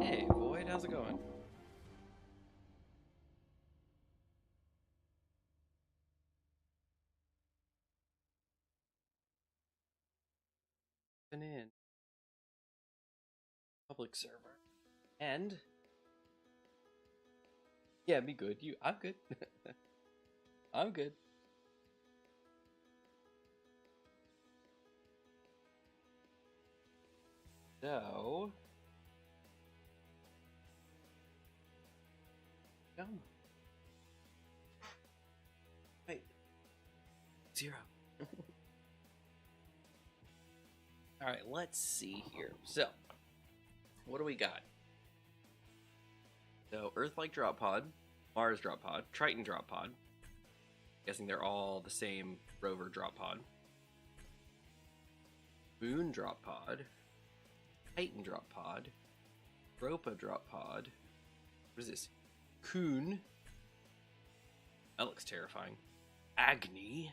Hey, Void, how's it going? Been in public server. And yeah, be good. I'm good. I'm good. So, come on. Wait, 0. All right, let's see here. So, what do we got? So, Earth-like drop pod, Mars drop pod, Triton drop pod. Guessing they're all the same rover drop pod. Moon drop pod, Titan drop pod, Europa drop pod. What is this? Coon. That looks terrifying. Agni.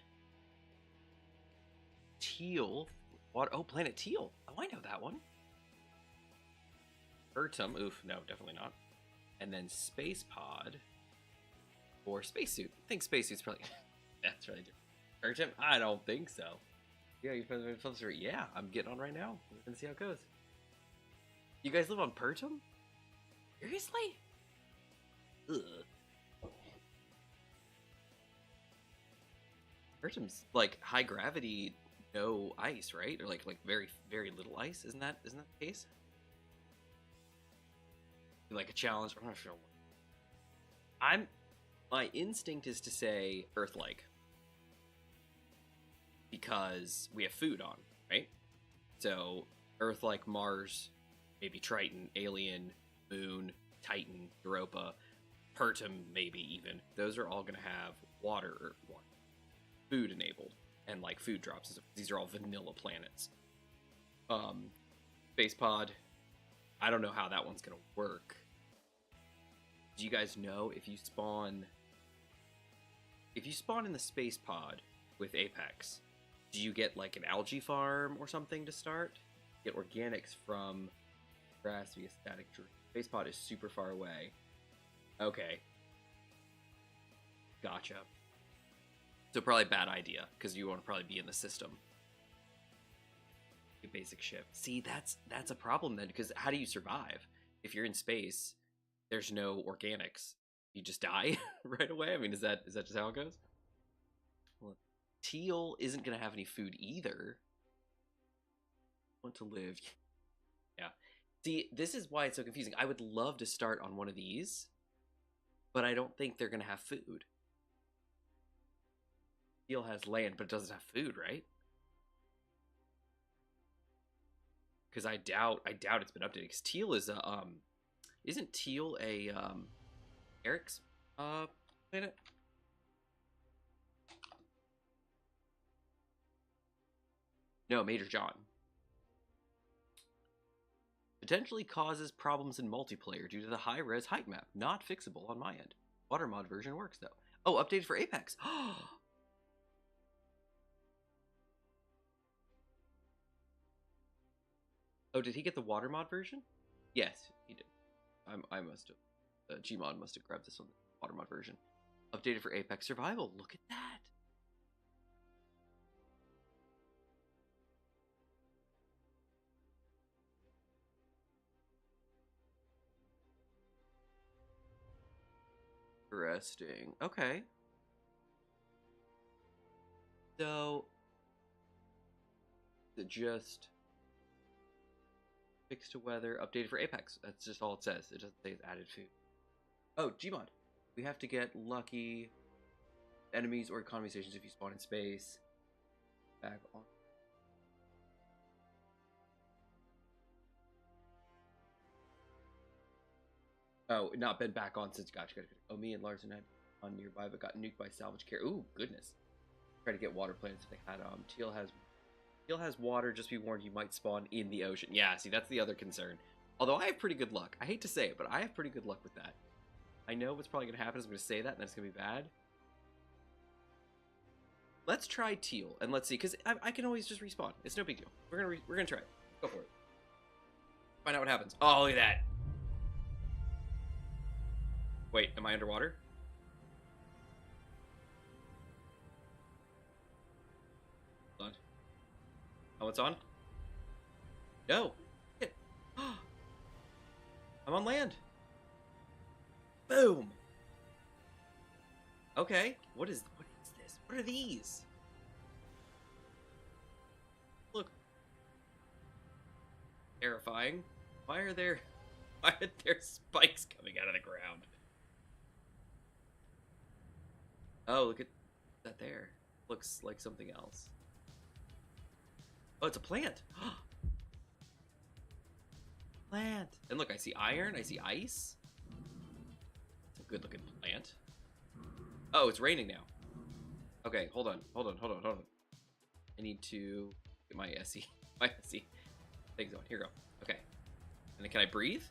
Teal. What? Oh, Planet Teal. Oh, I know that one. Ertum. Oof, no, definitely not. And then Space Pod. Or Spacesuit. I think Spacesuit's probably... That's really different. Ertum? I don't think so. Yeah, you found the yeah, I'm getting on right now. We're gonna see how it goes. You guys live on Pertum? Seriously? Ugh. Pertum's like high gravity, no ice, right? Or like very very little ice. Isn't that the case? Like a challenge. I'm not sure. My instinct is to say Earth-like because we have food on, right? So Earth-like, Mars, maybe Triton, Alien, Moon, Titan, Europa, Pertum, maybe even. Those are all going to have water or food enabled and like food drops. These are all vanilla planets. Space pod, I don't know how that one's going to work. Do you guys know if you spawn in the space pod with Apex, do you get like an algae farm or something to start? Get organics from grass via static drink. Space pod is super far away. Okay. Gotcha. So probably bad idea, because you want to probably be in the system. A basic ship. See, that's a problem then, because how do you survive? If you're in space, there's no organics. You just die right away? I mean, is that just how it goes? Well, Teal isn't going to have any food either. Want to live. Yeah. See, this is why it's so confusing. I would love to start on one of these, but I don't think they're going to have food. Teal has land, but it doesn't have food, right? Because I doubt it's been updated. Because Teal is a isn't Teal a Eric's planet? No, Major John. Potentially causes problems in multiplayer due to the high-res height map. Not fixable on my end. Water mod version works though. Oh, updated for Apex. Oh, did he get the water mod version? Yes, he did. I must have. Gmod must have grabbed this one, water mod version. Updated for Apex Survival. Look at that. Interesting. Okay. So, it just fixed to weather, updated for Apex. That's just all it says. It doesn't say it's added food. Oh, Gmod. We have to get lucky enemies or economy stations if you spawn in space. Back on. Oh, not been back on since. Gotcha. Oh, me and Larson had on nearby, but got nuked by salvage care. Ooh, goodness. Try to get water planets if they had Teal has water. Just be warned, you might spawn in the ocean. Yeah, see, that's the other concern. Although I have pretty good luck. I hate to say it, but I have pretty good luck with that. I know what's probably going to happen is I'm going to say that, and that's going to be bad. Let's try Teal, and let's see, because I can always just respawn. It's no big deal. We're gonna try it. Go for it. Find out what happens. Oh, look at that. Wait, am I underwater? Hold on. Oh, it's on? No. Shit. I'm on land. Boom. Okay. What is this? What are these? Look. Terrifying. Why are there spikes coming out of the ground? Oh, look at that there. Looks like something else. Oh, it's a plant. Plant. And look, I see iron, I see ice. It's a good looking plant. Oh, it's raining now. Okay, hold on. I need to get my SE things on. Here we go. Okay. And then can I breathe?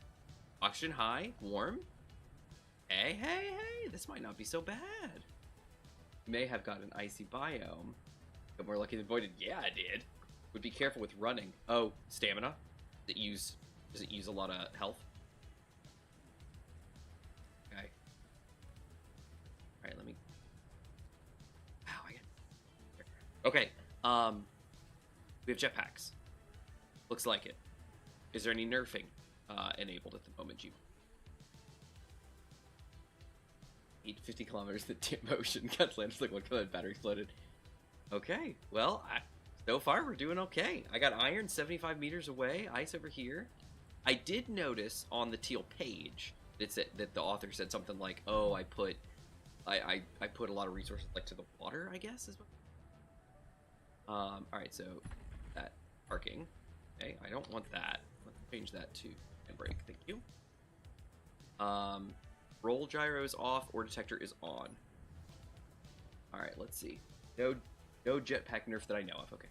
Oxygen high, warm. Hey, this might not be so bad. May have got an icy biome. Got more lucky than avoided. Yeah, I did. Would be careful with running. Oh, stamina. Does it use a lot of health? Okay. Alright, let me. Wow, I get. Okay. We have jetpacks. Looks like it. Is there any nerfing enabled at the moment, G? 50 kilometers the tip motion. Got landed like one color battery exploded. Okay, well, so far we're doing okay. I got iron 75 meters away, ice over here. I did notice on the teal page that the author said something like, "Oh, I put a lot of resources like to the water." I guess is what. All right, so that parking. Okay, I don't want that. Let's change that to handbrake. Thank you. Roll gyro is off, or detector is on. All right, let's see. No jetpack nerf that I know of. Okay.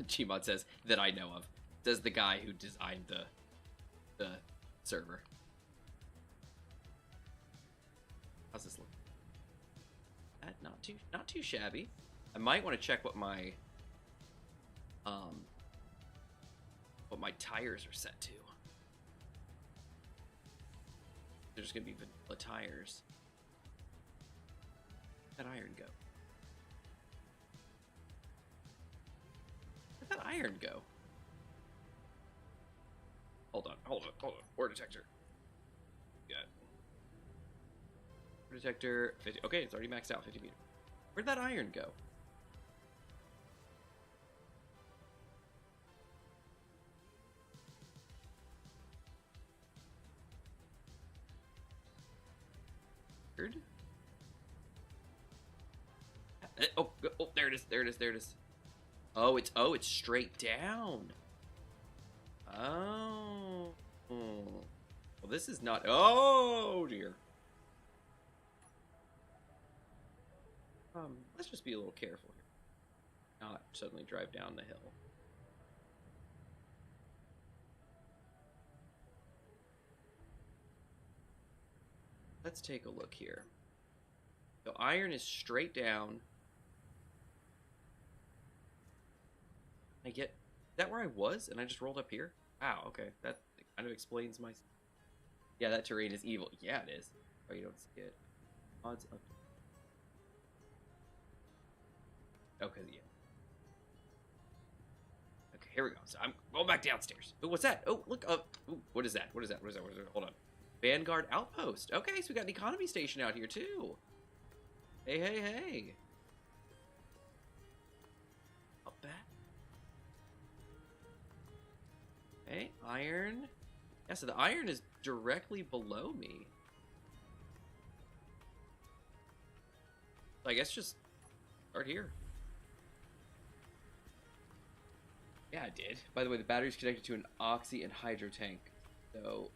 Gmod says that I know of. Says the guy who designed the server. How's this look? Not too shabby. I might want to check what my tires are set to. They're just gonna be vanilla tires. Where'd that iron go? Where'd that iron go? Hold on. Ore detector. Yeah. Ore detector 50. Okay, it's already maxed out 50 meters. Where'd that iron go? Weird. Oh, there it is. Oh, it's straight down. Oh. Well, this is not. Oh dear. Let's just be a little careful here. Not suddenly drive down the hill. Let's take a look here. So iron is straight down. Is that where I was? And I just rolled up here? Wow, okay. That kind of explains my... Yeah, that terrain is evil. Yeah, it is. Oh, you don't see it. Odds up. Okay, yeah. Okay, here we go. So I'm going back downstairs. Oh, what's that? Oh, look up. Ooh, what is that? What is that? Hold on. Vanguard Outpost. Okay, so we got an economy station out here, too. Hey. Up back. Okay, iron. Yeah, so the iron is directly below me. So I guess just start here. Yeah, I did. By the way, the battery is connected to an oxy and hydro tank. So,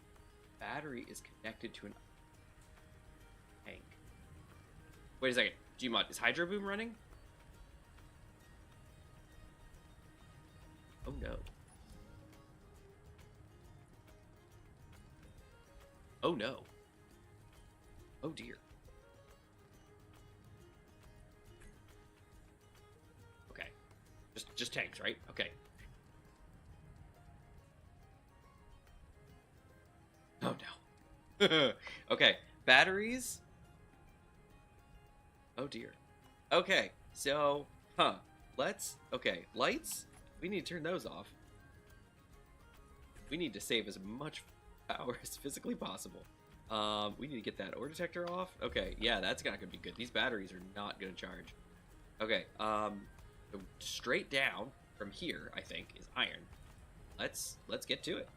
battery is connected to an tank. Wait a second. Gmod, is Hydro Boom running? Oh no. Oh no. Oh dear. Okay. Just tanks, right? Okay. Oh no. Okay, batteries. Oh dear. Okay, so, okay, lights, we need to turn those off. We need to save as much power as physically possible. We need to get that ore detector off. Okay, yeah, that's not gonna be good. These batteries are not gonna charge. Okay, so straight down from here, I think, is iron. Let's get to it.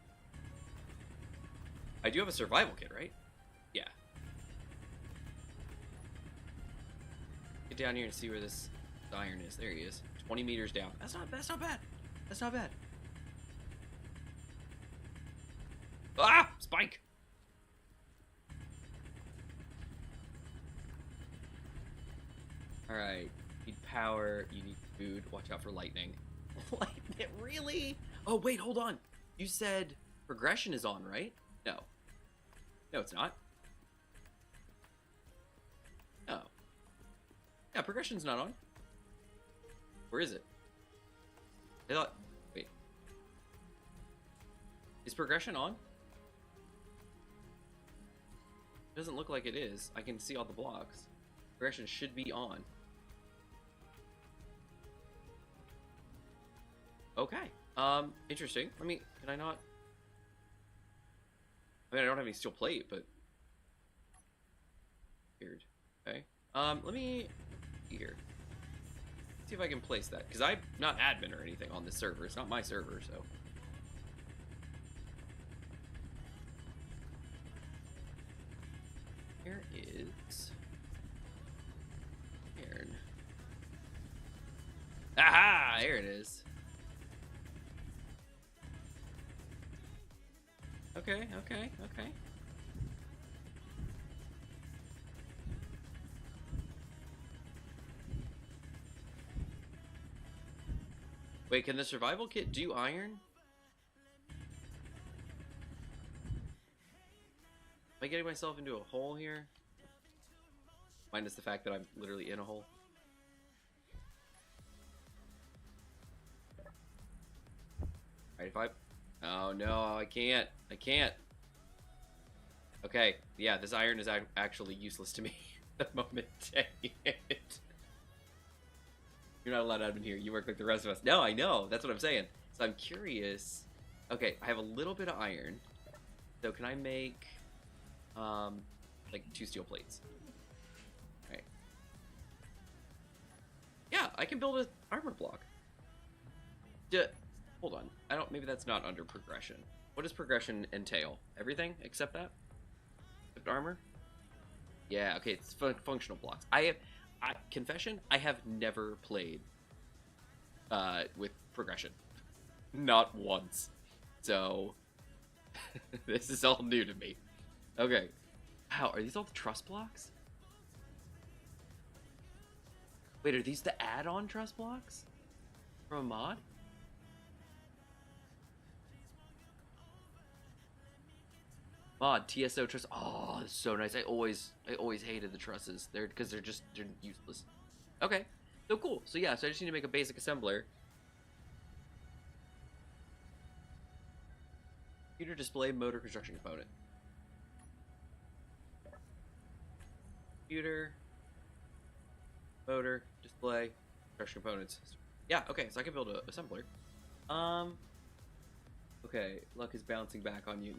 I do have a survival kit, right? Yeah. Get down here and see where this iron is. There he is. 20 meters down. That's not bad. That's not bad. Ah! Spike! Alright. You need power. You need food. Watch out for lightning. Lightning? Really? Oh, wait, hold on. You said progression is on, right? No. No, it's not. No. Yeah, progression's not on. Where is it? I thought... Wait. Is progression on? It doesn't look like it is. I can see all the blocks. Progression should be on. Okay. Interesting. Let me... Can I not... I mean, I don't have any steel plate, but... Weird. Okay. Let me... Here. See if I can place that. Because I'm not admin or anything on this server. It's not my server, so... Here is... Iron. Aha! There it is. Okay. Wait, can the survival kit do iron? Am I getting myself into a hole here? Minus the fact that I'm literally in a hole. Alright, if I... Oh no, I can't. Okay, yeah, this iron is actually useless to me at the moment. Dang it. You're not allowed admin here. You work like the rest of us. No, I know. That's what I'm saying. So I'm curious. Okay, I have a little bit of iron. So can I make, like 2 steel plates? All right. Yeah, I can build an armor block. Hold on. Maybe that's not under progression. What does progression entail? Everything except that? Except armor? Yeah, okay, it's functional blocks. Confession, I have never played with progression. Not once. So, this is all new to me. Okay. Wow, are these all the truss blocks? Wait, are these the add-on truss blocks? From a mod? Mod, TSO truss. Oh, it's so nice. I always hated the trusses. They're useless. Okay. So cool. So yeah, so I just need to make a basic assembler. Computer display motor construction component. Computer motor display construction components. Yeah, okay, so I can build an assembler. Okay, luck is bouncing back on you.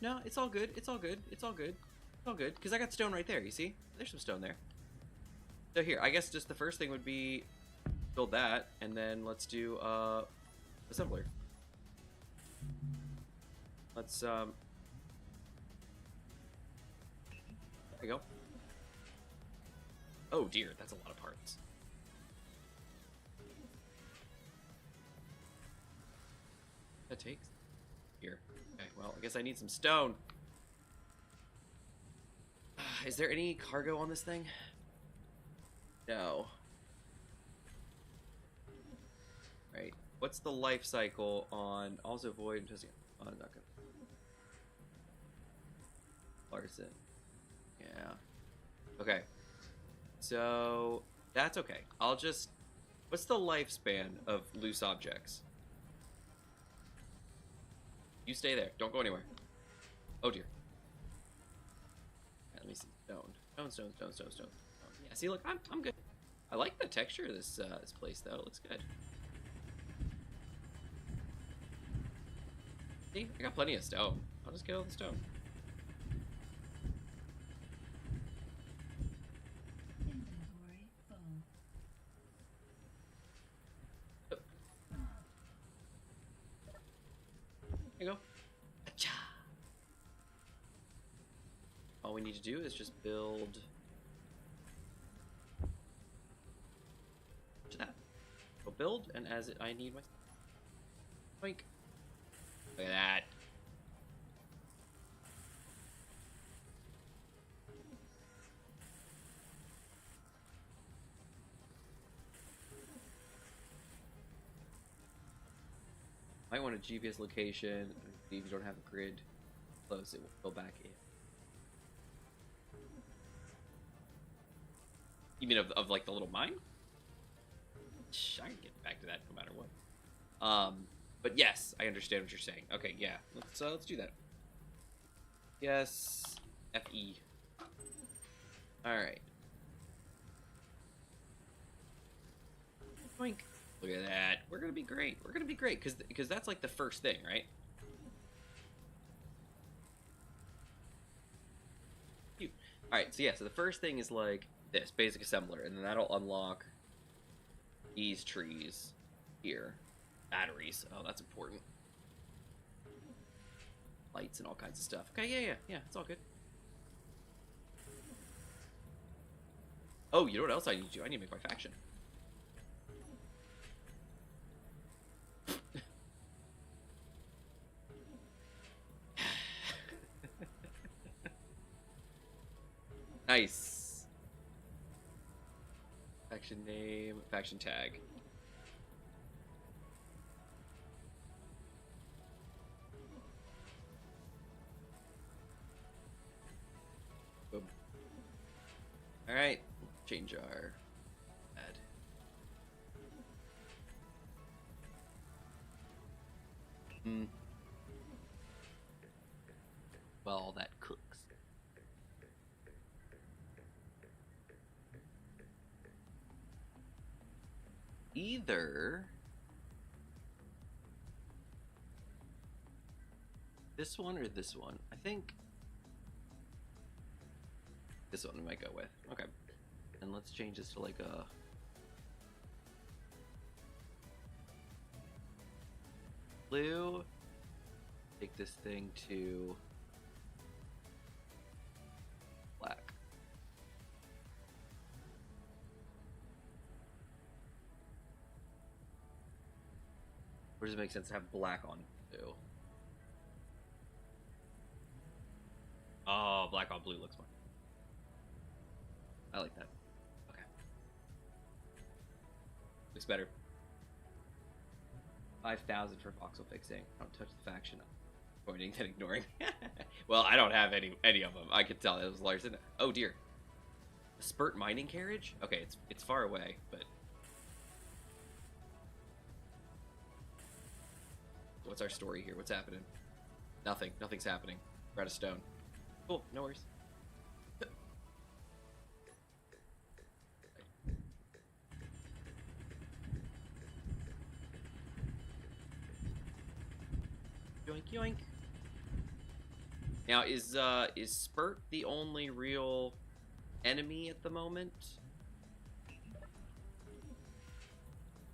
No, it's all good. It's all good. Because I got stone right there, you see? There's some stone there. So here, I guess just the first thing would be build that, and then let's do assembler. Let's there you go. Oh dear, that's a lot of parts. That takes here. Okay, well, I guess I need some stone. Is there any cargo on this thing? No. Right. What's the life cycle on also void and testing? Oh, I'm not gonna. Larson. Yeah. Okay. So that's okay. I'll just. What's the lifespan of loose objects? You stay there. Don't go anywhere. Oh dear. me see. Stone. Yeah, see, look, I'm good. I like the texture of this this place though. It looks good. See, I got plenty of stone. I'll just get all the stone. Inventory full. There you go. Achha. All we need to do is just build to that. Go build, and as it, I need my boink. Look at that. Might want a GPS location. If you don't have a grid close, it will go back in. You mean of like the little mine? I can get back to that no matter what. But yes, I understand what you're saying. Okay, yeah, let's do that. Yes, FE. All right. Boink. Look at that. We're gonna be great. We're gonna be great because that's like the first thing, right? Cute. All right. So yeah. So the first thing is like this basic assembler, and then that'll unlock these trees here. Batteries. Oh, that's important. Lights and all kinds of stuff. Okay. Yeah. It's all good. Oh, you know what else I need to do? I need to make my faction. Nice. Faction name, faction tag. Boom. All right, change our ad. Well, that cooks. Either this one or this one. I think this one we might go with. Okay. And let's change this to like a blue. Take this thing to black. Or does it make sense to have black on blue? Oh, black on blue looks fun. I like that. Okay. Looks better. 5,000 for voxel fixing. Don't touch the faction. Pointing and ignoring. Well, I don't have any of them. I could tell it was Larson. Oh dear. A spurt mining carriage? Okay, it's far away, but what's our story here? What's happening? Nothing. Nothing's happening. We're out of stone. Cool. No worries. Yoink yoink. Now is Spurt the only real enemy at the moment?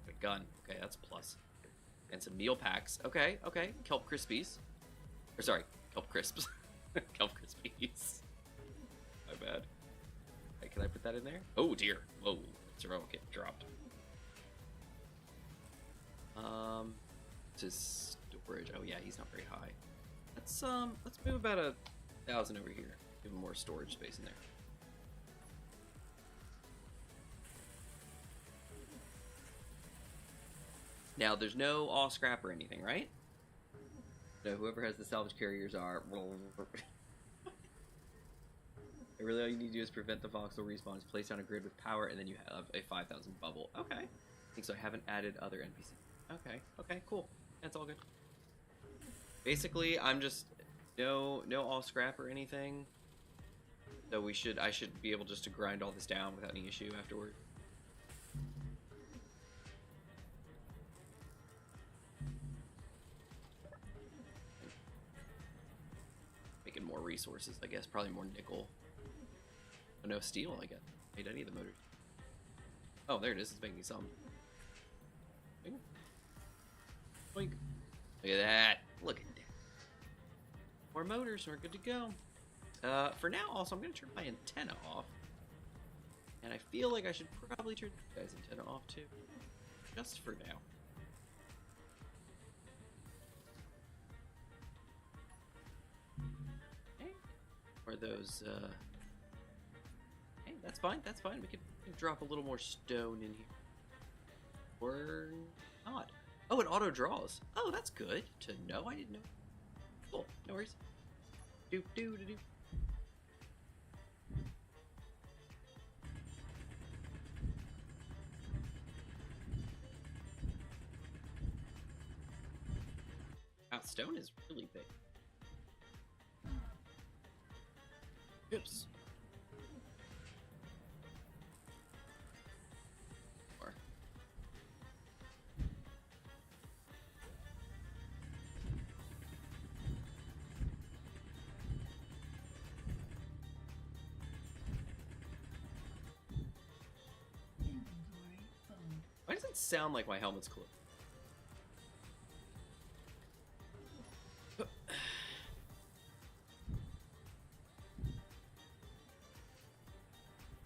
A gun. Okay, that's a plus. And some meal packs. Okay. Kelp Crispies. Or sorry, Kelp Crisps. Kelp Crispies. My bad. Hey, can I put that in there? Oh dear. Whoa. Zero get dropped. To storage. Oh yeah, he's not very high. Let's move about 1,000 over here. Give him more storage space in there. Now, there's no all scrap or anything, right? No, whoever has the salvage carriers are. Really, all you need to do is prevent the voxel respawns, place down a grid with power, and then you have a 5,000 bubble. Okay. I think so. I haven't added other NPCs. Okay, cool. That's all good. Basically, I'm just no all scrap or anything. So I should be able just to grind all this down without any issue afterward. Making more resources, I guess. Probably more nickel. Oh, no steel, I guess. Made any of the motors. Oh, there it is. It's making some. Boink. Look at that. Look at that. More motors, and we're good to go. For now, also, I'm going to turn my antenna off. And I feel like I should probably turn the guy's antenna off, too. Just for now. Okay. Or those, Hey, that's fine, that's fine. We can drop a little more stone in here. Or not. Oh, it auto draws. Oh, that's good to know. I didn't know. Cool, no worries. Do do do do. Wow, stone is really big. Oops. More. Inventory full. Why does it sound like my helmet's closed?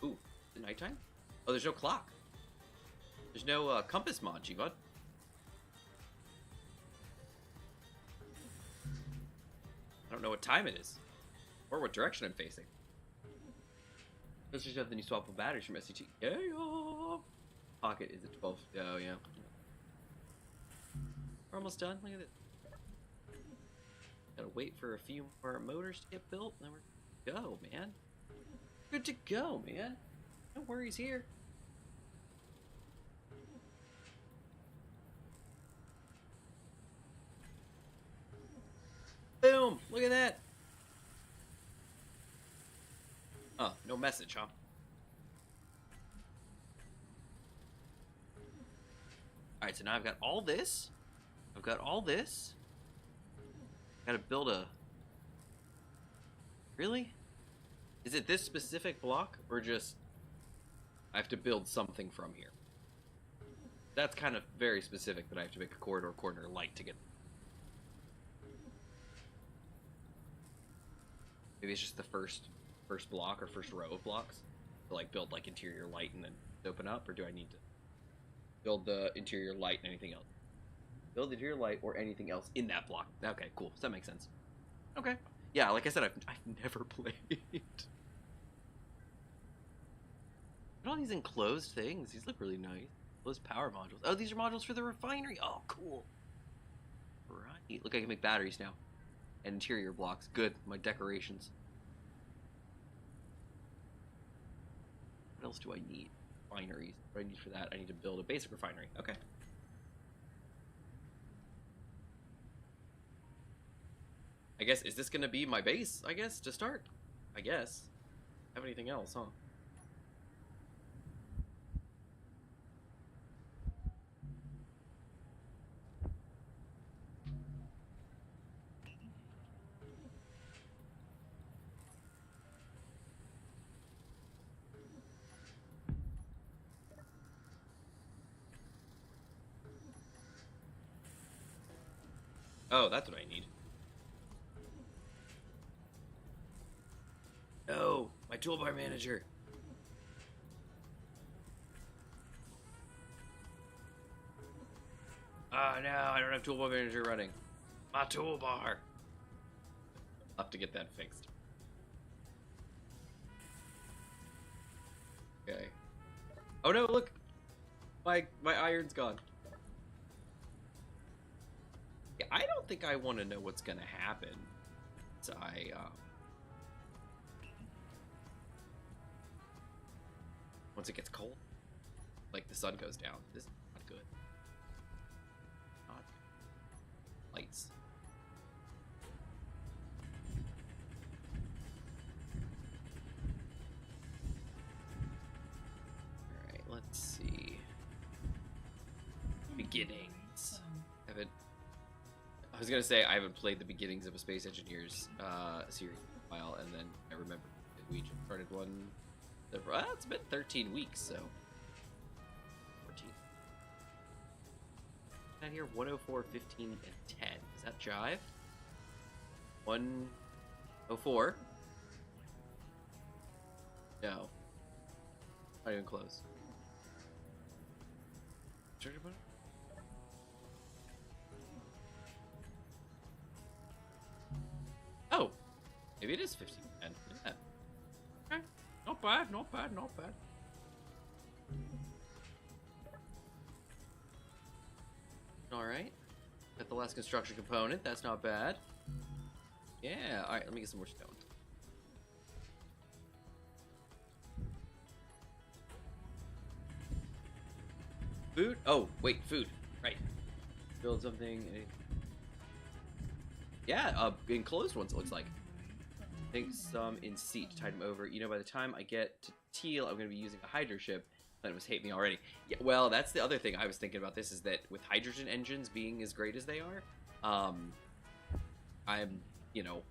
Ooh, is it nighttime? Oh, there's no clock. There's no compass mod, G-Bud. I don't know what time it is. Or what direction I'm facing. Let's just have the new swappable batteries from SCT. Yeah. Pocket is at 12. Oh, yeah. We're almost done. Look at it. Gotta wait for a few more motors to get built, and then we're good to go, man. Good to go, man. No worries here. Boom! Look at that. Oh, no message, huh? Alright, so now I've got all this. I've got all this. Gotta build a... Really? Is it this specific block, or just... I have to build something from here? That's kind of very specific that I have to make a corridor light to get... Maybe it's just the first block or first row of blocks to like build like interior light and then open up, or do I need to build the interior light and anything else? Build the interior light or anything else in that block. Okay, cool. Does that make sense? Okay. Yeah, like I said, I've never played. Look at all these enclosed things. These look really nice. Those power modules. Oh, these are modules for the refinery. Oh, cool. Right. Look, I can make batteries now. And interior blocks. Good. My decorations. What else do I need? Refineries. What do I need for that? I need to build a basic refinery. Okay. I guess, is this going to be my base, I guess, to start? I guess. Have anything else, huh? Oh, that's what I need. No, my toolbar manager. Oh no, I don't have toolbar manager running. My toolbar. I'll have to get that fixed. Okay. Oh no, look! My iron's gone. Yeah, I don't think I want to know what's gonna happen. So once it gets cold, like the sun goes down. This is not good. Not good. Lights. beginnings. I was gonna say I haven't played the beginnings of a Space Engineers series in a while, and then I remember that we just started one. It's been 13 weeks, so 14. Out here 104, 15, and 10. Is that jive? 104. No. Not even close. Sure about it? Oh, maybe it is 15 and yeah. Okay, not bad, not bad, not bad. All right, got the last construction component. That's not bad. Yeah. All right, let me get some more stone. Food? Oh, wait, food. Right. Build something. Yeah, enclosed ones, it looks like. I think some in seat to tide them over. You know, by the time I get to teal, I'm going to be using a hydro ship. That was hate me already. Yeah, well, that's the other thing I was thinking about this, is that with hydrogen engines being as great as they are, I'm, you know,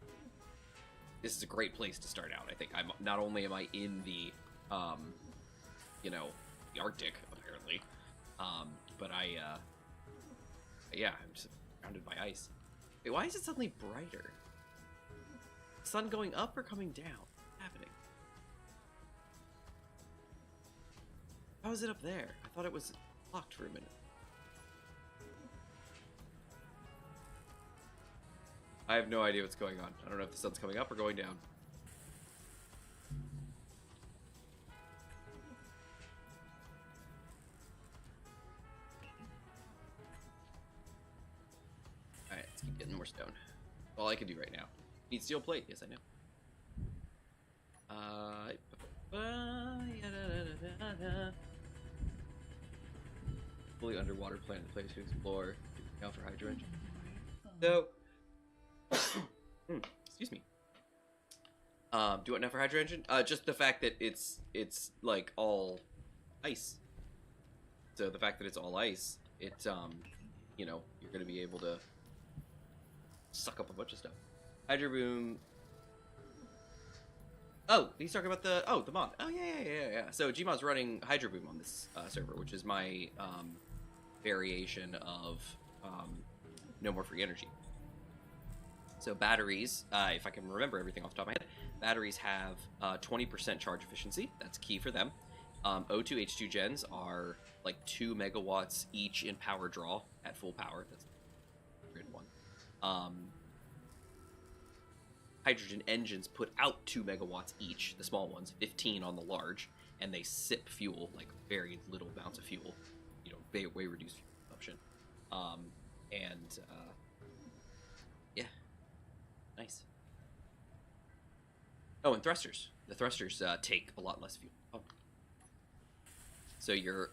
this is a great place to start out. I think I'm not only am I in the, you know, the Arctic, apparently, but yeah, I'm just surrounded by ice. Wait, why is it suddenly brighter? Sun going up or coming down? What's happening? How is it up there? I thought it was locked for a minute. I have no idea what's going on. I don't know if the sun's coming up or going down. Alright, let's keep getting more stone. All I can do right now. Need steel plate? Yes, I know. Fully underwater planet place to explore. Now for hydro engine. So, excuse me. Do you want now for hydro engine? Just the fact that it's like all ice. So the fact that it's all ice, it's you know, you're gonna be able to suck up a bunch of stuff. Hydro boom. Oh, he's talking about the the mod. Oh yeah. So Gmod's running Hydro Boom on this server, which is my variation of No More Free Energy. So batteries, if I can remember everything off the top of my head, batteries have 20% charge efficiency. That's key for them. O2 H2 gens are like 2 megawatts each in power draw at full power. That's grid one. Hydrogen engines put out 2 megawatts each, the small ones, 15 on the large, and they sip fuel, like very little amounts of fuel, you know, way reduced fuel consumption. Yeah, nice. Oh, and thrusters. The thrusters take a lot less fuel. Oh. So your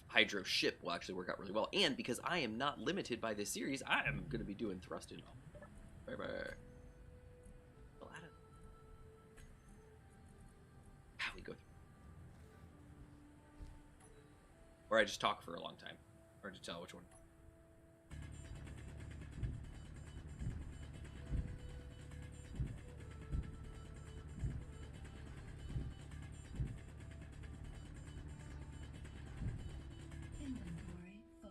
hydro ship will actually work out really well. And because I am not limited by this series, I am going to be doing thrusting. Bye. How we go through. Or I just talk for a long time. Hard to tell which one. Inventory full.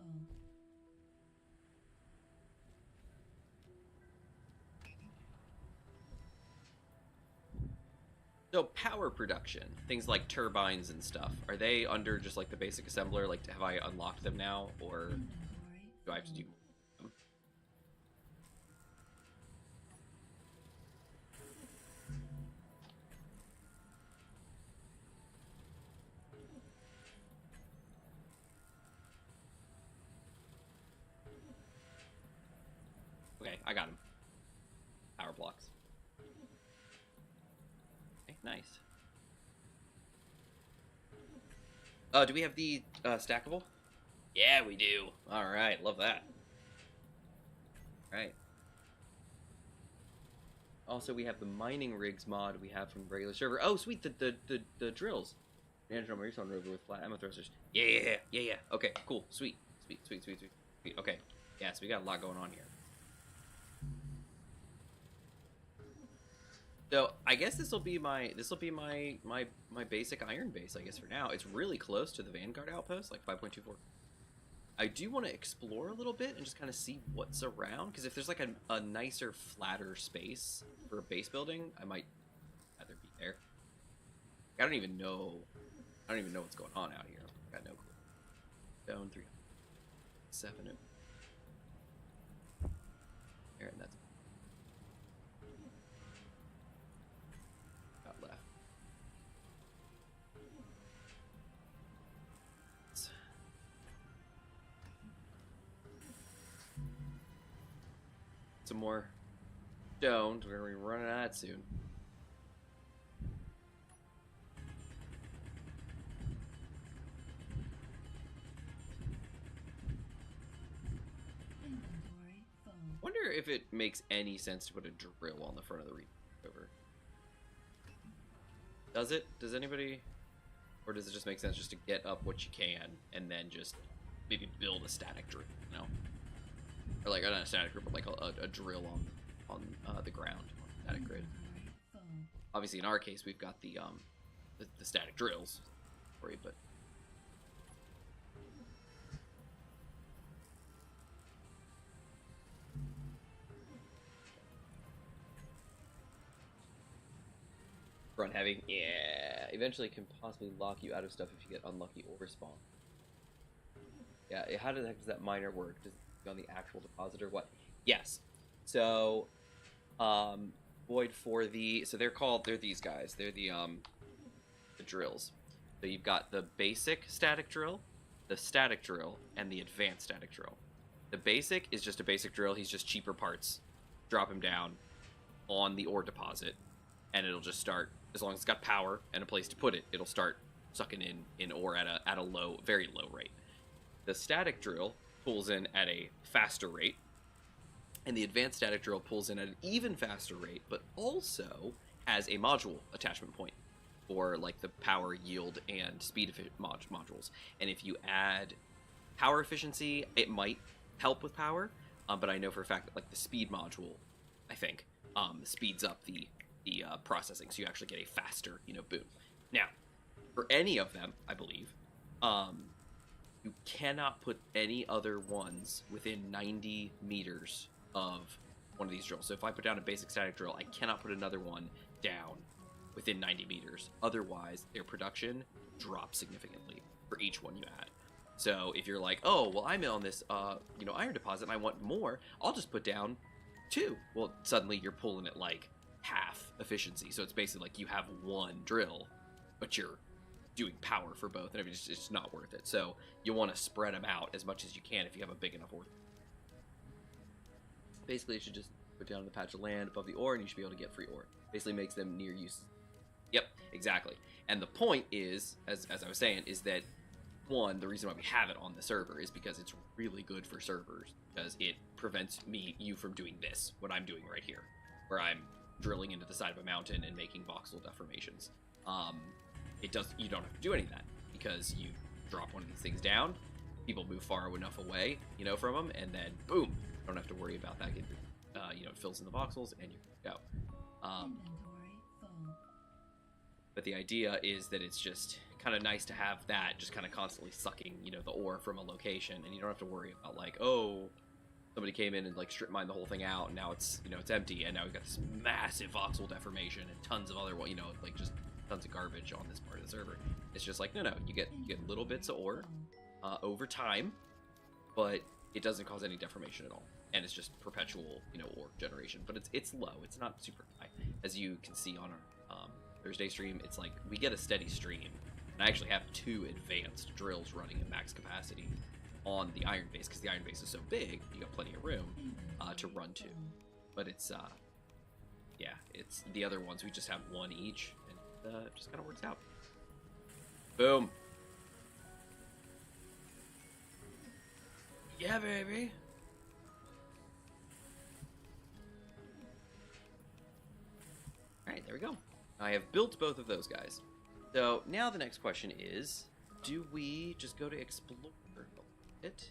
So power production, things like turbines and stuff, are they under just like the basic assembler? Like, have I unlocked them now, or do I have to do them? Okay, I got them. Power blocks. Nice. Do we have the stackable? Yeah, we do. All right, love that. All right. Also, we have the mining rigs mod we have from the regular server. Oh, sweet, the drills. Managed on Marine rover with flat ammo thrusters. Yeah. Okay, cool, sweet. Sweet, sweet, sweet, sweet, sweet. Okay. Yeah, so we got a lot going on here. So I guess this will be my basic iron base, I guess, for now. It's really close to the Vanguard outpost, like 5.24. I do want to explore a little bit and just kind of see what's around, because if there's like a nicer, flatter space for a base building, I might rather be there. I don't even know what's going on out here. I got no clue. Stone 3, 7. There, and that's got left. Some more stone. We're gonna be running out of that soon. Inventory full. Wonder if it makes any sense to put a drill on the front of the rover. Does it? Does anybody? Or does it just make sense just to get up what you can and then just maybe build a static drill, you know? Or like, not a static drill, but like a drill on the ground, static grid. Inventory full. Obviously, in our case, we've got the static drills, but front heavy, yeah. Eventually, can possibly lock you out of stuff if you get unlucky or respawn. Yeah. How the heck does that miner work? Does it go on the actual deposit or what? Yes. So, void for the. So they're these guys. They're the drills. So you've got the basic static drill, the static drill, and the advanced static drill. The basic is just a basic drill. He's just cheaper parts. Drop him down on the ore deposit, and it'll just start. As long as it's got power and a place to put it, it'll start sucking in ore at a low, very low rate. The static drill pulls in at a faster rate, and the advanced static drill pulls in at an even faster rate, but also has a module attachment point for like the power, yield, and speed modules. And if you add power efficiency, it might help with power, but I know for a fact that like the speed module, I think, speeds up the processing, so you actually get a faster, boom. Now, for any of them, I believe, you cannot put any other ones within 90 meters of one of these drills. So if I put down a basic static drill, I cannot put another one down within 90 meters. Otherwise, their production drops significantly for each one you add. So if you're like, oh, well, I'm on this, iron deposit and I want more, I'll just put down 2. Well, suddenly you're pulling it like half efficiency. So it's basically like you have one drill, but you're doing power for both, and it's just not worth it. So you want to spread them out as much as you can if you have a big enough ore. Basically, you should just put down the patch of land above the ore, and you should be able to get free ore. Basically makes them near use. Yep, exactly. And the point is, as I was saying, is that one, the reason why we have it on the server is because it's really good for servers, because it prevents you from doing this, what I'm doing right here, where I'm drilling into the side of a mountain and making voxel deformations. You don't have to do any of that, because you drop one of these things down, people move far enough away, from them, and then boom, you don't have to worry about that. It fills in the voxels and you go. Inventory full. But the idea is that it's just kind of nice to have that just kind of constantly sucking, the ore from a location, and you don't have to worry about like, oh, somebody came in and like strip mined the whole thing out, and now it's it's empty, and now we've got this massive voxel deformation and tons of other like just tons of garbage on this part of the server. It's just like no, you get little bits of ore over time, but it doesn't cause any deformation at all, and it's just perpetual ore generation. But it's low, it's not super high, as you can see on our Thursday stream. It's like we get a steady stream, and I actually have 2 advanced drills running at max capacity on the iron base, because the iron base is so big, you got plenty of room to run to. But it's it's the other ones, we just have 1 each, and it just kind of works out. Boom. Yeah, baby. Alright, there we go. I have built both of those guys. So now the next question is, do we just go to explore it?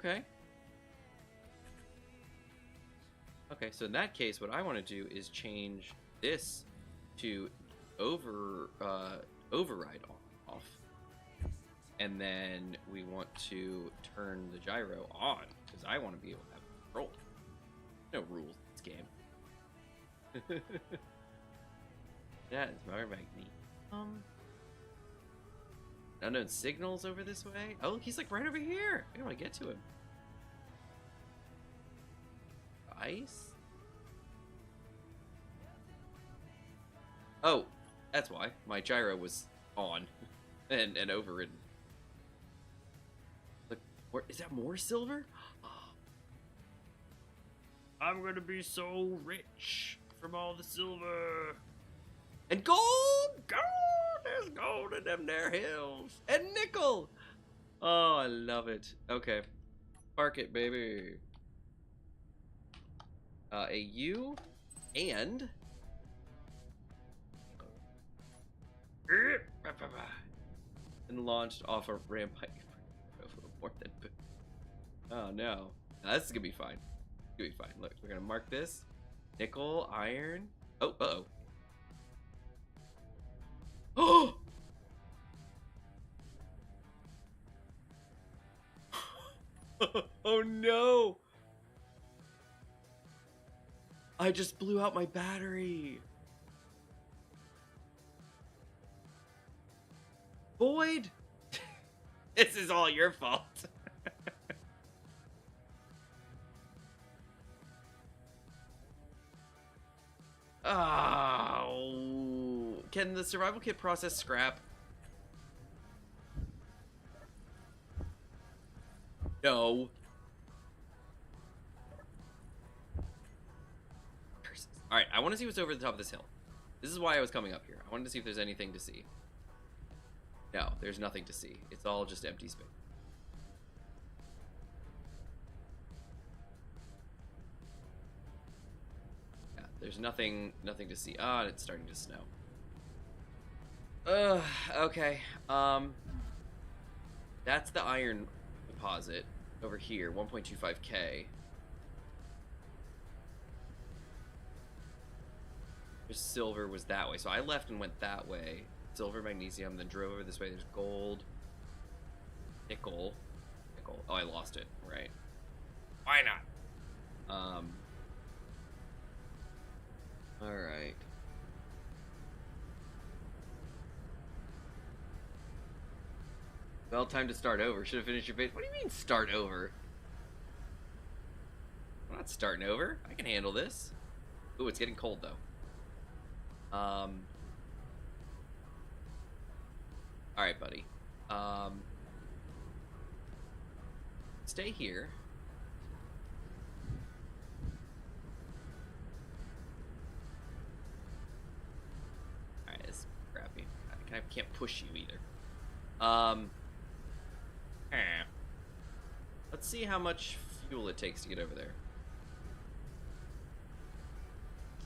Okay. Okay, so in that case, what I want to do is change this to override off. And then we want to turn the gyro on, because I want to be able to have control. No rules in this game. That is my magnet. Unknown signals over this way. Oh, look, he's like right over here. I don't want to get to him. Ice? Oh, that's why. My gyro was on and overridden. Look, where, is that more silver? I'm gonna be so rich from all the silver. And gold! Gold! There's gold in them there hills. And nickel! Oh, I love it. Okay. Park it, baby. A U and launched off a rampike for more than. Oh no, this is gonna be fine. It's gonna be fine. Look, we're gonna mark this nickel, iron. Oh, oh. Oh no! I just blew out my battery. Boyd, this is all your fault. Oh, can the survival kit process scrap? No. All right, I want to see what's over the top of this hill. This is why I was coming up here. I wanted to see if there's anything to see. No, there's nothing to see. It's all just empty space. Yeah, there's nothing to see. Ah, it's starting to snow. Okay. That's the iron deposit over here, 1.25K. Silver was that way, so I left and went that way. Silver, magnesium, then drove over this way. There's gold, nickel. Oh, I lost it. Right? Why not? All right. Well, time to start over. Should have finished your base. What do you mean start over? I'm not starting over. I can handle this. Ooh, it's getting cold though. Alright, buddy. Stay here. Alright, this is crappy. I can't push you either. Let's see how much fuel it takes to get over there.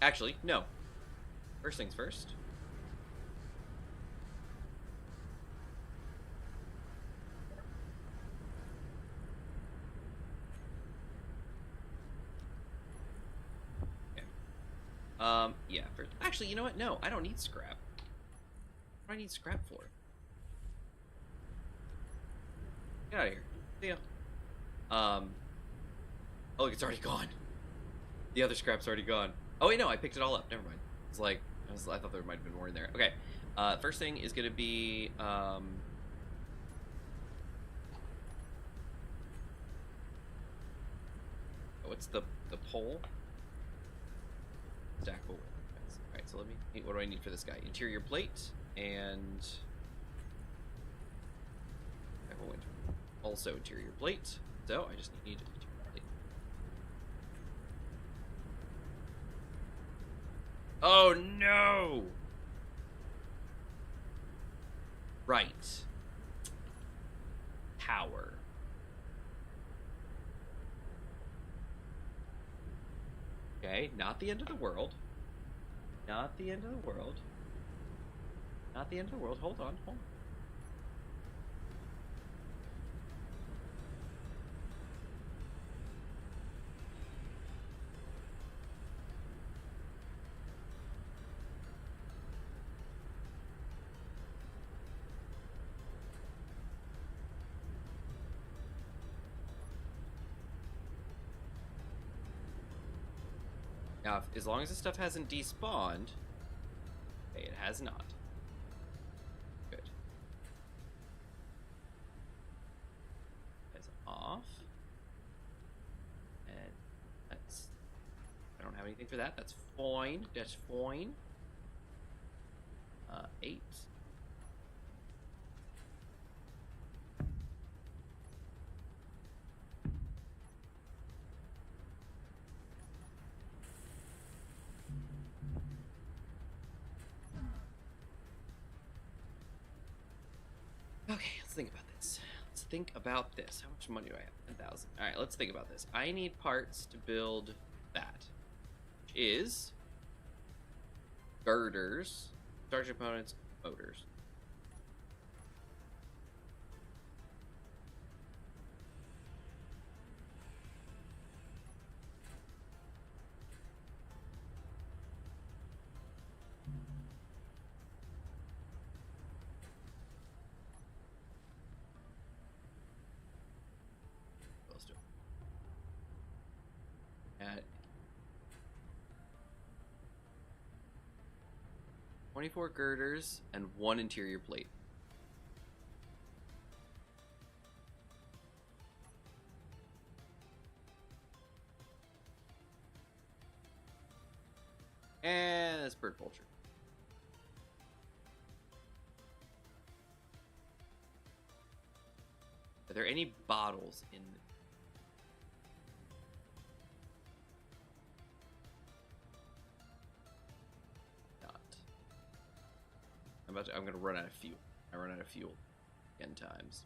Actually, no. First things first. Okay. Yeah. Actually, you know what? No, I don't need scrap. What do I need scrap for? Get out of here. See ya. Oh, look, it's already gone. The other scrap's already gone. Oh wait, no, I picked it all up. Never mind. It's like I thought there might have been more in there. Okay. First thing is gonna be what's the pole? Stackable. Alright, so let me. What do I need for this guy? Interior plate and also interior plate. So I just need interior plate. Oh no! Right. Power. Okay, not the end of the world. Not the end of the world. Not the end of the world. Hold on, hold on. Now, as long as the stuff hasn't despawned, okay, it has not. Good. That's off. And that's... I don't have anything for that. That's fine. That's fine. 8. Okay, let's think about this. Let's think about this. How much money do I have? 10,000. All right, let's think about this. I need parts to build that, which is girders, charge components, motors. Let's do it. At 24 girders and 1 interior plate. And that's bird poultry. Are there any bottles in? Not. I'm gonna run out of fuel. I run out of fuel 10 times.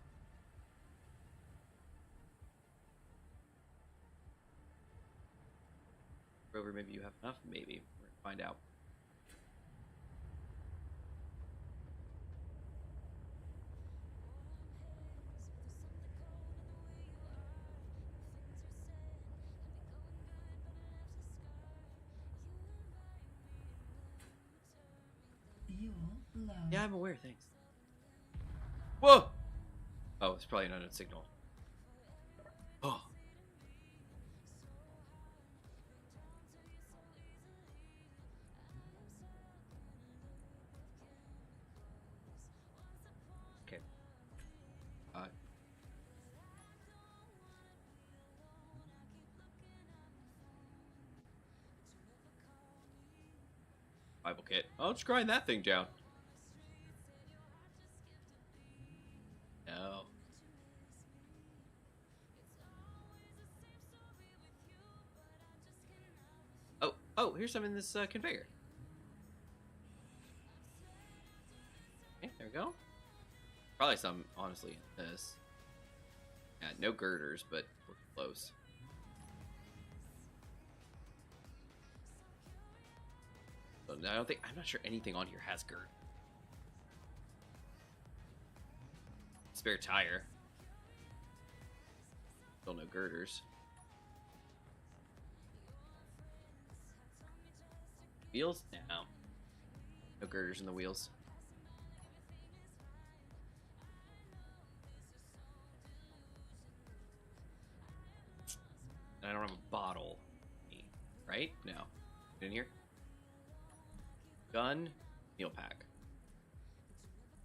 Rover, maybe you have enough. Maybe we're gonna find out. Fuel low. Yeah, I'm aware. Thanks. Whoa! Oh, it's probably an unknown signal. Oh. Okay. 5 kit. I'll just grind that thing down. No. Oh, here's some in this conveyor. Okay, there we go. Probably some, honestly, in this. Yeah, no girders, but we're close. So I'm not sure anything on here has gird. Spare tire. Still no girders. Wheels? No. No girders in the wheels. I don't have a bottle. Right? No. In here? Gun. Meal pack.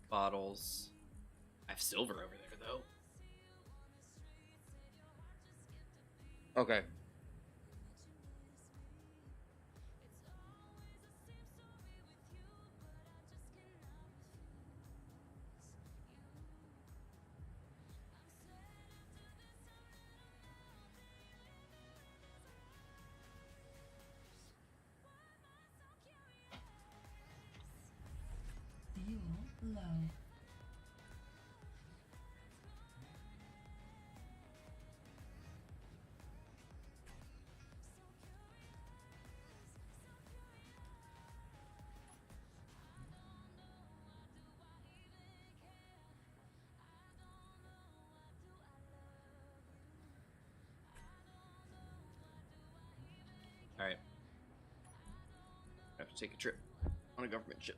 Bottles. I have silver over there, though. Okay. Fuel low. Alright. I have to take a trip on a government ship.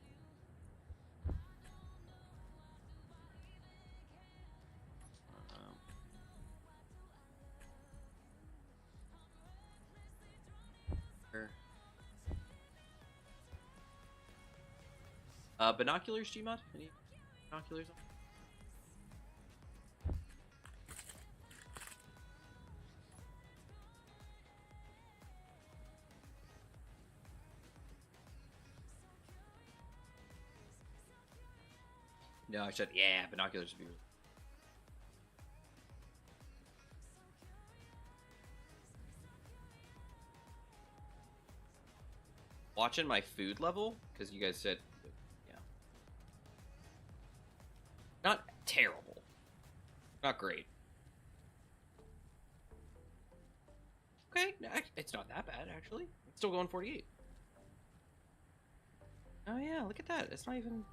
Binoculars, Gmod? Any binoculars? No, I should. Yeah, binoculars would be. Watching my food level because you guys said, yeah, not terrible, not great. Okay, it's not that bad actually. It's still going 48. Oh yeah, look at that. It's not even.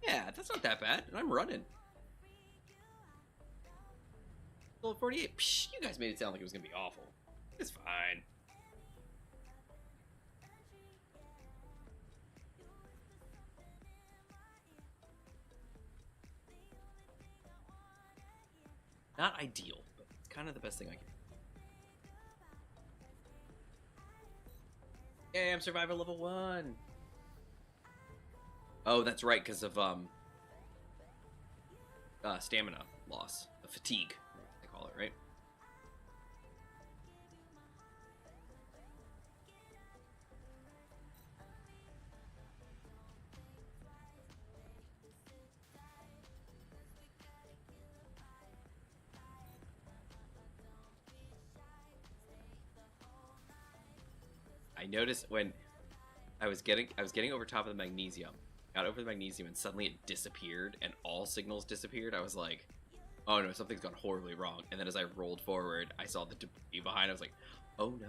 Yeah, that's not that bad, and I'm running. Still at 48. Psh, you guys made it sound like it was gonna be awful. It's fine. Not ideal, but it's kind of the best thing I can do. Yeah, I'm survivor level 1. Oh, that's right, because of stamina loss, fatigue, they call it, right? I noticed when I was getting over top of the magnesium, got over the magnesium, and suddenly it disappeared, and all signals disappeared. I was like, oh no, something's gone horribly wrong. And then as I rolled forward, I saw the debris behind. I was like, oh no.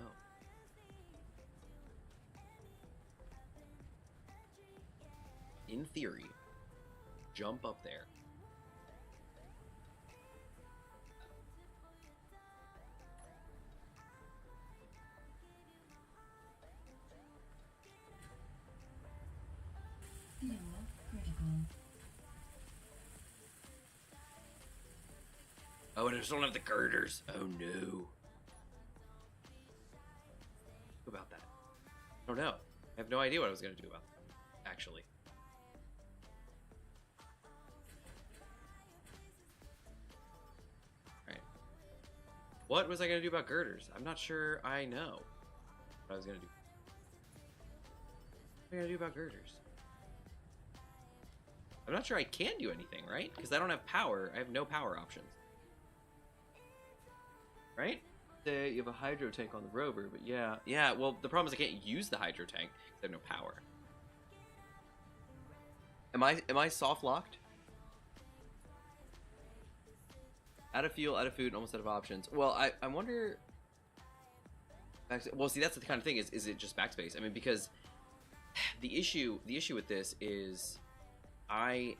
In theory, jump up there. Fuel critical. Oh, and I just don't have the girders. Oh no. What about that? I don't know. I have no idea what I was going to do about that, actually. Alright. What was I going to do about girders? I'm not sure I know what I was going to do. What am I going to do about girders? I'm not sure I can do anything, right? Because I don't have power. I have no power options. Right? You have a hydro tank on the rover, but yeah. Yeah, well, the problem is I can't use the hydro tank because I have no power. Am I soft locked? Out of fuel, out of food, almost out of options. Well, I wonder. Well, see, that's the kind of thing. Is it just backspace? I mean, because the issue with this is I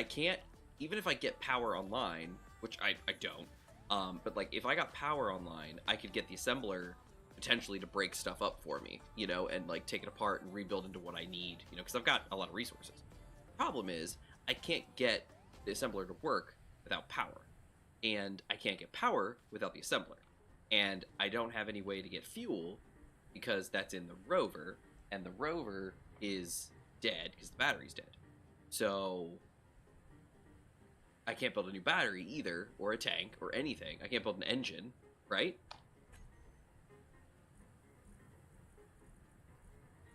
can't, even if I get power online, which I don't. But like if I got power online, I could get the assembler potentially to break stuff up for me, you know, and like take it apart and rebuild into what I need, you know, because I've got a lot of resources. Problem is, I can't get the assembler to work without power, and I can't get power without the assembler, and I don't have any way to get fuel because that's in the rover, and the rover is dead because the battery's dead. So I can't build a new battery either, or a tank, or anything. I can't build an engine, right?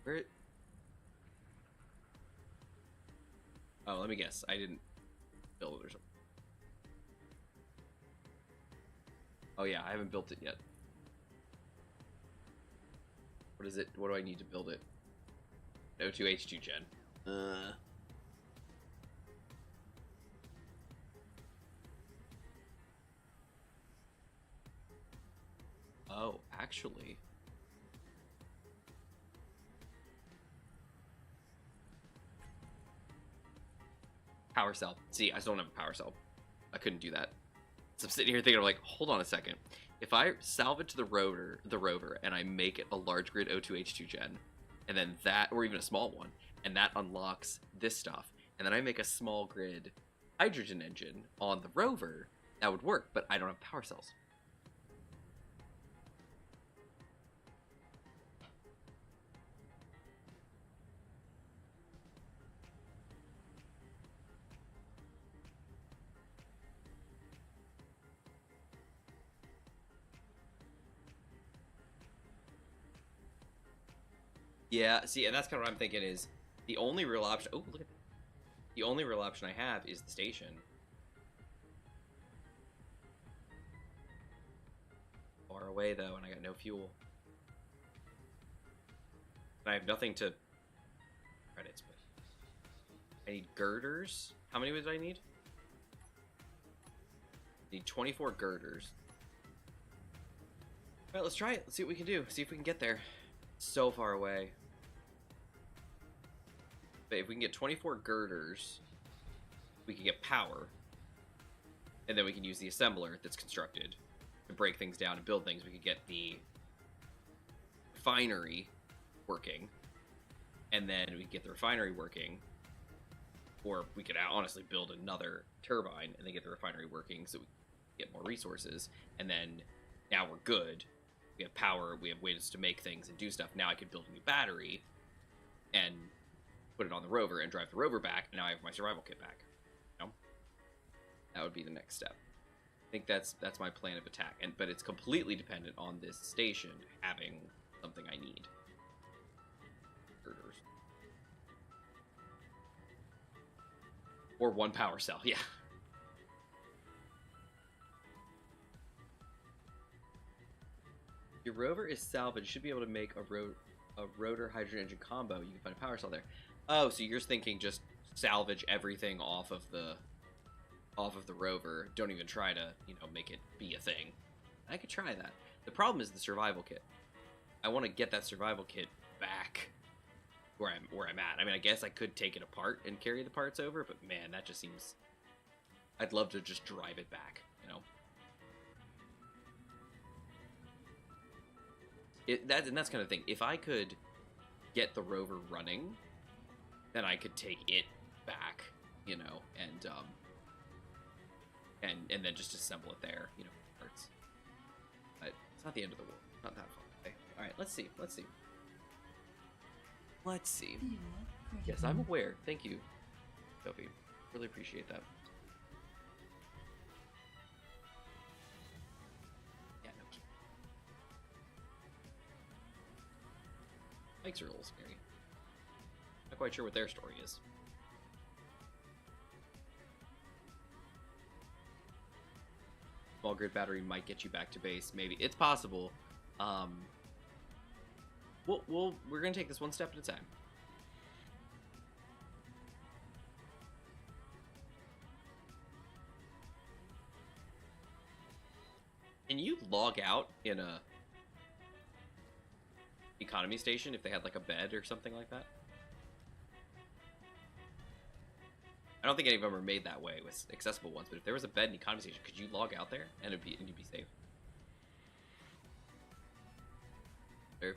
Where? Oh, let me guess. I didn't build it or something. Oh yeah, I haven't built it yet. What is it? What do I need to build it? O2H2 gen. Oh, actually. Power cell. See, I still don't have a power cell. I couldn't do that. So I'm sitting here thinking, I'm like, hold on a second. If I salvage the rover, and I make it a large grid O2H2 gen, and then that, or even a small one, and that unlocks this stuff, and then I make a small grid hydrogen engine on the rover, that would work, but I don't have power cells. Yeah, see, and that's kind of what I'm thinking is the only real option. Oh, look at that. The only real option I have is the station. Far away though, and I got no fuel. And I have nothing to credits, but I need girders. How many would I need? I need 24 girders. All right, let's try it. Let's see what we can do. See if we can get there. So far away. But if we can get 24 girders, we can get power. And then we can use the assembler that's constructed to break things down and build things. We could get the refinery working. And then we can get the refinery working. Or we could honestly build another turbine and then get the refinery working so we can get more resources. And then now we're good. We have power, we have ways to make things and do stuff. Now I could build a new battery and put it on the rover and drive the rover back, and now I have my survival kit back. You know? That would be the next step. I think that's my plan of attack. But it's completely dependent on this station having something I need. Girders. Or one power cell, yeah. Your rover is salvaged. You should be able to make a rotor hydrogen engine combo. You can find a power cell there. Oh, so you're thinking just salvage everything off of the rover. Don't even try to, make it be a thing. I could try that. The problem is the survival kit. I want to get that survival kit back where I'm at. I mean, I guess I could take it apart and carry the parts over, but man, that just seems. I'd love to just drive it back. That's kind of thing. If I could get the rover running, then I could take it back, and then just assemble it there, parts. But it's not the end of the world. Not that far away. All right, let's see. Yes, I'm aware. Thank you, Sophie. Really appreciate that. Bikes are a little scary. Not quite sure what their story is. Small grid battery might get you back to base. Maybe it's possible. We're gonna take this one step at a time. Can you log out in a economy station if they had like a bed or something like that? I don't think any of them are made that way with accessible ones, but if there was a bed in economy station, could you log out there and you'd be safe? Sure.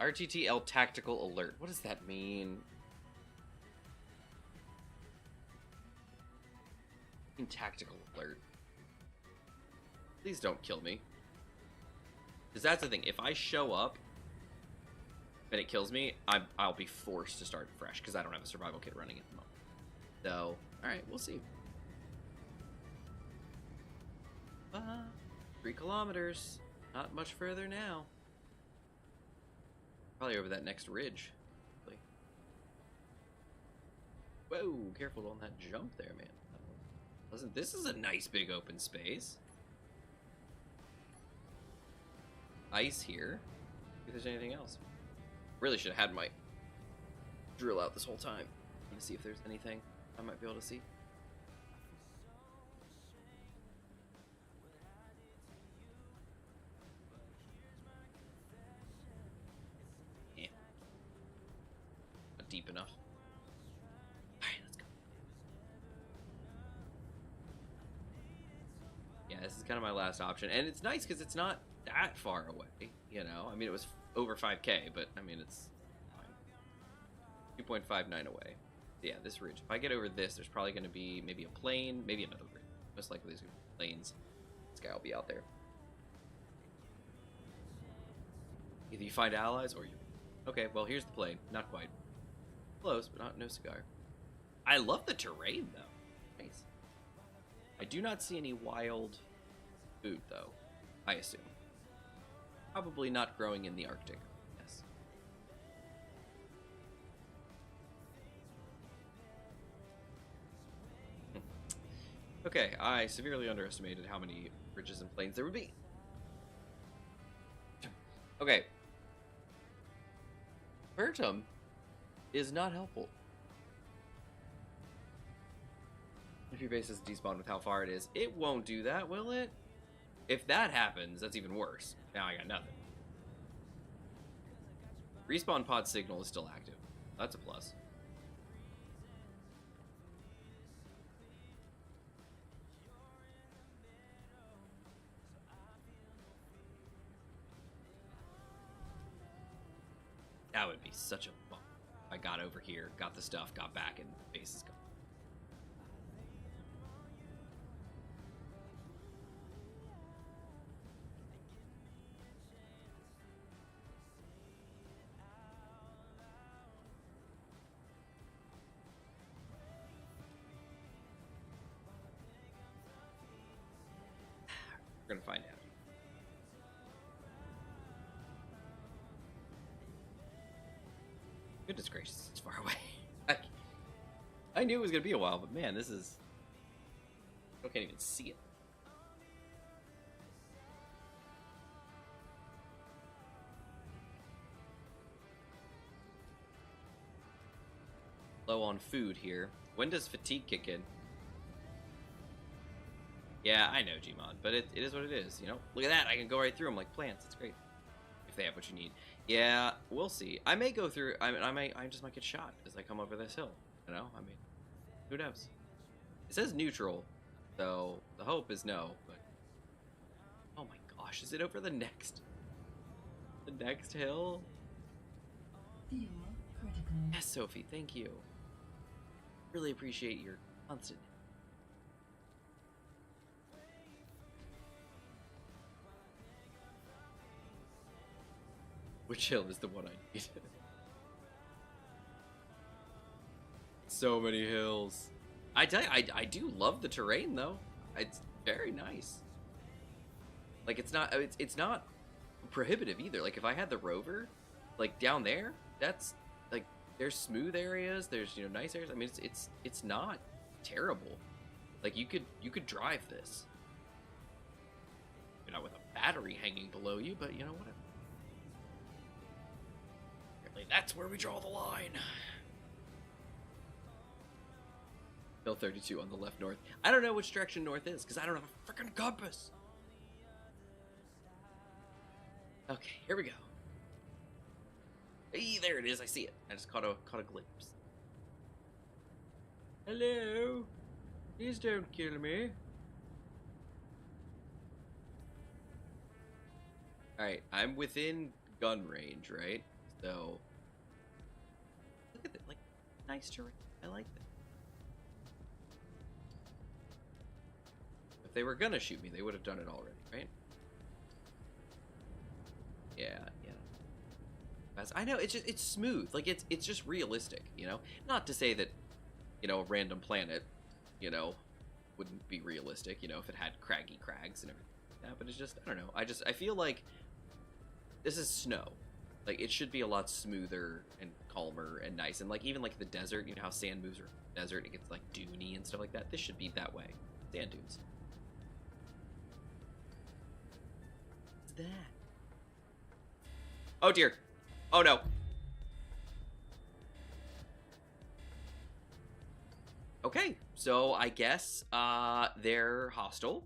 RTTL Tactical Alert. What does that mean? Tactical Alert. Please don't kill me. Because that's the thing. If I show up and it kills me, I'll be forced to start fresh because I don't have a survival kit running at the moment. So, alright, we'll see. 3 kilometers. Not much further now. Probably over that next ridge. Whoa, careful on that jump there, man. This is a nice big open space. Ice here. See if there's anything else. Really should have had my drill out this whole time. Let me see if there's anything I might be able to see. Deep enough. Alright, let's go. Yeah, this is kind of my last option. And it's nice because it's not that far away, I mean, it was over 5K, but, I mean, it's fine. 2.59 away. Yeah, this ridge. If I get over this, there's probably going to be maybe a plane, maybe another ridge. Most likely there's going to be planes. This guy will be out there. Either you find allies or you... Okay, well, here's the plane. Not quite. Close, but no cigar. I love the terrain, though. Nice. I do not see any wild food, though, I assume. Probably not growing in the Arctic. Yes. Okay, I severely underestimated how many bridges and planes there would be. Okay. Bertum is not helpful. If your base is despawned with how far it is, it won't do that, will it? If that happens, that's even worse. Now I got nothing. Respawn pod signal is still active. That's a plus. That would be such a bump. I got over here, got the stuff, got back, and the base is gone. We're gonna find out. Goodness gracious, it's far away. I knew it was gonna be a while, but man, this is... I can't even see it. Low on food here. When does fatigue kick in? Yeah, I know, Gmon, but it is what it is, you know? Look at that, I can go right through them like plants, it's great. If they have what you need. Yeah, we'll see. I may go through, I just might get shot as I come over this hill, you know? I mean, who knows? It says neutral, so the hope is no, but... Oh my gosh, is it over the next hill? Fuel critical. Yes, Sophie, thank you. Really appreciate your constant... Which hill is the one I need? So many hills. I tell you, I do love the terrain though. It's very nice. Like it's not prohibitive either. Like if I had the rover, like down there, that's like there's smooth areas. There's nice areas. I mean it's not terrible. Like you could drive this. You're not with a battery hanging below you, but whatever. That's where we draw the line. Hill 32 on the left north. I don't know which direction north is because I don't have a freaking compass. Okay, here we go. Hey, there it is. I see it. I just caught a glimpse. Hello. Please don't kill me. All right, I'm within gun range, right? So, look at it, like, nice terrain. I like that. If they were gonna shoot me, they would have done it already, right? Yeah. I know, it's smooth. Like, it's just realistic, Not to say that, a random planet, wouldn't be realistic, if it had craggy crags and everything like that. But it's just, I don't know. I feel like this is snow. Like, it should be a lot smoother and calmer and nice. And, like, even, like, the desert, how sand moves around the desert, it gets, like, duny and stuff like that. This should be that way. Sand dunes. What's that? Oh, dear. Oh, no. Okay, so I guess, they're hostile.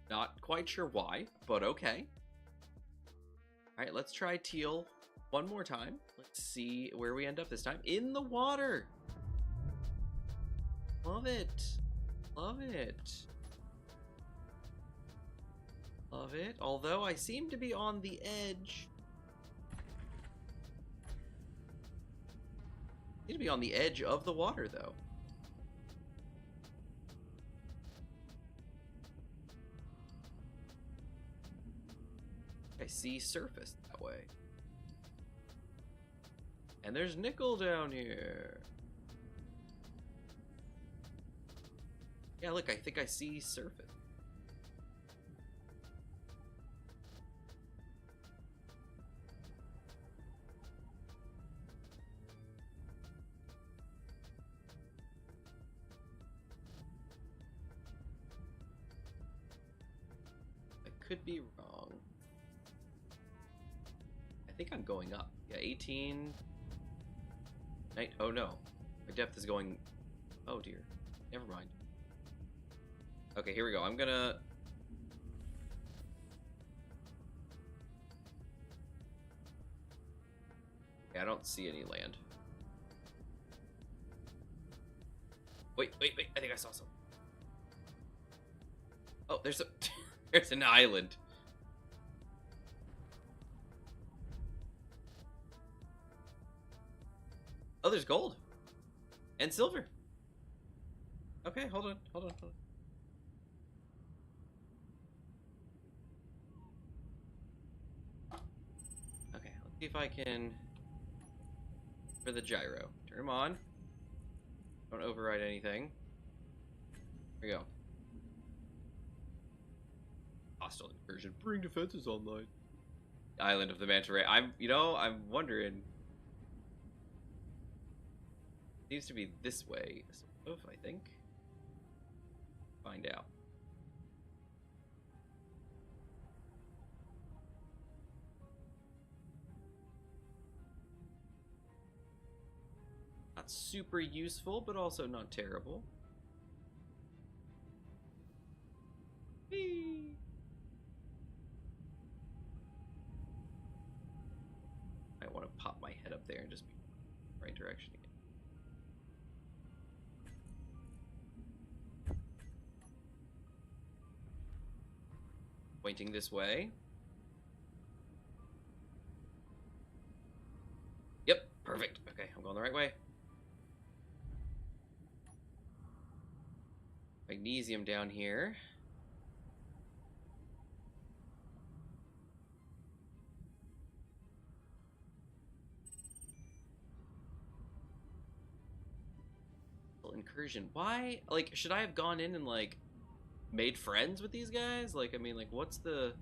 Not quite sure why, but okay. Alright, let's try teal one more time. Let's see where we end up this time. In the water! Love it. Love it. Love it. Although I seem to be on the edge Need to be on the edge of the water, though. I see surface that way. And there's nickel down here. Yeah, look, I think I see surface. I could be wrong. I think I'm going up. Yeah, 18. Oh no. My depth is going. Oh dear. Never mind. Okay, here we go. I'm gonna. Yeah, I don't see any land. Wait. I think I saw some. Oh, there's a. There's an island. Oh, there's gold. And silver. Okay, hold on. Okay, let's see if I can... For the gyro. Turn them on. Don't override anything. Here we go. Hostile incursion. Bring defenses online. Island of the Manta Ray. I'm wondering... Seems to be this way, sort of, I think. Find out. Not super useful, but also not terrible. Whee! I want to pop my head up there and just be in the right direction again. Pointing this way. Yep, perfect. Okay, I'm going the right way. Magnesium down here. Incursion. Why? Like, should I have gone in and, like, made friends with these guys? Like, I mean, like, what's the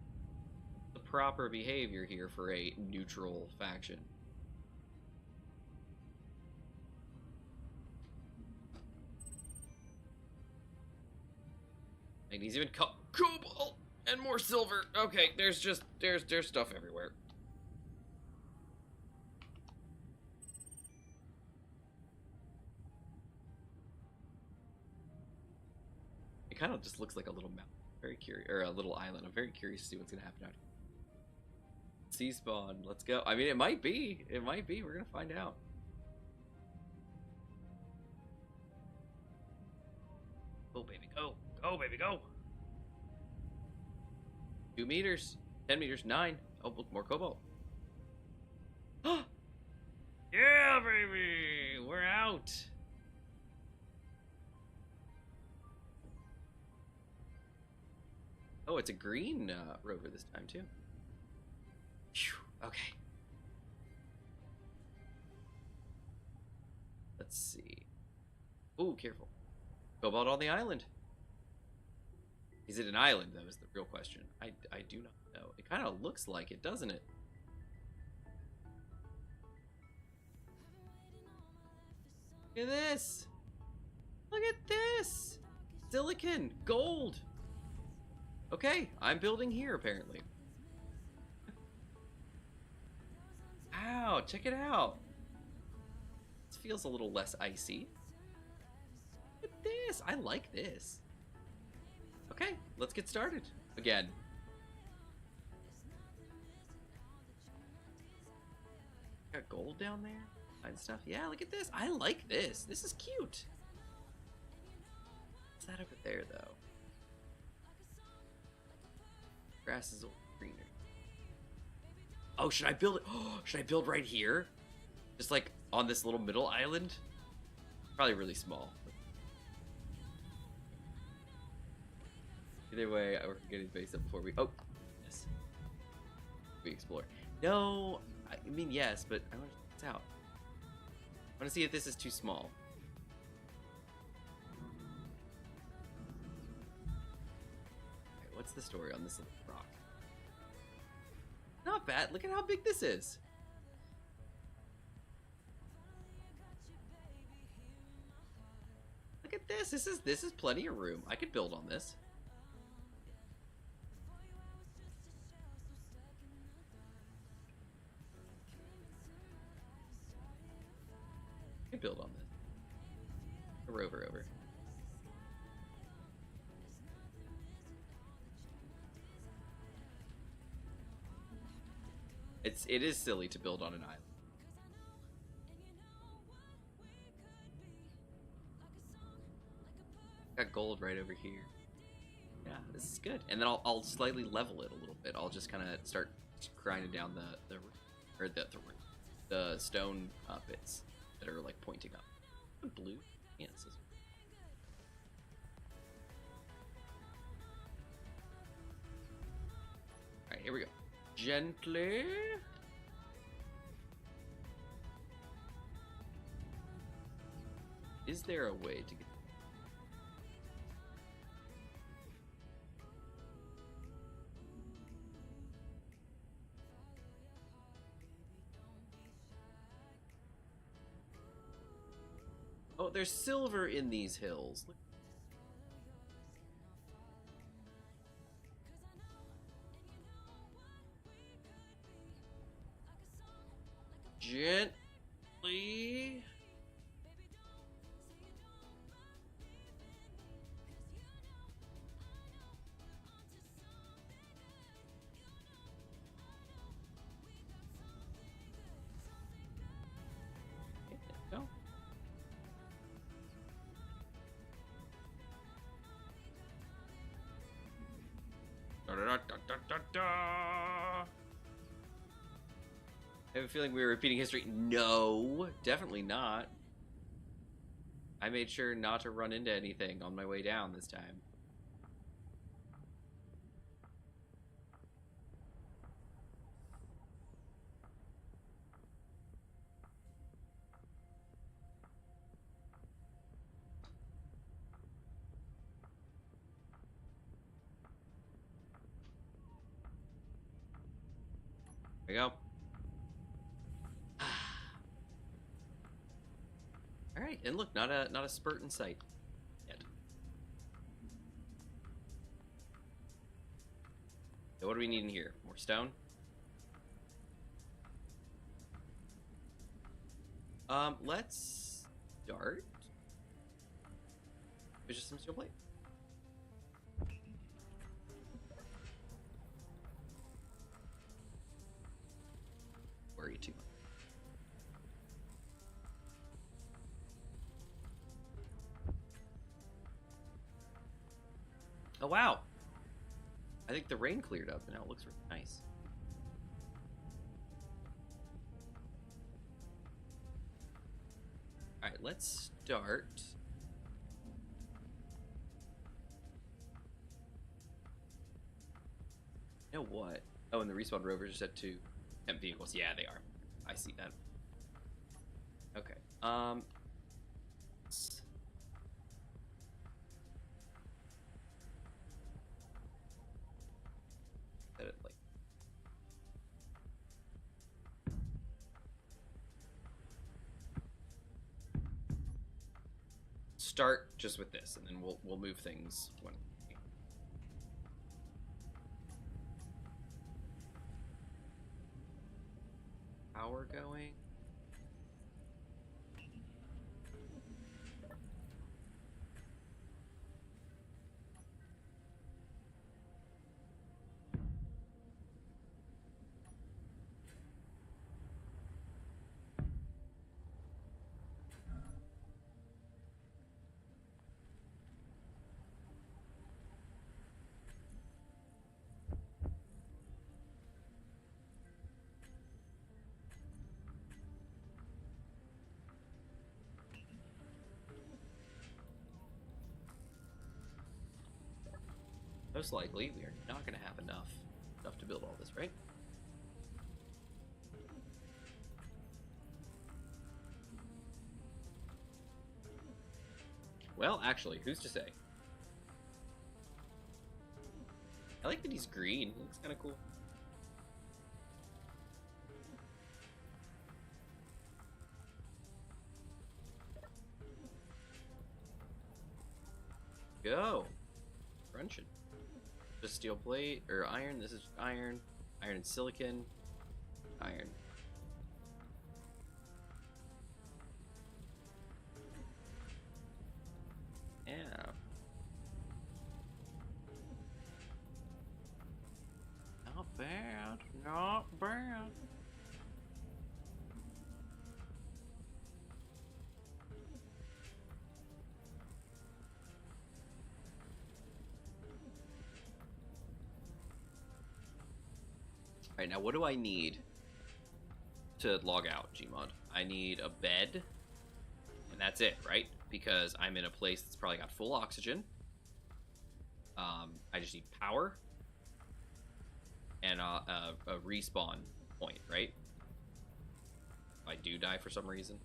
proper behavior here for a neutral faction? Magnesium and cobalt and more silver. Okay, there's stuff everywhere. It kind of just looks like a little mountain. Very curious, or a little island. I'm very curious to see what's gonna happen out here. Sea spawn. Let's go. I mean, it might be. It might be. We're gonna find out. Go, baby, go. Go, baby, go. 2 meters. 10 meters. 9. Oh, look, more cobalt. Yeah, baby. We're out. Oh, it's a green rover this time, too. Whew, okay. Let's see. Ooh, careful. Cobalt on the island. Is it an island? That was the real question. I do not know. It kind of looks like it, doesn't it? Look at this. Look at this. Silicon. Gold. Okay, I'm building here, apparently. Ow, check it out. This feels a little less icy. Look at this. I like this. Okay, let's get started. Again. Got gold down there and stuff. Yeah, look at this. I like this. This is cute. What's that over there, though? Grass is greener. Oh, should I build it? Oh, should I build right here? Just like on this little middle island. Probably really small. Either way, we're getting base up before we... Oh! Yes. We explore. No! I mean, yes, but I want to check this out. I want to see if this is too small. Okay, what's the story on this little rock? Not bad. Look at how big this is. Look at this. This is plenty of room. I could build on this. I could build on this. A rover over. It is silly to build on an island. Got gold right over here. Yeah, this is good. And then I'll slightly level it a little bit. I'll just kind of start grinding down the stone bits that are like pointing up. Blue. Yeah, this is. All right, here we go. Gently. Is there a way to get? Oh, there's silver in these hills. Look. Gently. Okay, there we go. Da, da, da, da, da, da. I have a feeling we were repeating history. No, definitely not. I made sure not to run into anything on my way down this time. There we go. All right, and look, not a spurt in sight yet. So what do we need in here? More stone? Let's start. There's just some steel plate. Worry too much. Oh wow! I think the rain cleared up and now it looks really nice. Alright, let's start. You know what? Oh, and the respawn rovers are set to temp vehicles. Yeah, they are. I see that. Okay. Set it like. Start just with this, and then we'll move things when. Power going. Most likely, we are not going to have enough to build all this, right? Well, actually, who's to say? I like that he's green. He looks kind of cool. Go. Crunching. Just steel plate or iron. This is iron. Iron and silicon. Iron. Yeah. Not bad. Not bad. Alright, now what do I need to log out, Gmod? I need a bed, and that's it, right? Because I'm in a place that's probably got full oxygen. I just need power and a respawn point, right? If I do die for some reason.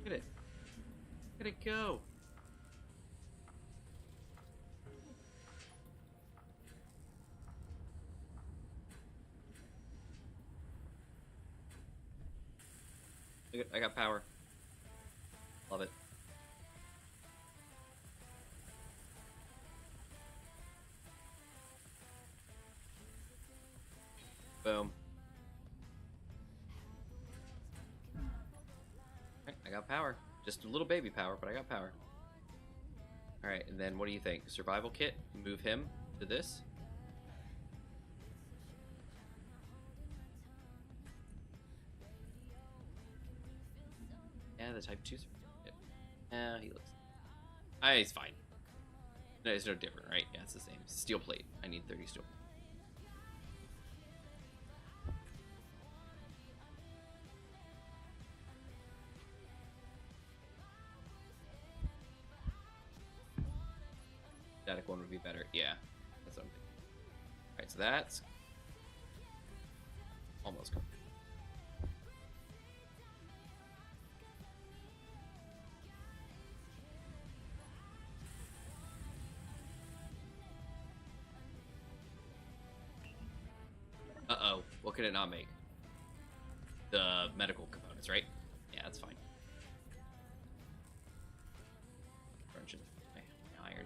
Look at it. Look at it go. Look at, I got power. Love it. Boom. Alright, I got power. Just a little baby power, but I got power. Alright, and then what do you think? Survival kit, move him to this. Yeah, the type 2 survival kit. Yeah, he looks... he's fine. No, it's no different, right? Yeah, it's the same. Steel plate. I need 30 steel. Static one would be better. Yeah, that's what I'm thinking. Alright, so that's almost complete. Uh-oh. What can it not make? The medical components, right? Yeah, that's fine. Crunching my iron.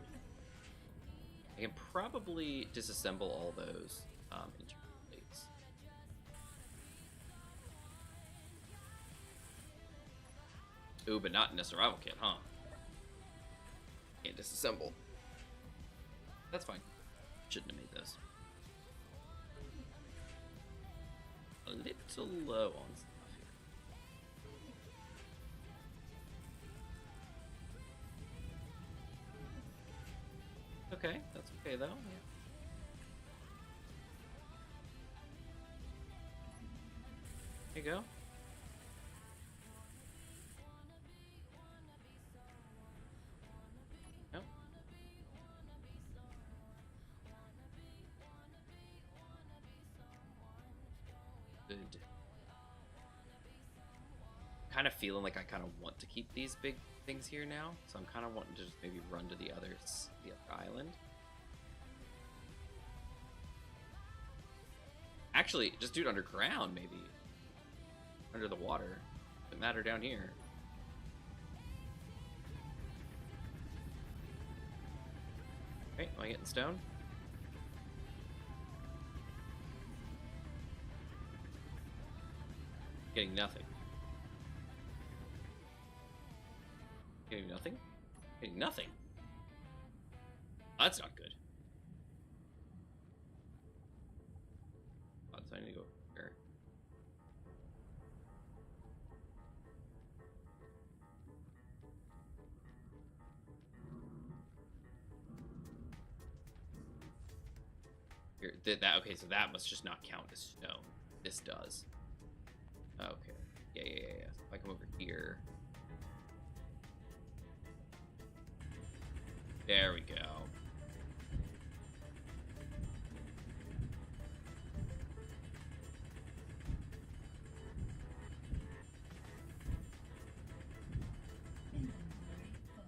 I can probably disassemble all those into plates. Ooh, but not in a survival kit, huh? Can't disassemble. That's fine. Shouldn't have made those. A little low on stuff here. Okay, that's okay though. Yeah. There you go. Nope. Good. Kind of feeling like I kind of want to keep these big things here now, so I'm kind of wanting to just maybe run to the other island. Actually, just do it underground, maybe. Under the water. Doesn't matter down here. Okay, am I getting stone? Getting nothing. Getting nothing? Getting nothing. That's not good. Oh, so I need to go here. Here, that okay, so that must just not count as stone. This does. Okay. Yeah. If I come over here. There we go. Inventory full.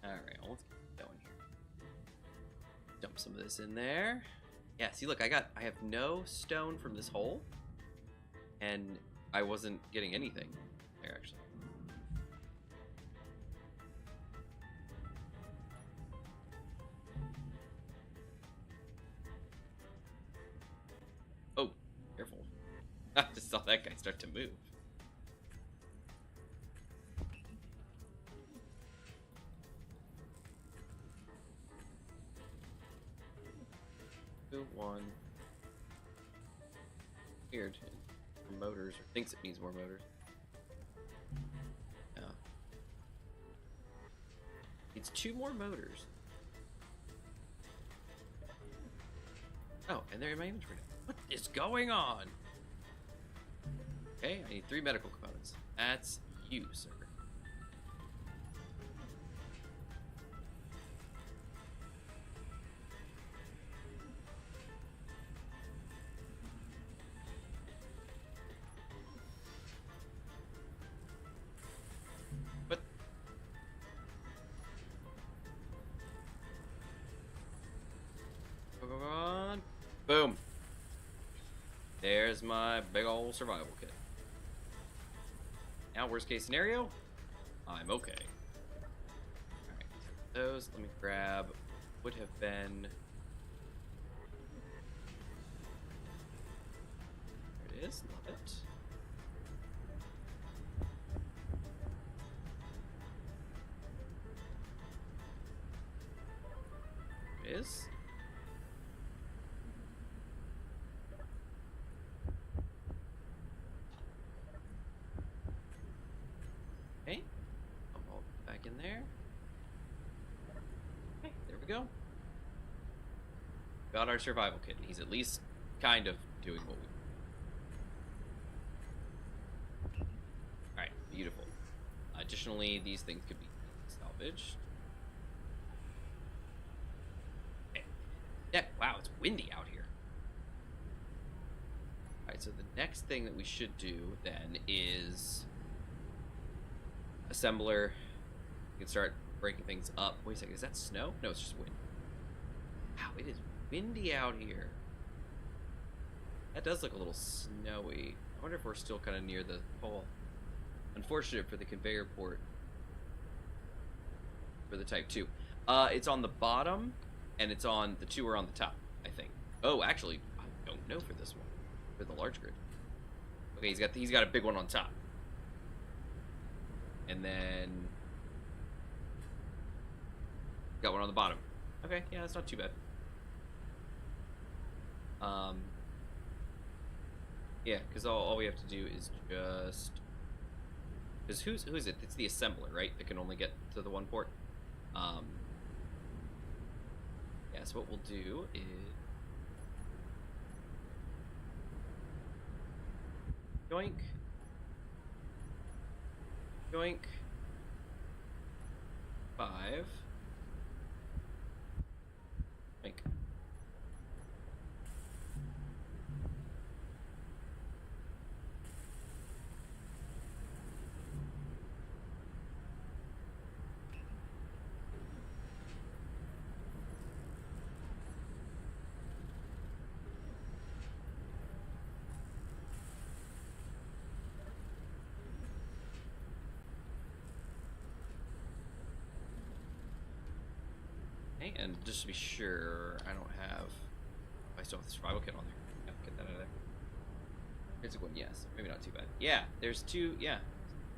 Alright, well, let's get going here. Dump some of this in there. Yeah, see, look, I have no stone from this hole, and I wasn't getting anything there, actually. Oh, careful. I just saw that guy start to move. One. Weird. Motors, or thinks it needs more motors. Yeah. It's 2 more motors. Oh, and they're in my inventory now. What is going on? Okay, I need 3 medical components. That's you, sir. Boom. There's my big old survival kit. Now, worst case scenario, I'm okay. Alright, those, let me grab, would have been... There it is, love it. There it is. Okay, I'm all back in there. Okay, there we go. Got our survival kit, and he's at least kind of doing what we... Alright, beautiful. Additionally, these things could be salvaged. Okay. Yeah, wow, it's windy out here. Alright, so the next thing that we should do then is... assembler. You can start breaking things up. Wait a second, is that snow? No, it's just wind. Wow, it is windy out here. That does look a little snowy. I wonder if we're still kind of near the pole. Unfortunate for the conveyor port for the Type 2. It's on the bottom, and it's on the 2 are on the top, I think. Oh, actually, I don't know for this one. For the large grid. Okay, he's got a big one on top. And then got one on the bottom. Okay, yeah, that's not too bad. Yeah, because all we have to do is just... Because who is it? It's the assembler, right? That can only get to the one port. Yeah, so what we'll do is... Yoink. Yoink. 5. Yoink. And just to be sure, I don't have... I still have the survival kit on there. Yeah, get that out of there. Here's a one, yes. Maybe not too bad. Yeah, there's 2, yeah.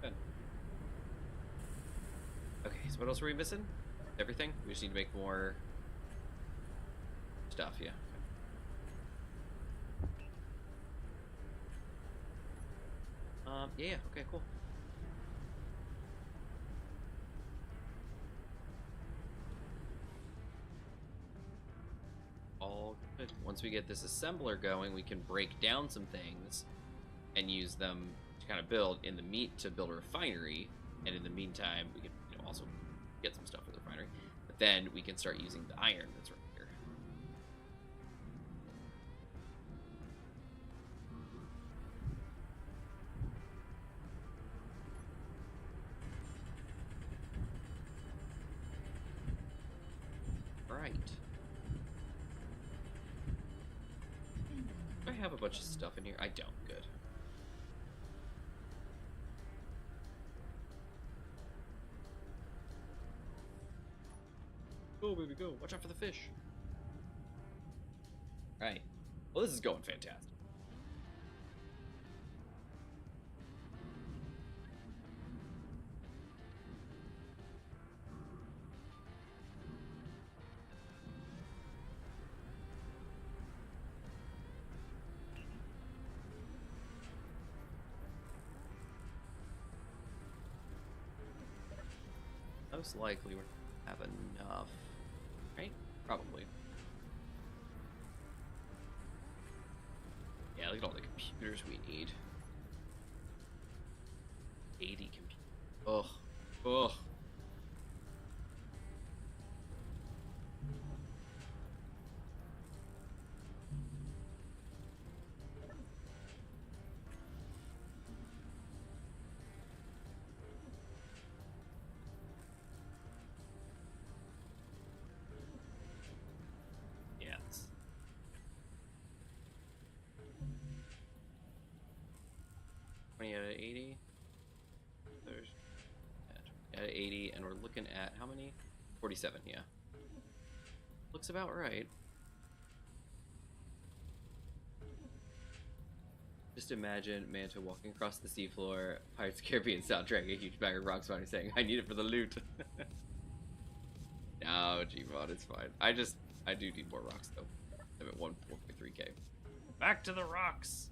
Good. Okay, so what else were we missing? Everything? We just need to make more stuff, yeah. Yeah, okay, cool. good. Once we get this assembler going, we can break down some things and use them to kind of build in the meat to build a refinery. And in the meantime, we can also get some stuff for the refinery. But then we can start using the iron that's right here. Right. Do I have a bunch of stuff in here? I don't. Good. Go, baby, go. Watch out for the fish. Right. Well, this is going fantastic. Most likely we're gonna have enough, right? Probably. Yeah, look at all the computers we need. 80 computers. Ugh. Ugh. Yes. 20 out of 80. There's 20 out of 80, and we're looking at how many? 47, yeah. Looks about right. Just imagine Manta walking across the seafloor, Pirates of the Caribbean soundtrack, a huge bag of rocks finally saying, I need it for the loot. No, Gmod, it's fine. I do need more rocks though. I'm at 1.3k. Back to the rocks!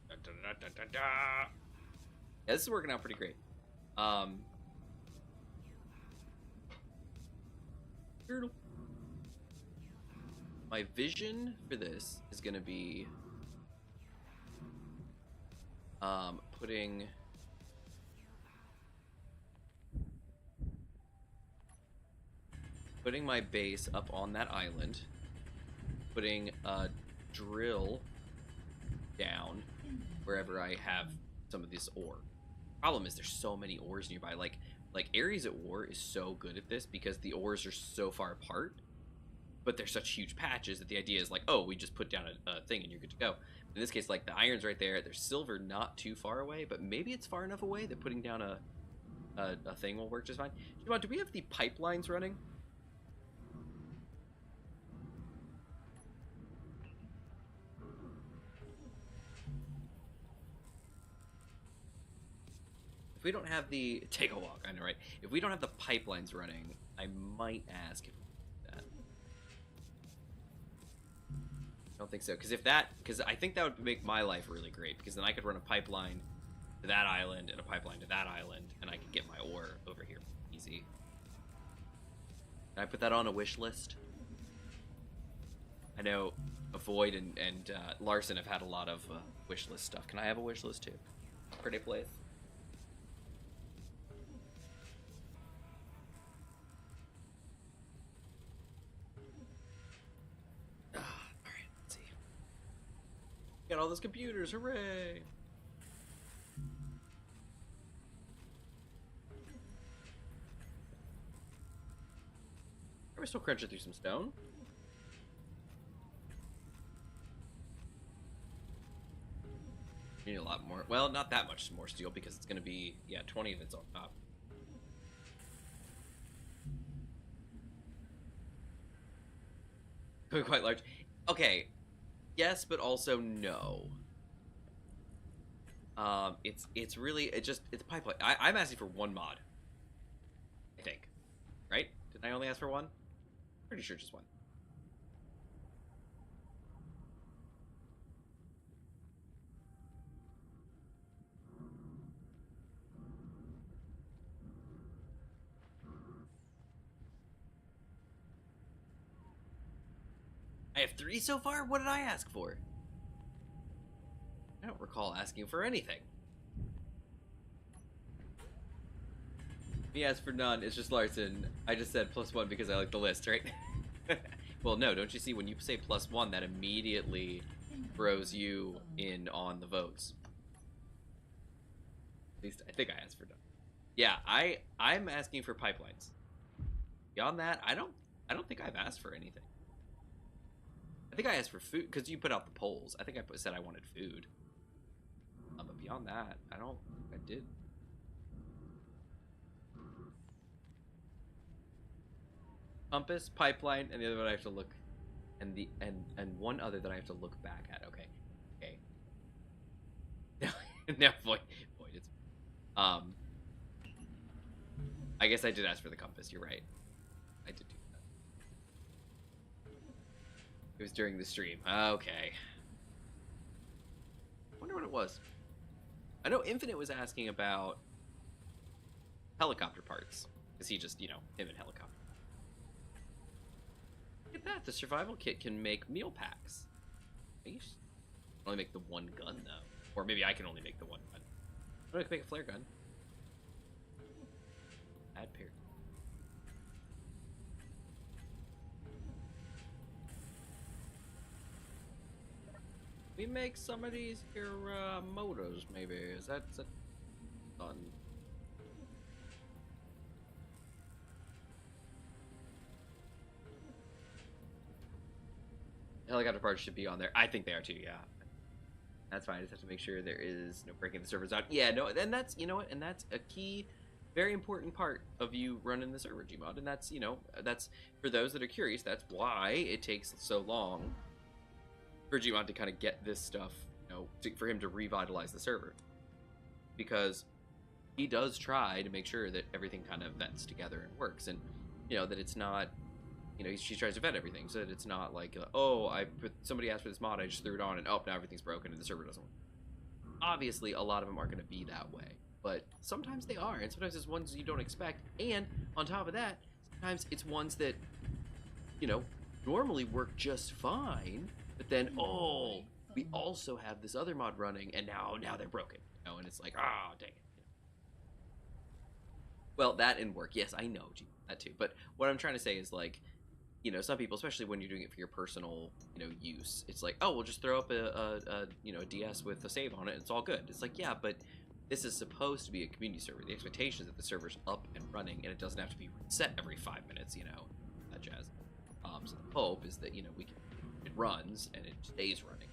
Da, da, da, da, da, da. Yeah, this is working out pretty great. Turtle. My vision for this is gonna be putting my base up on that island, putting a drill down wherever I have some of this ore. Problem is there's so many ores nearby. Like Ares at War is so good at this because the ores are so far apart, but they're such huge patches that the idea is like, oh, we just put down a thing and you're good to go. In this case, like, the iron's right there. There's silver not too far away, but maybe it's far enough away that putting down a thing will work just fine. Shimon, do we have the pipelines running? If we don't have the... Take a walk, I know, right? If we don't have the pipelines running, I might ask if that. I don't think so, because I think that would make my life really great, because then I could run a pipeline to that island and a pipeline to that island, and I could get my ore over here easy. Can I put that on a wish list? I know Avoid and Larson have had a lot of wish list stuff. Can I have a wish list too? Pretty place. Got all those computers, hooray! Are we still crunching through some stone? We need a lot more. Well, not that much more steel because it's going to be, yeah, 20 of it's on top. Quite large. Okay. Yes, but also no. It's really it's pipeline. I'm asking for one mod. I think, right? Did I only ask for one? Pretty sure just one. I have 3 so far? What did I ask for? I don't recall asking for anything. He asked for none. It's just Larson. I just said +1 because I like the list, right? Well, no, don't you see when you say +1, that immediately throws you in on the votes. At least I think I asked for none. Yeah, I'm asking for pipelines. Beyond that, I don't think I've asked for anything. I think I asked for food because you put out the polls. I think I said I wanted food. But beyond that, I did. Compass, pipeline, and the other one I have to look, and one other that I have to look back at. Okay. Now, void. It's I guess I did ask for the compass. You're right. I did do that. It was during the stream. Okay. Wonder what it was. I know Infinite was asking about helicopter parts because he just, him and helicopter. Look at that. The survival kit can make meal packs. I can only make the one gun though, or maybe I can only make the one gun. I can make a flare gun. Add pair. We make some of these here motors, maybe. Is that done? Helicopter parts should be on there. I think they are too, yeah. That's fine. I just have to make sure there is no breaking the servers out. Yeah, no, and that's, and that's a key, very important part of you running the server, Gmod. And that's, that's, for those that are curious, that's why it takes so long for Gmod to kind of get this stuff, for him to revitalize the server. Because he does try to make sure that everything kind of vets together and works. And, that it's not, she tries to vet everything so that it's not like, somebody asked for this mod, I just threw it on, and now everything's broken and the server doesn't work. Obviously, a lot of them aren't going to be that way, but sometimes they are, and sometimes it's ones you don't expect. And on top of that, sometimes it's ones that, normally work just fine, but then, we also have this other mod running, and now they're broken, and it's like, dang it. Well, that and work, yes, I know, that too. But what I'm trying to say is, like, some people, especially when you're doing it for your personal, use, it's like, we'll just throw up a DS with a save on it, it's all good. It's like, yeah, but this is supposed to be a community server. The expectation is that the server's up and running, and it doesn't have to be reset every 5 minutes, that jazz. So the hope is that, it runs, and it stays running.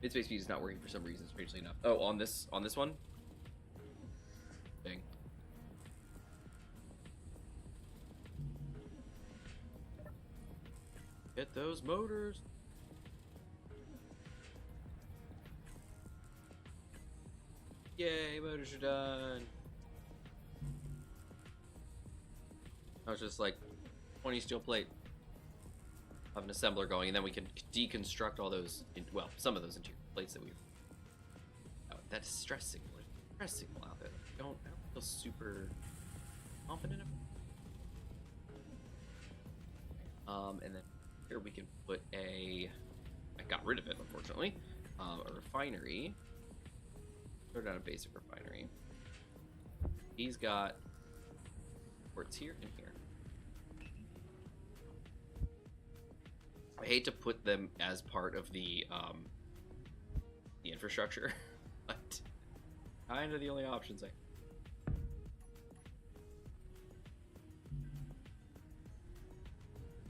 Midspace speed is not working for some reason, strangely enough. Oh, on this one? Dang. Get those motors. Yay, motors are done. I was just like 20 steel plate. Have an assembler going, and then we can deconstruct all those, some of those interior plates that we've. That stress signal. Stress signal out there. I don't feel super confident of. And then here we can put I got rid of it, unfortunately. A refinery. Throw down a basic refinery. He's got ports here and here. I hate to put them as part of the infrastructure, but kind of the only options.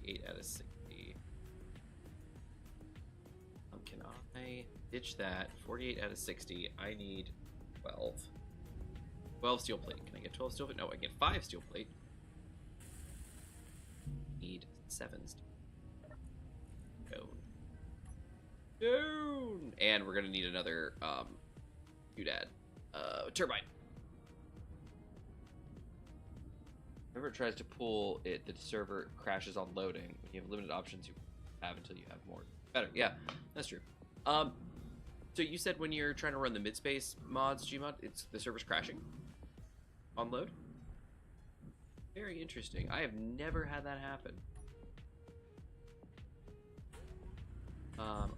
8 out of 60. Can I ditch that? 48 out of 60. I need 12. 12 steel plate. Can I get 12 steel plate? No, I get 5 steel plate. Need 7 steel. Down. And we're gonna need another doodad. Turbine. Whenever it tries to pull it, the server crashes on loading. When you have limited options, you have until you have more. Better. Yeah, that's true. So you said when you're trying to run the mid-space mods, Gmod, the server's crashing on load? Very interesting. I have never had that happen.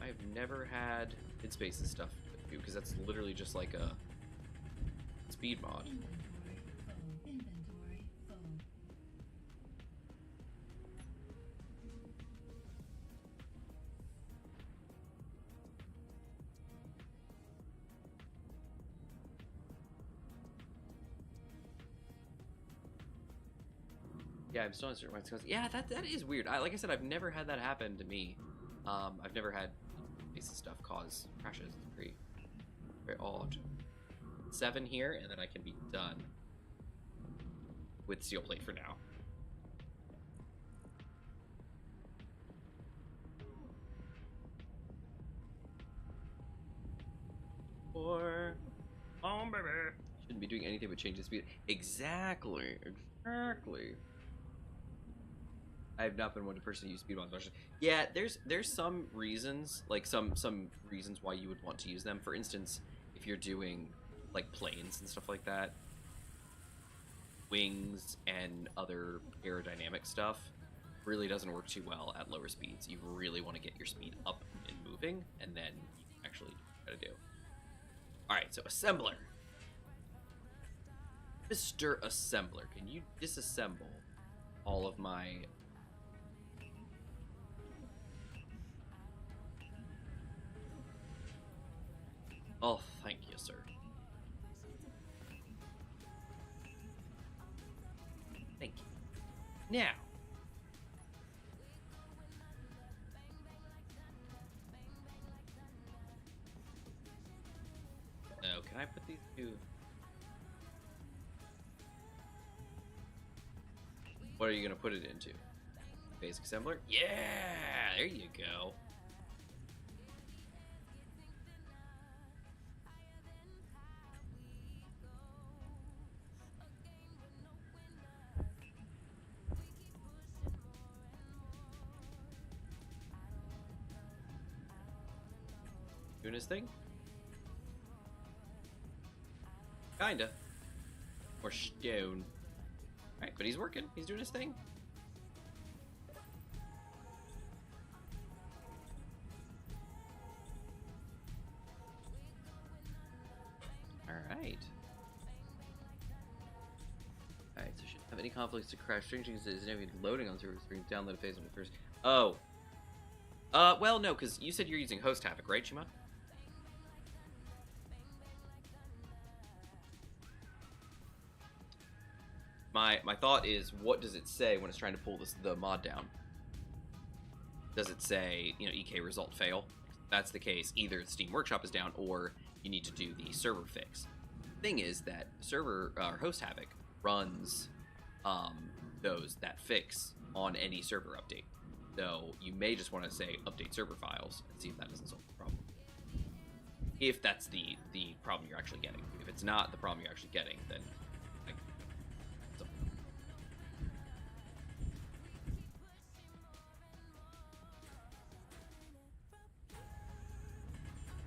I've never had Mid Spaces stuff do, because that's literally just like a speed mod. Inventory full. Yeah, I'm still on certain ones. Yeah, that is weird. Like I said, I've never had that happen to me. I've never had Spaces stuff cause crashes. It's pretty very odd. 7 here, and then I can be done with steel plate for now. Or baby. Shouldn't be doing anything but changing speed. Exactly. I have not been one person to use speed mods. Yeah, there's some reasons, like some reasons why you would want to use them. For instance, if you're doing like planes and stuff like that, wings and other aerodynamic stuff really doesn't work too well at lower speeds. You really want to get your speed up and moving, and then you can actually do what you gotta do. Alright, so assembler. Mr. Assembler, can you disassemble all of my... Oh, thank you, sir. Thank you. Now. Oh, can I put these two? What are you gonna put it into? Basic assembler? Yeah, there you go. Doing his thing? Kinda. Or stone. Alright, but he's working. He's doing his thing. Alright. Alright, so shouldn't have any conflicts to crash stringing is never loading on server screen. Download a phase on the first. Oh. Well, no, because you said you're using Host Havoc, right, Shima? My thought is, what does it say when it's trying to pull the mod down? Does it say, you know, EK result fail? If that's the case, either Steam Workshop is down or you need to do the server fix. The thing is that server or Host Havoc runs that fix on any server update. So you may just want to say update server files and see if that doesn't solve the problem. If that's the problem you're actually getting. If it's not the problem you're actually getting, then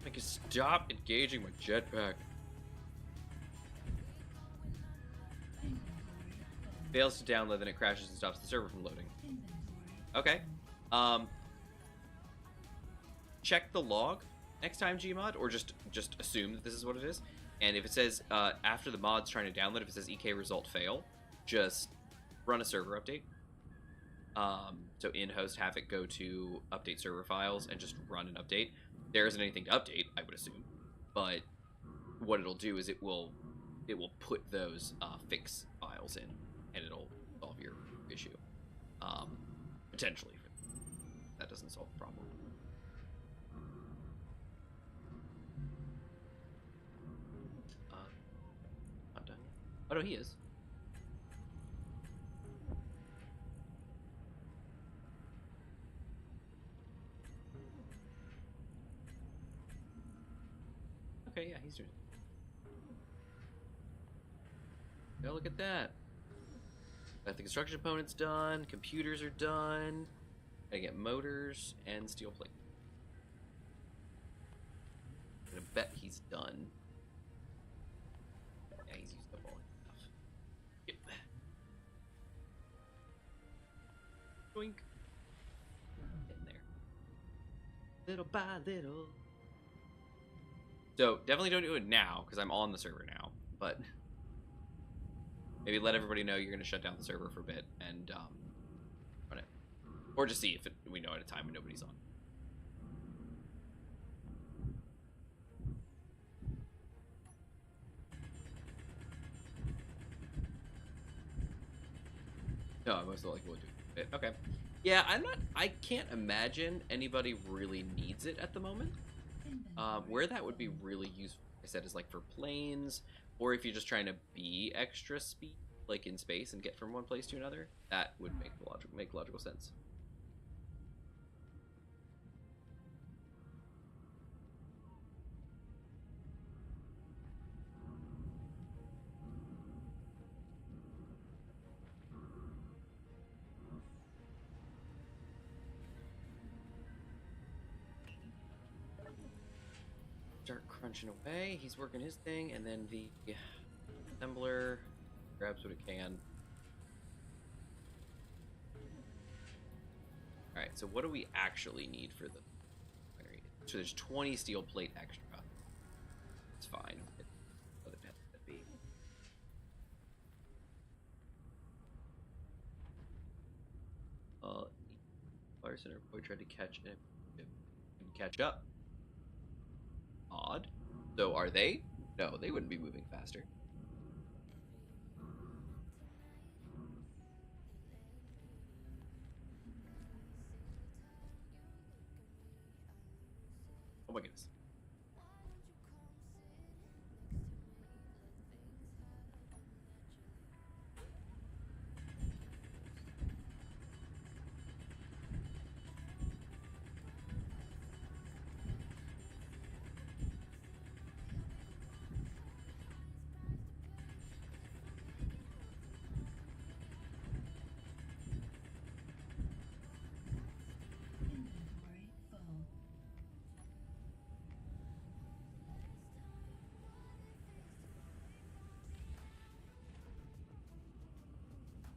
I can stop engaging my jetpack. Fails to download, then it crashes and stops the server from loading. Okay. Check the log next time, Gmod, or just assume that this is what it is. And if it says after the mod's trying to download, if it says EK result fail, just run a server update. So in Host Havoc, go to update server files and just run an update. There isn't anything to update, I would assume, but what it'll do is it will put those fix files in, and it'll solve your issue. Potentially, that doesn't solve the problem. Not done. Oh no, he is. Okay, yeah, he's doing it. Oh, look at that. Got the construction components done, computers are done. Gotta get motors and steel plate. I'm gonna bet he's done. Yeah, he's used up all his stuff. Yep. Doink. In there. Little by little. So definitely don't do it now because I'm on the server now. But maybe let everybody know you're gonna shut down the server for a bit and run it, or just see if we know at a time when nobody's on. No, I most likely will do it. Okay. Yeah, I can't imagine anybody really needs it at the moment. Where that would be really useful, like I said, is like for planes, or if you're just trying to be extra speed, like in space, and get from one place to another. That would make logical sense. Start crunching away. He's working his thing, and then the assembler grabs what it can. All right, so what do we actually need for the? So there's 20 steel plate extra. It's fine. Let it be. Larson or boy tried to catch it. Catch up. Odd. So are they? No, they wouldn't be moving faster. Oh my goodness. Inventory full.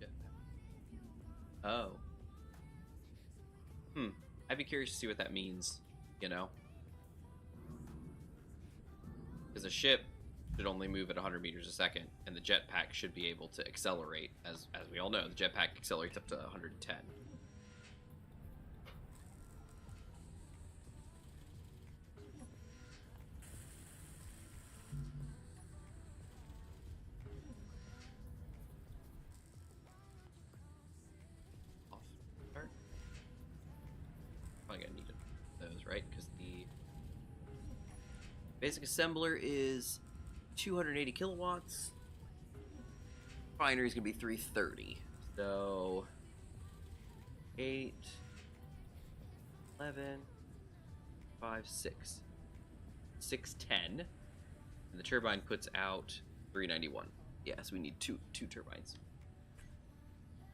Yeah. Oh. I'd be curious to see what that means, you know? Because a ship should only move at 100 meters a second, and the jetpack should be able to accelerate, as we all know, the jetpack accelerates up to 110. Off start. Probably gonna need those, right? Because the basic assembler is 280 kilowatts. Refinery is gonna be 330. So 8, 11, 5, 6, 610, and the turbine puts out 391. Yes, we need two turbines,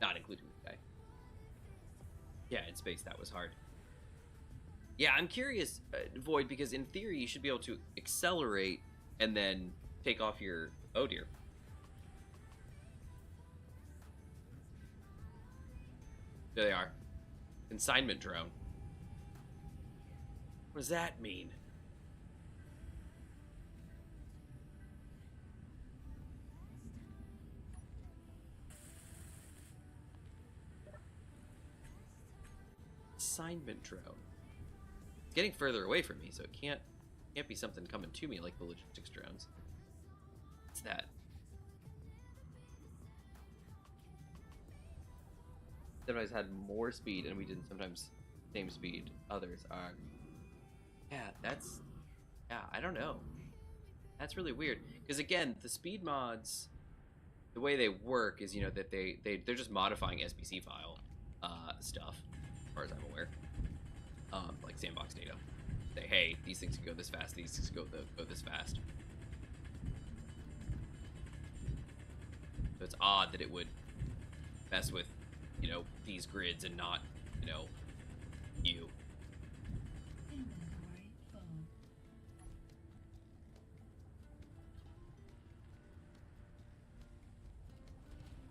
not including the guy. Yeah, in space that was hard. Yeah, I'm curious, Void, because in theory you should be able to accelerate and then take off your... Oh dear. There they are. Consignment drone. What does that mean? Consignment drone. It's getting further away from me, so it can't be something coming to me like the logistics drones. What's that? Sometimes had more speed, and we didn't sometimes same speed. Others are. Yeah, that's. Yeah, I don't know. That's really weird. Because again, the speed mods, the way they work is, you know, that they're just modifying SBC file stuff, as far as I'm aware. Like sandbox data. Say, hey, these things can go this fast. These things go this fast. So it's odd that it would mess with, you know, these grids and not, you know, you. Inventory full.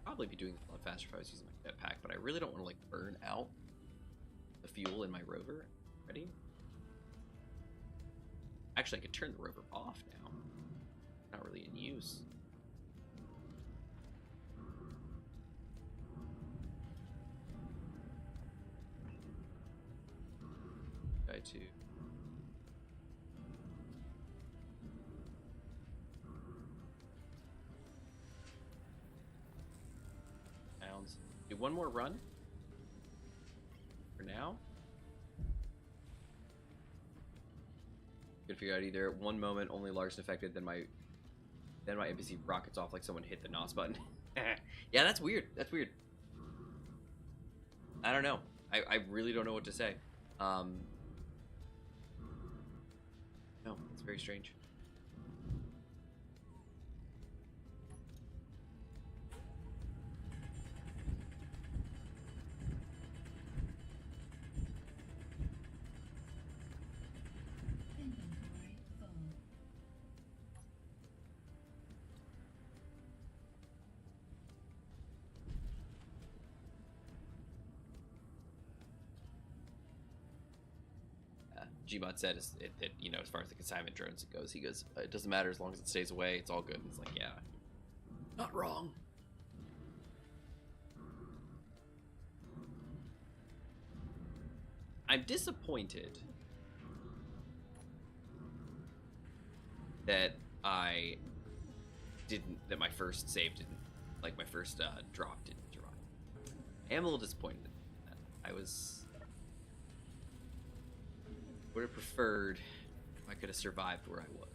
Probably be doing this a lot faster if I was using my jetpack, but I really don't want to like burn out the fuel in my rover. Ready? Actually, I could turn the rover off now. Not really in use. Guy 2. Pounds. Do one more run. For now. Could figure out either one moment only Larson affected, then my NPC rockets off like someone hit the NOS button. Yeah, that's weird. That's weird. I don't know. I really don't know what to say. No, it's very strange. Inventory full. Gmod said that, you know, as far as the consignment drones goes, he goes, it doesn't matter as long as it stays away, it's all good. And it's like, yeah, not wrong. I'm disappointed that that my first save didn't, like my first drop didn't drop. I am a little disappointed in that. I would have preferred if I could have survived where I was.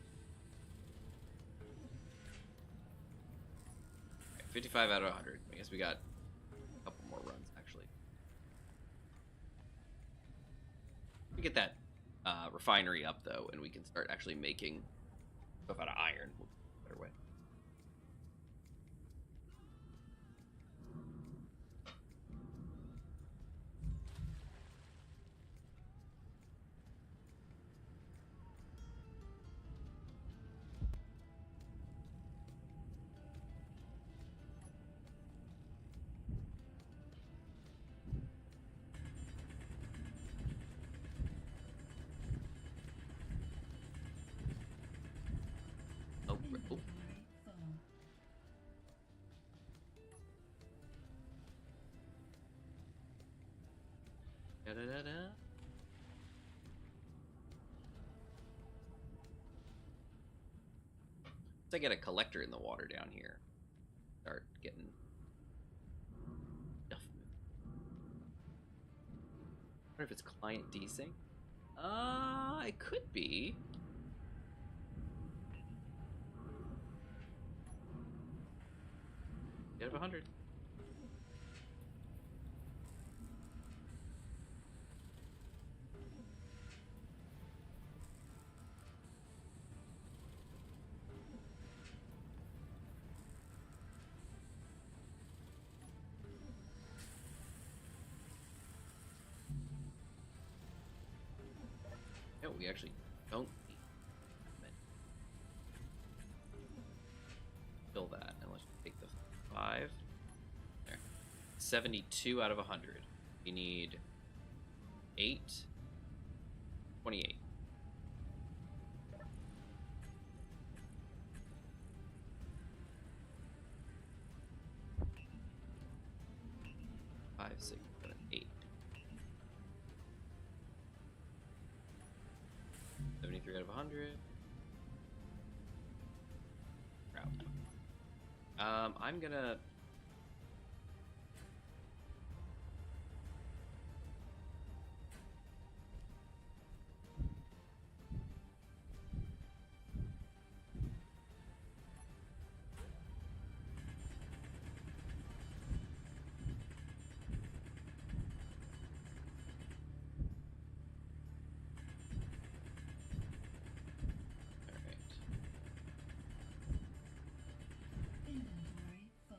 Right, 55 out of 100. I guess we got a couple more runs, actually. We get that refinery up, though, and we can start actually making stuff out of iron. Better way. Inventory full. Da-da-da-da. Let's I get a collector in the water down here. Start getting stuff. I wonder if it's client desync. It could be. Get up 100. No, we actually don't need it. Fill that, and let's take the 5. There. 72 out of 100. You need 8. 28. Five, 6, 7, 8. 73 out of 100. Route. I'm gonna. Inventory full.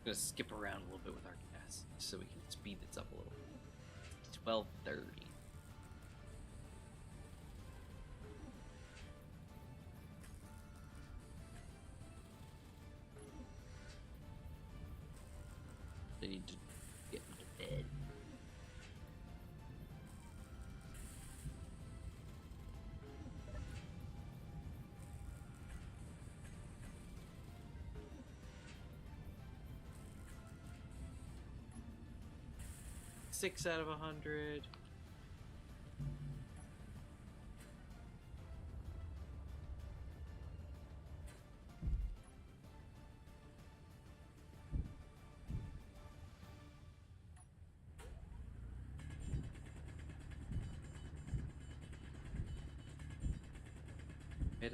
Gonna skip around a little bit with our gas so we can speed this up a little. 12:30. get into bed. Six out of 100.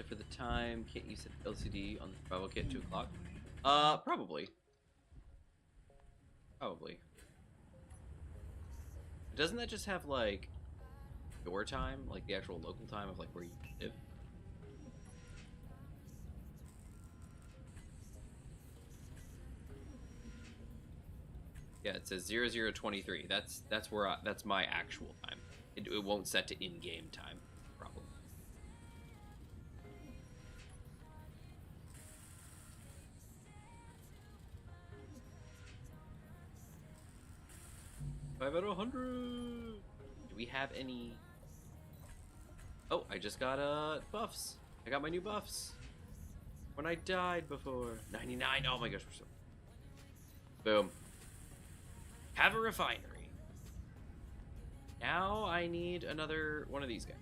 For the time, can't you set LCD on the survival kit 2 o'clock? Probably. Probably. Doesn't that just have like your time, like the actual local time of like where you live? Yeah, it says 0023. That's where that's my actual time. It won't set to in-game time. Probably. Five out of 100. Do we have any? Oh, I just got buffs. I got my new buffs. When I died before. 99. Oh my gosh, we're so. Boom. Have a refinery. Now I need another one of these guys.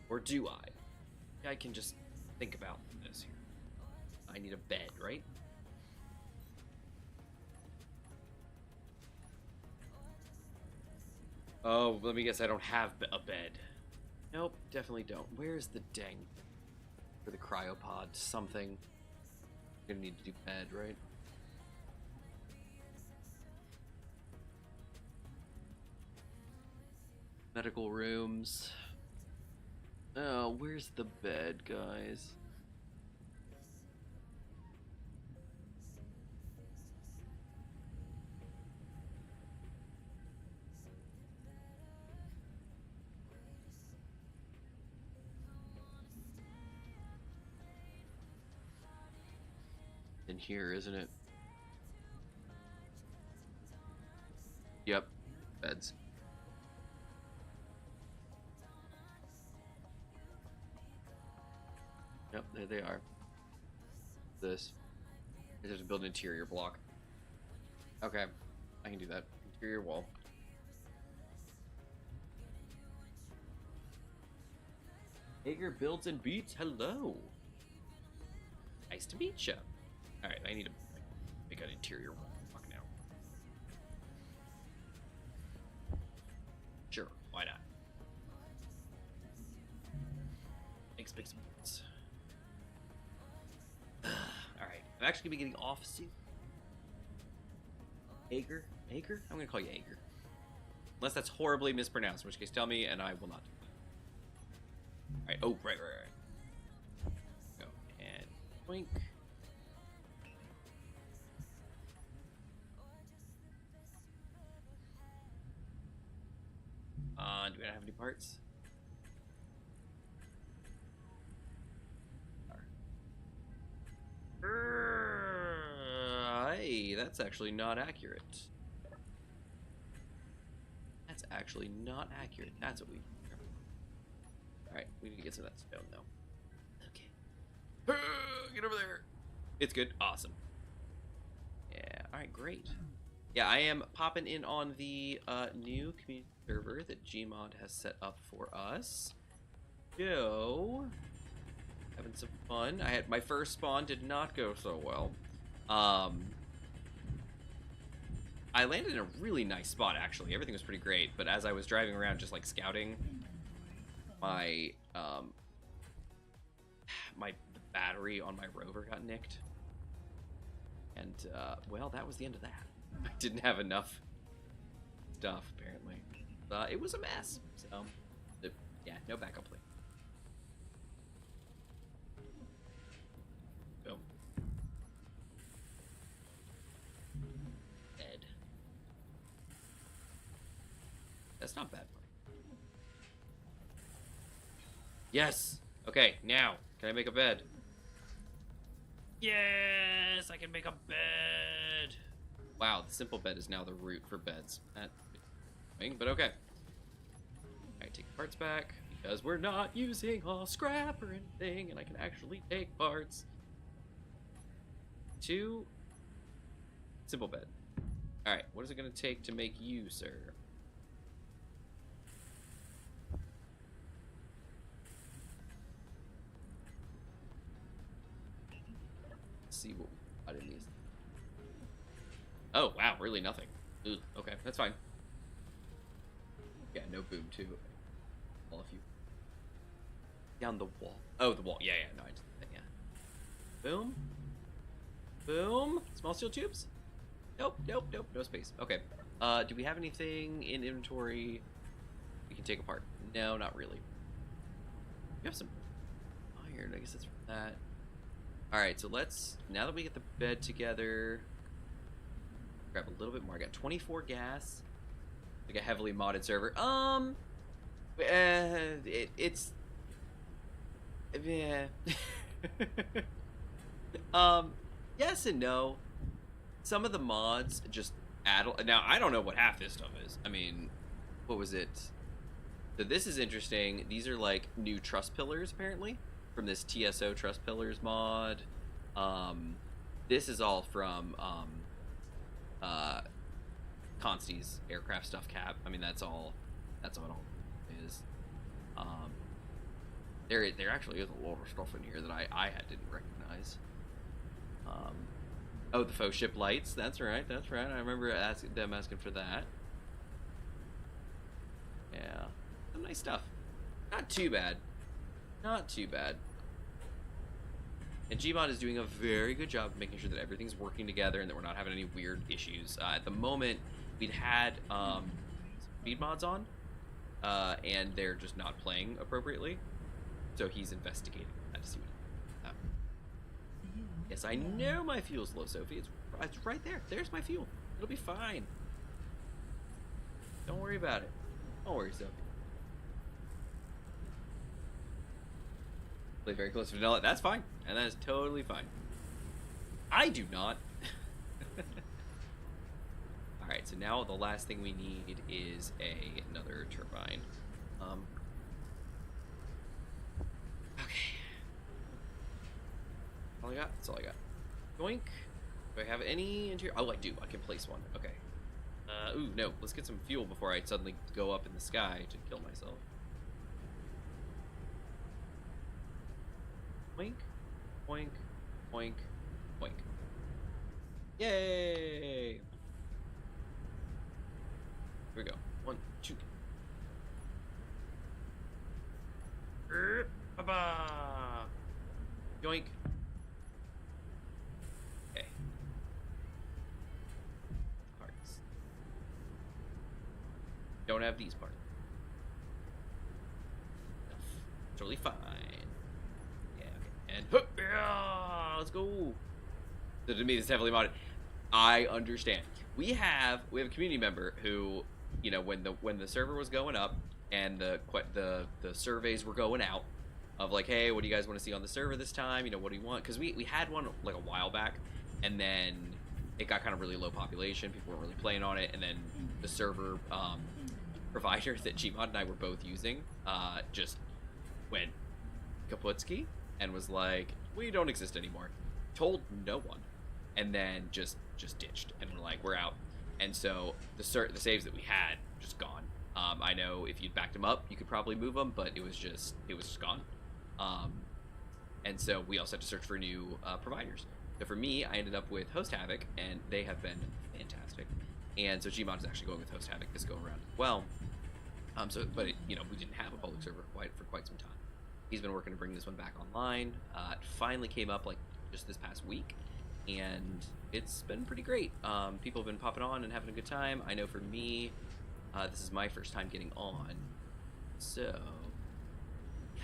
Or do I? I can just think about this here. I need a bed, right? Oh, let me guess, I don't have a bed. Nope, definitely don't. Where's the dang? For the cryopod, something. Gonna need to do bed, right? Medical rooms. Oh, where's the bed, guys? In here, isn't it? Yep, beds. Yep, there they are. This. I have to build an interior block. Okay, I can do that. Interior wall. Hager builds and beats. Hello. Nice to meet you. All right, I need to make an interior wall. Fuck now. Sure, why not? Makes big boots. All right, I'm actually gonna be getting off soon. Ager? Ager? I'm gonna call you Ager. Unless that's horribly mispronounced, in which case tell me and I will not do that. Alright, oh, right. Go, and blink. Do I have any parts? Hey, that's actually not accurate. That's actually not accurate. That's what we... Alright, we need to get some of that stone, though. Okay. Get over there! It's good. Awesome. Yeah, alright, great. Yeah, I am popping in on the new community server that Gmod has set up for us. So... having some fun. I had my first spawn did not go so well. I landed in a really nice spot actually. Everything was pretty great, but as I was driving around just like scouting, my my battery on my rover got nicked. And well, that was the end of that. I didn't have enough stuff apparently. It was a mess. So yeah, no backup plan. Boom. Bed. That's not bad. Yes. Okay, now can I make a bed? Yes, I can make a bed. Wow, the simple bed is now the root for beds. That's annoying, but okay. Alright, take the parts back, because we're not using all scrap or anything, and I can actually take parts. 2. Simple bed. Alright, what is it going to take to make you, sir? Let's see what we got in these. Oh, wow, really nothing. Ugh, okay, that's fine. Yeah, no boom, too. Well, if you... Down the wall. Oh, the wall. Yeah, no, I just... Yeah. Boom. Boom. Small steel tubes? Nope, no space. Okay. Do we have anything in inventory we can take apart? No, not really. We have some iron. I guess that's from that. Alright, so let's... Now that we get the bed together... Grab a little bit more. I got 24 gas. Like a heavily modded server. It's... Yeah. Yes and no. Some of the mods just add... Now, I don't know what half this stuff is. I mean, what was it? So this is interesting. These are like new truss pillars, apparently, from this TSO truss pillars mod. This is all from Consti's aircraft stuff cap. I mean, that's all it all is. There actually is a lot of stuff in here that I didn't recognize. Oh, the faux ship lights. That's right. I remember them asking for that. Yeah, some nice stuff. Not too bad. And Gmod is doing a very good job of making sure that everything's working together and that we're not having any weird issues. At the moment, we'd had speed mods on, and they're just not playing appropriately. So he's investigating that to see what happened. Yes, I know my fuel's low, Sophie. It's right there. There's my fuel. It'll be fine. Don't worry about it. Don't worry, Sophie. Play very close to vanilla. That's fine. And that is totally fine. I do not. Alright, so now the last thing we need is another turbine. Okay. All I got? That's all I got. Doink. Do I have any interior? Oh, I do. I can place one. Okay. Ooh, no. Let's get some fuel before I suddenly go up in the sky to kill myself. Boink. Boink. Boink. Boink. Yay! Here we go. 1, 2. Ba-ba! Yoink. Okay. Parts. Don't have these parts. Totally fine. Yeah, okay. And yeah, let's go. So to me, this is heavily modded. I understand. We have a community member who, you know, when the server was going up and the surveys were going out of like, hey, what do you guys want to see on the server this time? You know, what do you want? Because we had one like a while back, and then it got kind of really low population. People weren't really playing on it, and then the server provider that Gmod and I were both using just went kaputski and was like, we don't exist anymore. Told no one, and then just ditched, and we're like, we're out. And so the saves that we had just gone. I know if you'd backed them up, you could probably move them, but it was just gone. And so we also had to search for new providers. So for me, I ended up with Host Havoc, and they have been fantastic. And so Gmod is actually going with Host Havoc this go around as well. But you know, we didn't have a public server for quite some time. He's been working to bring this one back online. It finally came up like just this past week, and it's been pretty great. People have been popping on and having a good time. I know for me, this is my first time getting on, so yeah,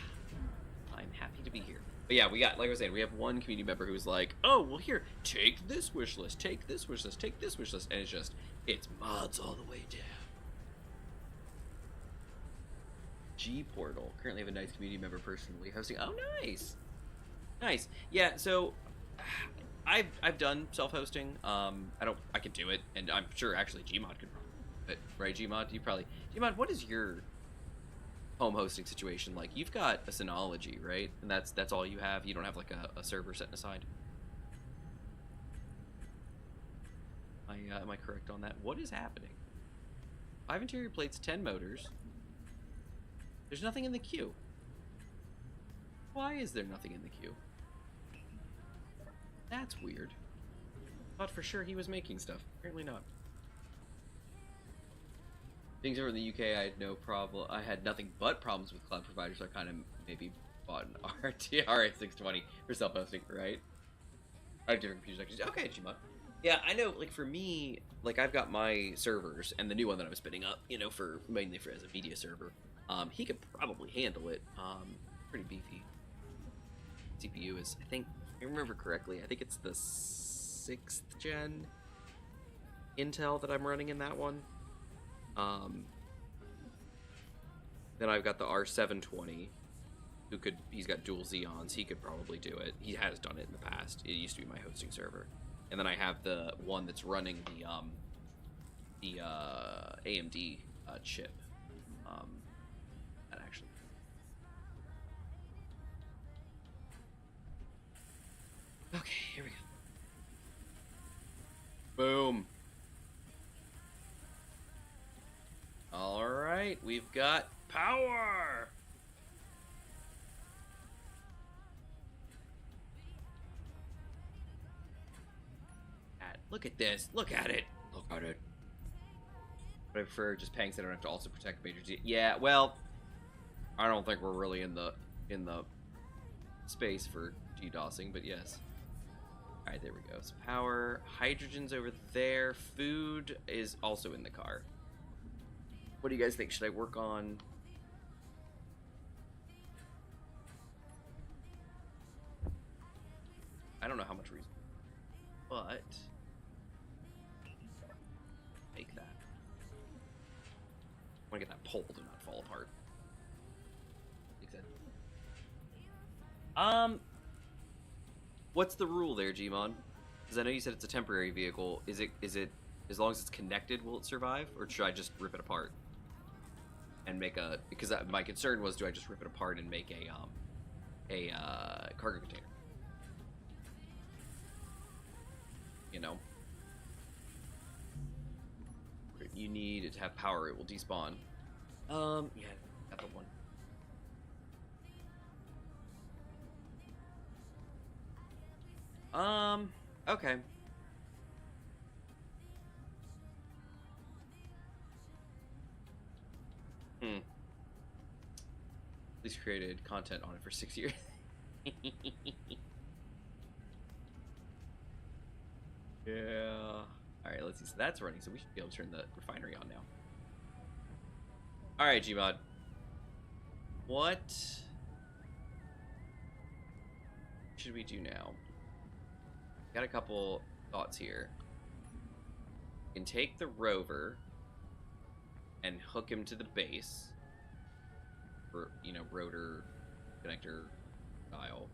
I'm happy to be here. But yeah, we got, like I was saying, we have one community member who's like, oh, well, here, take this wish list, take this wish list, take this wish list, and it's mods all the way down. G Portal currently have a nice community member personally hosting. Oh, nice. Yeah, so I've done self-hosting. I can do it, and I'm sure actually Gmod could probably do it, right? Gmod, what is your home hosting situation like? You've got a Synology, right? And that's all you have. You don't have like a server setting aside. Am I correct on that? What is happening? 5 interior plates, 10 motors. There's nothing in the queue. Why is there nothing in the queue? That's weird. Thought for sure he was making stuff. Apparently not. Things over in the UK, I had no problem. I had nothing but problems with cloud providers, so I kind of maybe bought an RTX 620 for self-hosting, right? I have different computers. Okay, Gmod. Yeah, I know, like, for me, like, I've got my servers, and the new one that I was spinning up, you know, mainly as a media server. He could probably handle it. Pretty beefy. CPU is, I think, if I remember correctly, I think it's the 6th gen Intel that I'm running in that one. Then I've got the R720, he's got dual Xeons, he could probably do it. He has done it in the past. It used to be my hosting server. And then I have the one that's running the AMD chip. That actually. Okay, here we go. Boom. All right, we've got power. Look at this. Look at it. Look at it. But I prefer just paying so I don't have to also protect major G. Yeah, well, I don't think we're really in the space for DDoSing, but yes. All right, there we go. So power, hydrogen's over there. Food is also in the car. What do you guys think? Should I work on? I don't know how much reason, but make that. I want to get that pole to not fall apart. What's the rule there, Gmon? Because I know you said it's a temporary vehicle. Is it as long as it's connected, will it survive, or should I just rip it apart and make a? Because my concern was, do I just rip it apart and make a cargo container? You know, you need it to have power. It will despawn. Yeah, got the one. Okay. At least created content on it for 6 years. Yeah. Alright, let's see. So that's running, so we should be able to turn the refinery on now. Alright, Gmod. What should we do now? Got a couple thoughts here. We can take the rover and hook him to the base. For, you know, rotor connector style.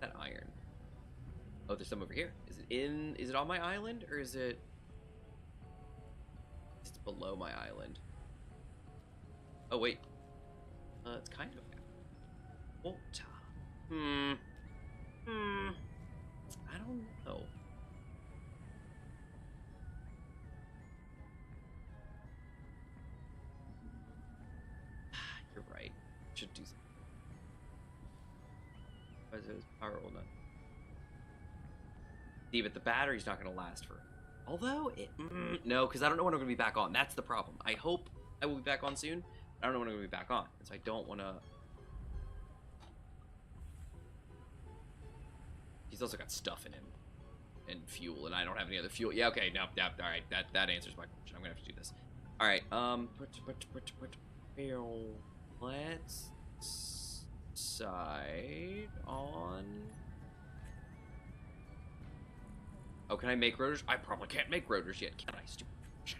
That iron. Oh, there's some over here. Is it on my island, or is it it's below my island? Oh wait. It's kind of water. I don't know. You're right. Should do something. Power will not. See, but the battery's not going to last for. Although it, no, because I don't know when I'm going to be back on. That's the problem. I hope I will be back on soon. I don't know when I'm going to be back on, so I don't want to. He's also got stuff in him, and fuel, and I don't have any other fuel. Yeah, okay, no, all right, that answers my question. I'm gonna have to do this. All right, let's decide on. Oh, can I make rotors? I probably can't make rotors yet, can I? Stupid shit.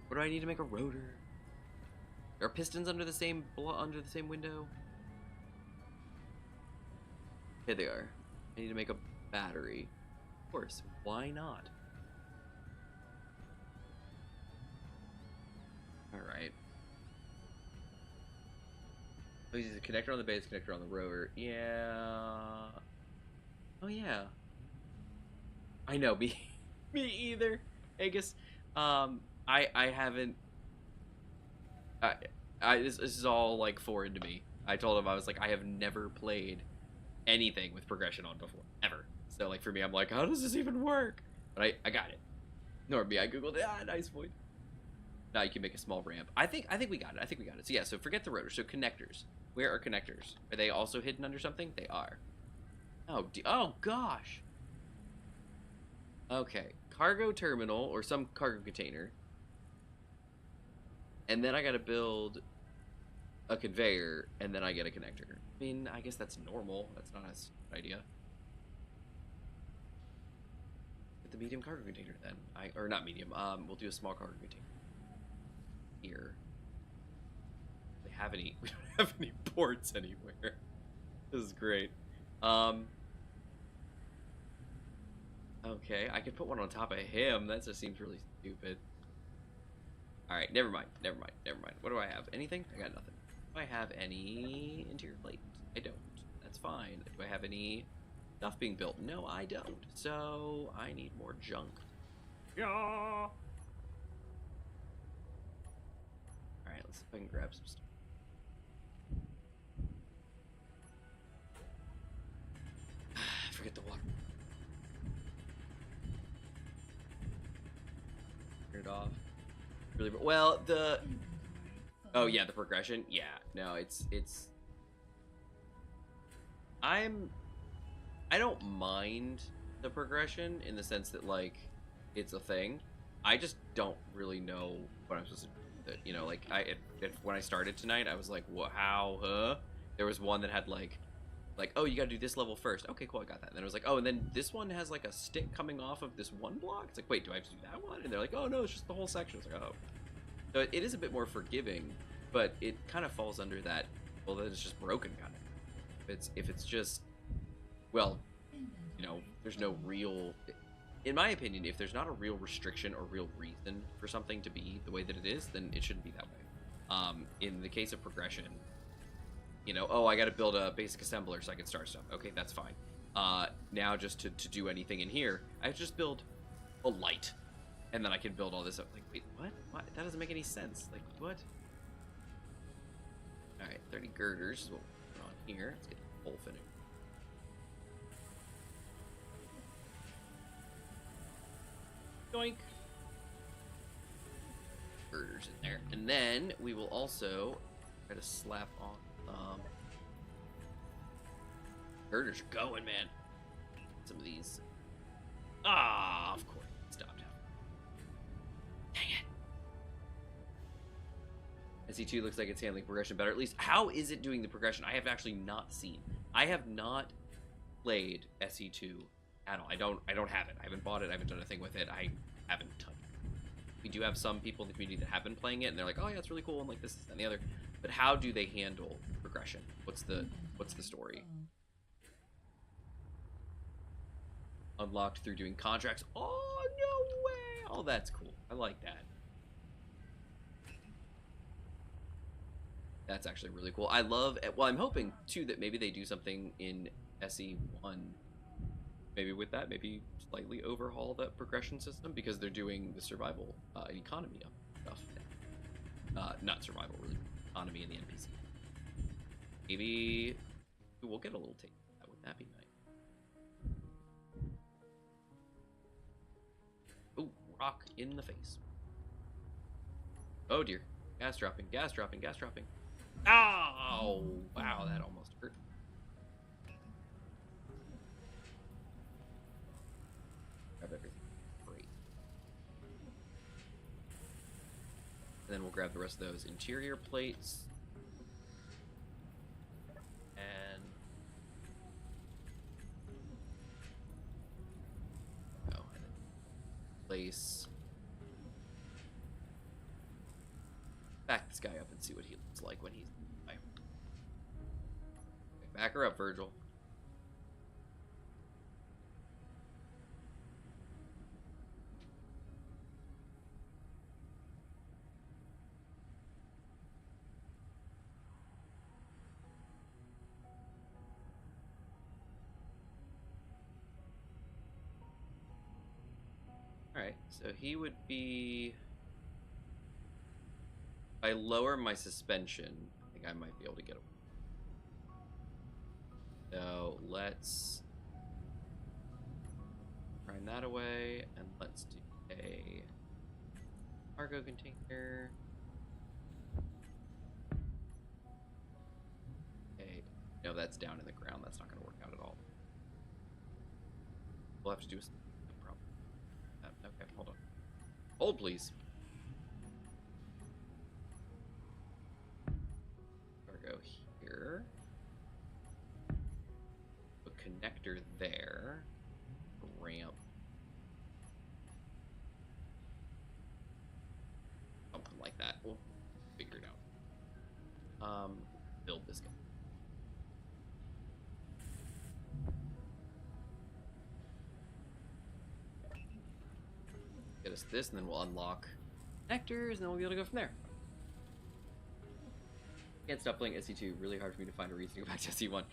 What do I need to make a rotor? Are pistons under the same window? Here they are. I need to make a battery. Of course, why not? Alright. Oh, he's a connector on the base, connector on the rotor. Yeah. Oh, yeah. I know, me either. Agus. I haven't. This is all like foreign to me. I told him I was like, I have never played anything with progression on before, ever. So like for me, I'm like, how does this even work? But I got it. Nor me, I googled it. Nice point. Now you can make a small ramp. I think we got it. I think we got it. So yeah, so forget the rotor. So connectors. Where are connectors? Are they also hidden under something? They are. Oh gosh. Okay, cargo terminal or some cargo container. And then I gotta build a conveyor, and then I get a connector. I mean, I guess that's normal. That's not a stupid idea. Get the medium cargo container then. Or not medium. We'll do a small cargo container. Here. We don't have any ports anywhere. This is great. Okay, I could put one on top of him. That just seems really stupid. Alright, never mind. What do I have? Anything? I got nothing. Do I have any interior plate? I don't. That's fine. Do I have any stuff being built? No, I don't. So, I need more junk. Yeah! Alright, let's see if I can grab some stuff. Forget the water. Turn it off. Really well, oh yeah, the progression. Yeah, no, it's I don't mind the progression in the sense that like it's a thing. I just don't really know what I'm supposed to do with it. You know, like when I started tonight, I was like, what? How? Huh? There was one that had like, oh, you gotta do this level first. Okay, cool, I got that. And then it was like, oh, and then this one has like a stick coming off of this one block. It's like, wait, do I have to do that one? And they're like, oh no, it's just the whole section. It's like, oh. So it is a bit more forgiving, but it kind of falls under that, well, that it's just broken kind of. If it's just, well, you know, there's no real, in my opinion, if there's not a real restriction or real reason for something to be the way that it is, then it shouldn't be that way. In the case of progression, you know, oh, I got to build a basic assembler so I can start stuff. Okay, that's fine. Now just to do anything in here, I just build a light, and then I can build all this up. Like, wait, what? What? That doesn't make any sense. Like, what? All right, 30 girders is what we're put on here. Let's get the hole finished. Doink. Girders in there, and then we will also try to slap on. Girders are going, man. Some of these. Ah, of course. Stopped. Dang it. SE2 looks like it's handling progression better. At least, how is it doing the progression? I have actually not seen. I have not played SE2 at all. I don't have it. I haven't bought it. I haven't done a thing with it. I haven't touched it. We do have some people in the community that have been playing it, and they're like, oh yeah, it's really cool, and like this and the other. But how do they handle progression? What's the story? Unlocked through doing contracts. Oh, no way! Oh, that's cool. I like that. That's actually really cool. I love, well, I'm hoping too that maybe they do something in SE1. Maybe with that, maybe slightly overhaul that progression system, because they're doing the survival economy stuff. Not survival, really. Economy in the NPC. Maybe we'll get a little taste of that. Wouldn't that be nice? Oh, rock in the face. Oh dear. Gas dropping, gas dropping, gas dropping. Ow! Wow, that almost hurt. Grab everything. Great. And then we'll grab the rest of those interior plates. And place back this guy up and see what he looks like when he's. Okay, back her up, Virgil. Alright, so he would be... If I lower my suspension, I think I might be able to get him. So let's grind that away, and let's do a cargo container. Okay, no, that's down in the ground. That's not going to work out at all. We'll have to do a problem. Okay, hold on. Hold, please. Cargo here. A connector there. A ramp. Something like that. We'll figure it out. Build this guy. Get us this, and then we'll unlock connectors, and then we'll be able to go from there. Can't stop playing SE2. Really hard for me to find a reason to go back to SE1.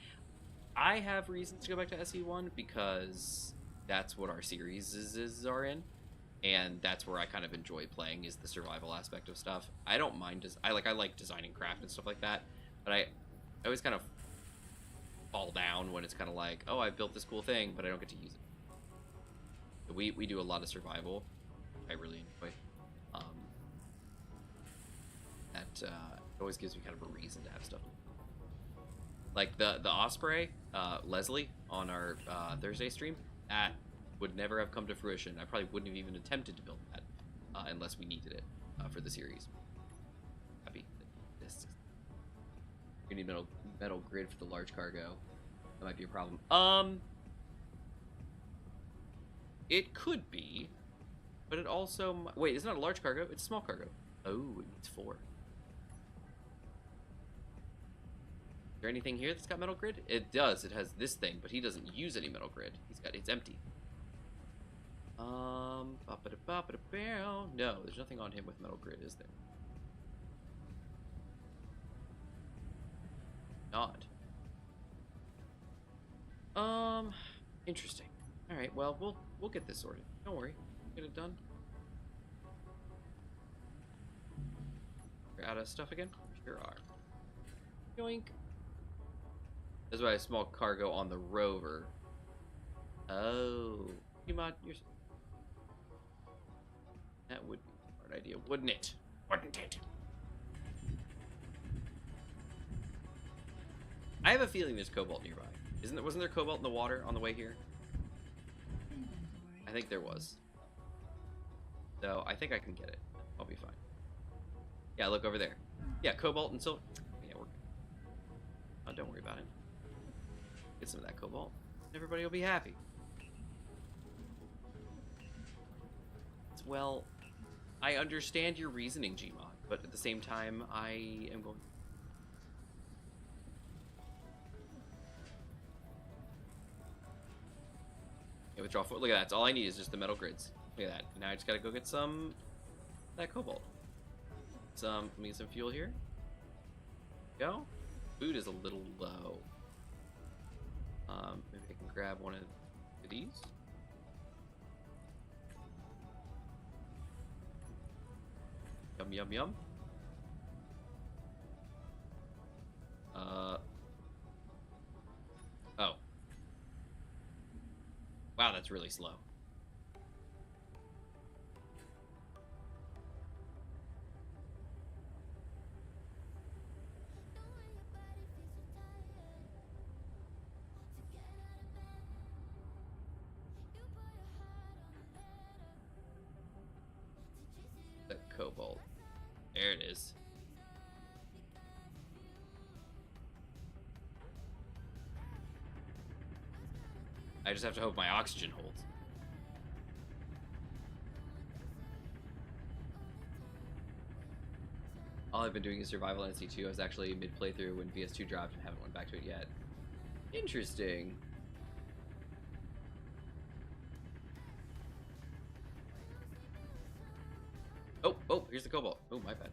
I have reasons to go back to SE1 because that's what our series are in, and that's where I kind of enjoy playing, is the survival aspect of stuff. I don't mind. I like designing craft and stuff like that, but I always kind of fall down when it's kind of like, oh, I built this cool thing, but I don't get to use it. So we do a lot of survival. I really enjoy. That always gives me kind of a reason to have stuff. Like the Osprey, Leslie, on our Thursday stream, that would never have come to fruition. I probably wouldn't have even attempted to build that unless we needed it for the series. Happy. You need metal grid for the large cargo. That might be a problem. It could be. But it also... Wait, it's not a large cargo. It's a small cargo. Oh, it needs 4. Is there anything here that's got metal grid? It does. It has this thing, but he doesn't use any metal grid. It's empty. No, there's nothing on him with metal grid, is there? Not. Interesting. All right. Well, we'll get this sorted. Don't worry. Get it done. We're out of stuff again? Sure are. Yoink. That's why a small cargo on the rover. Oh. You mod your... That would be a smart idea, wouldn't it? Wouldn't it? I have a feeling there's cobalt nearby. Wasn't there cobalt in the water on the way here? I think there was. So I think I can get it. I'll be fine. Yeah, look over there. Yeah, cobalt and silver. Yeah, we're good. Oh, don't worry about it. Get some of that cobalt. Everybody will be happy. Well, I understand your reasoning, Gmod, but at the same time, I am going... Yeah, withdraw 4. Look at that. That's all I need is just the metal grids. Look at that. Now I just gotta go get some that cobalt. Let me get some fuel here. Go. Food is a little low. Maybe I can grab one of these. Yum yum yum. Oh. Wow, that's really slow. The cobalt. There it is. I just have to hope my oxygen holds. All I've been doing is survival on SC2. I was actually mid playthrough when VS2 dropped and haven't went back to it yet. Interesting. Oh, here's the cobalt. Oh, my bad.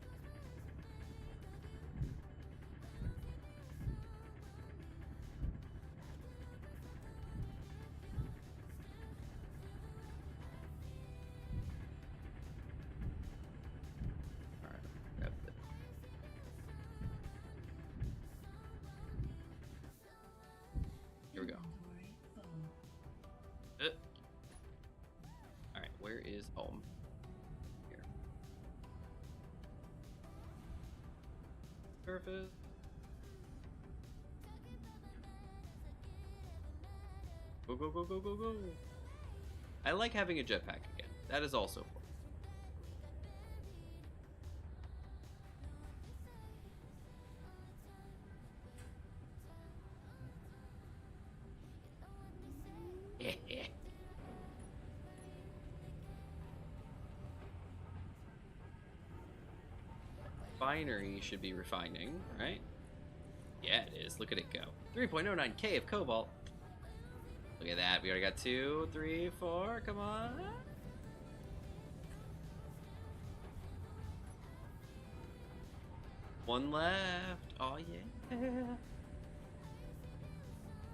Alright, grab this. Here we go. Inventory full. Alright, where is home? Here. Surface. Go, go, go, go, go, go. I like having a jetpack again. That is also fun. Refinery should be refining, right? Yeah, it is. Look at it go. 3.09k of cobalt. Look at that. We already got 2, 3, 4. Come on. One left. Oh, yeah.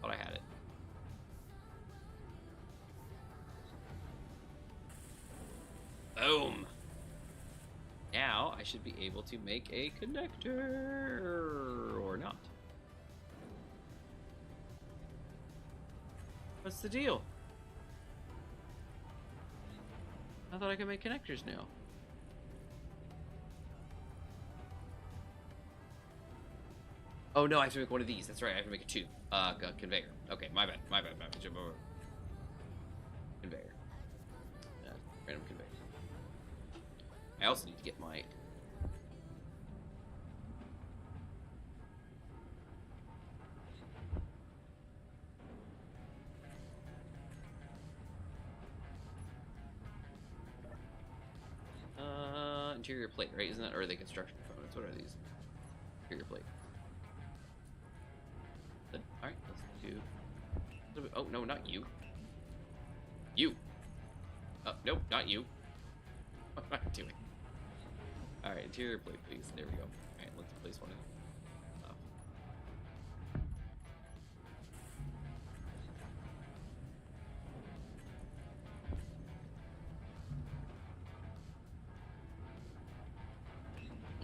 Thought I had it. Boom. Now I should be able to make a connector or not. What's the deal? I thought I could make connectors now. Oh no, I have to make one of these. That's right, I have to make a 2. Conveyor. Okay, my bad. Conveyor. Random conveyor. I also need to get my... interior plate, right? Isn't that, or are they construction components? What are these? Interior plate. Alright, let's do... Oh, no, not you. You! Nope, not you. What am I doing? Alright, interior plate, please. There we go. Alright, let's place one in.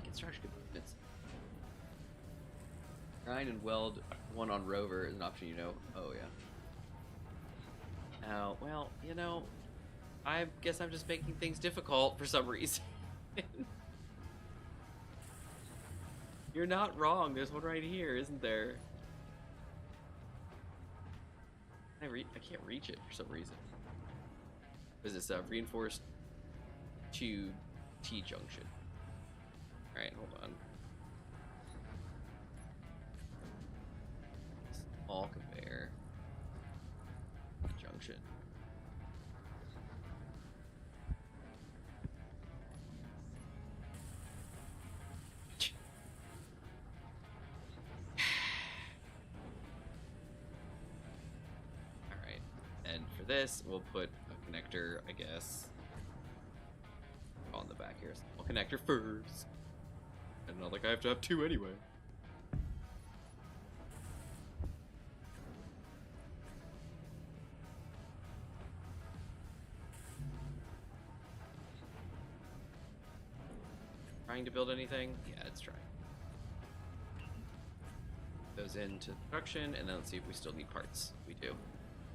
Construction components. Grind and weld one on rover is an option, you know. Oh, yeah. Now, well, you know, I guess I'm just making things difficult for some reason. You're not wrong. There's one right here, isn't there? I can't reach it for some reason. Is this a reinforced to T junction? All right, hold on. Small conveyor junction. This, we'll put a connector, I guess, on the back here. Small connector first. And not like I have to have 2 anyway. Trying to build anything? Yeah, it's trying. Goes into production, and then let's see if we still need parts. We do.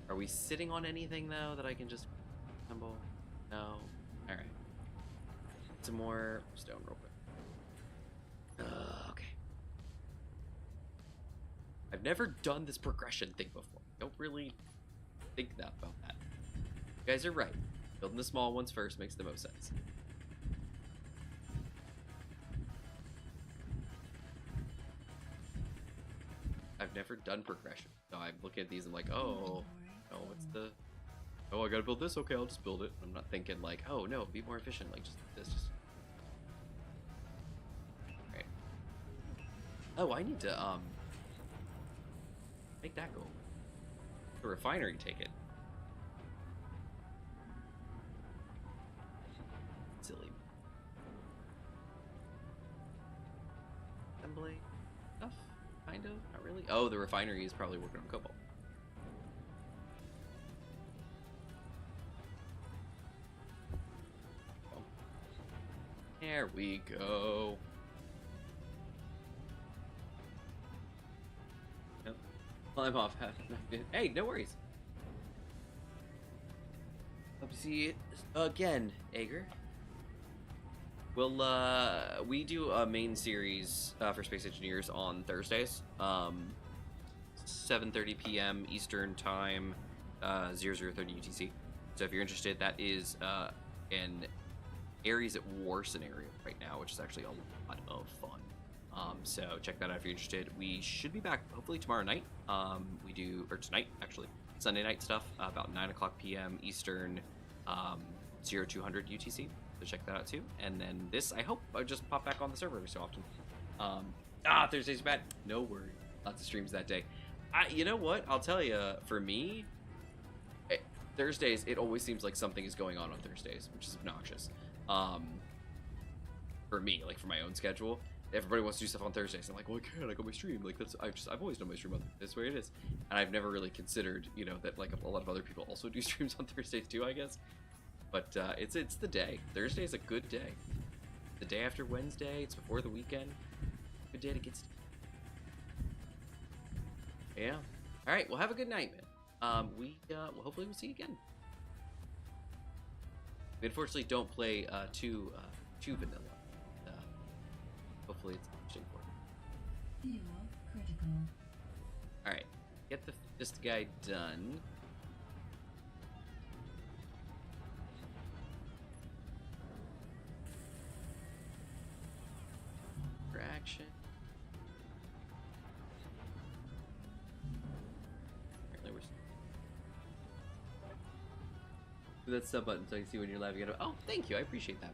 Are we sitting on anything, though, that I can just assemble? No. Alright. Some more stone real quick. Okay. I've never done this progression thing before. Don't really think about that. You guys are right. Building the small ones first makes the most sense. I've never done progression. So I'm looking at these and like, oh, what's the... Oh, I gotta build this? Okay, I'll just build it. I'm not thinking like, oh no, be more efficient. Like, just this, just... Alright. Oh, I need to make that go. The refinery take it. Silly. Assembly stuff, kind of, not really. Oh, the refinery is probably working on cobalt. Oh. There we go. Nope. Climb off. Hey, no worries. Hope to see you again, Ager. We do a main series for Space Engineers on Thursdays, 7:30 p.m. Eastern Time, 0030 UTC. So if you're interested, that is an Ares at War scenario right now, which is actually a lot of fun. So check that out if you're interested. We should be back hopefully tomorrow night. We do, or tonight actually, Sunday night stuff, about 9 o'clock p.m. Eastern, 0200 UTC. So check that out too. And then this, I hope I just pop back on the server every so often. Thursday's bad. No worry. Lots of streams that day. You know what? I'll tell you, for me, Thursdays, it always seems like something is going on Thursdays, which is obnoxious. For me, like for my own schedule, everybody wants to do stuff on Thursdays. I'm like, well, I can't. I got my stream. Like I've always done my stream on this way it is, and I've never really considered, that like a lot of other people also do streams on Thursdays too, I guess. But it's the day. Thursday's a good day. The day after Wednesday, it's before the weekend. Good day to get started. Yeah. All right. Well, have a good night, man. Hopefully we'll see you again. We unfortunately don't play too vanilla. Hopefully it's interesting for you. Fuel critical. All right. Get this guy done. Action. Apparently we're do that sub button so I can see when you're live again. Oh, thank you. I appreciate that.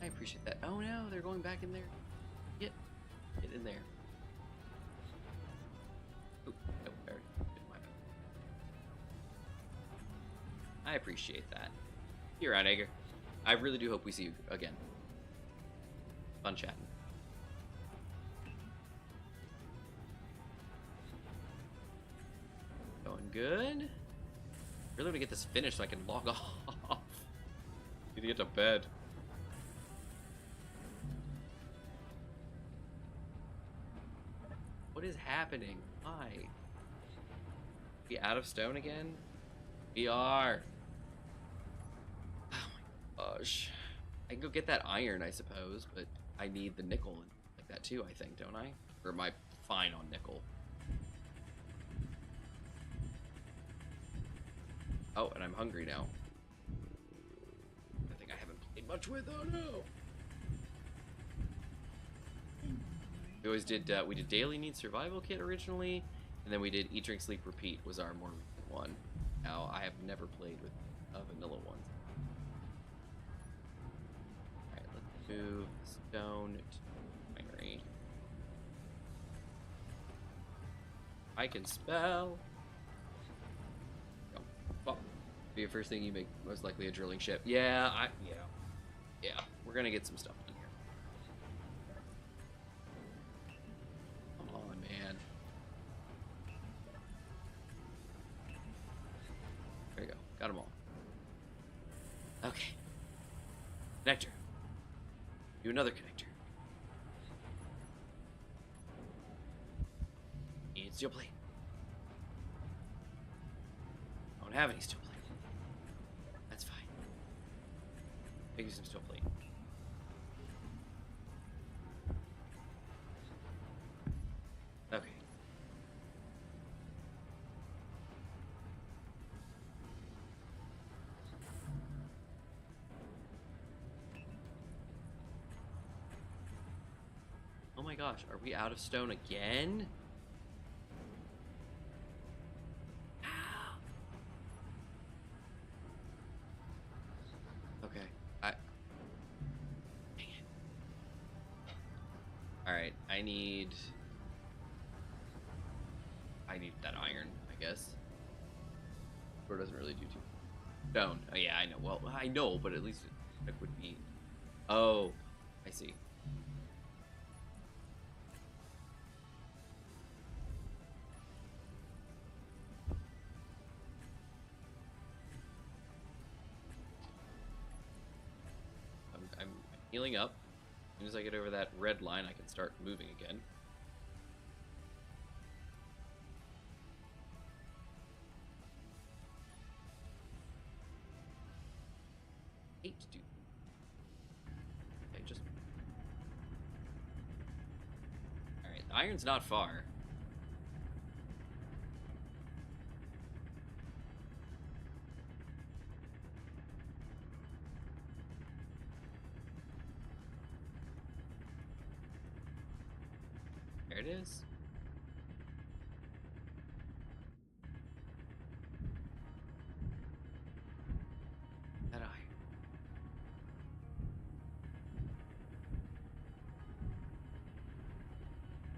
I appreciate that. Oh no, they're going back in there. Get in there. Oh, no, I already did my bad. I appreciate that. You're on, Ager. I really do hope we see you again. Fun chatting. Going good. Really want to get this finished so I can log off. Need to get to bed. What is happening? Why? We out of stone again? We are. Oh my gosh. I can go get that iron, I suppose, but I need the nickel and like that too, I think, don't I? Or am I fine on nickel? Oh, and I'm hungry now. I think I haven't played much with. Oh no! We always did. We did daily need survival kit originally, and then we did eat, drink, sleep, repeat was our more recent one. Now I have never played with vanilla ones. All right, let's move stone to binary. I can spell. Well, be your first thing you make, most likely a drilling ship. Yeah, yeah. We're gonna get some stuff done here. Come on, man. There you go. Got them all. Okay. Connector. Do another connector. Need steel plate. Don't have any steel plate. That's fine. Make you some steel plate. Okay. Oh my gosh, are we out of stone again? Alright, I need that iron, I guess. Or doesn't really do too. Stone. Oh yeah, I know. Well, I know, but at least it would be. Oh, I see. I'm healing up. As soon as I get over that red line, I can start moving again. Hate to do. Okay, just. Alright, the iron's not far. There it is. That iron.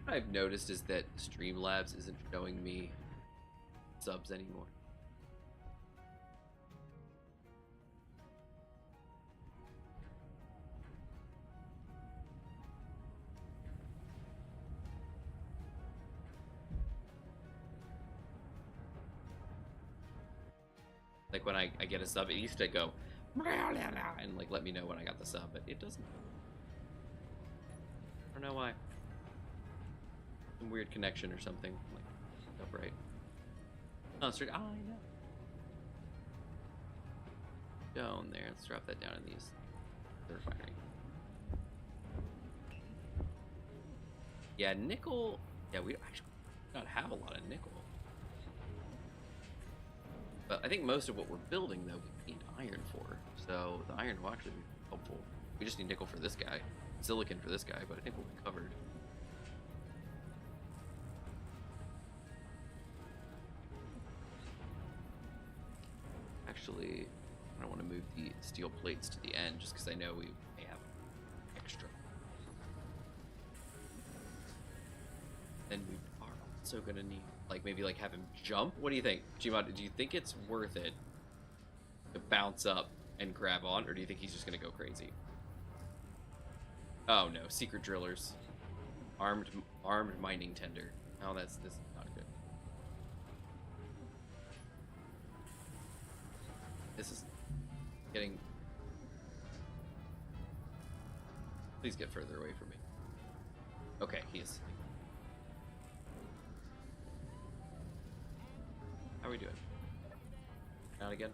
What I've noticed is that Streamlabs isn't showing me subs anymore. Like when I get a sub, it used to go and like let me know when I got the sub, but it doesn't. I don't know why. Some weird connection or something. Like upright. Oh, straight. Oh, I know. Down there. Let's drop that down in these. The refinery. Yeah, nickel. Yeah, we actually not have a lot of nickel. But I think most of what we're building, though, we need iron for. So the iron will actually be helpful. We just need nickel for this guy. Silicon for this guy, but I think we'll be covered. Actually, I don't want to move the steel plates to the end, just because I know we may have extra. Then we are also going to need... like maybe like have him jump. What do you think, Gmod? Do you think it's worth it to bounce up and grab on, or do you think he's just gonna go crazy? Oh no, secret drillers, armed mining tender. Oh, this is not good. This is getting. Please get further away from me. Okay, he is. How are we doing? Not again?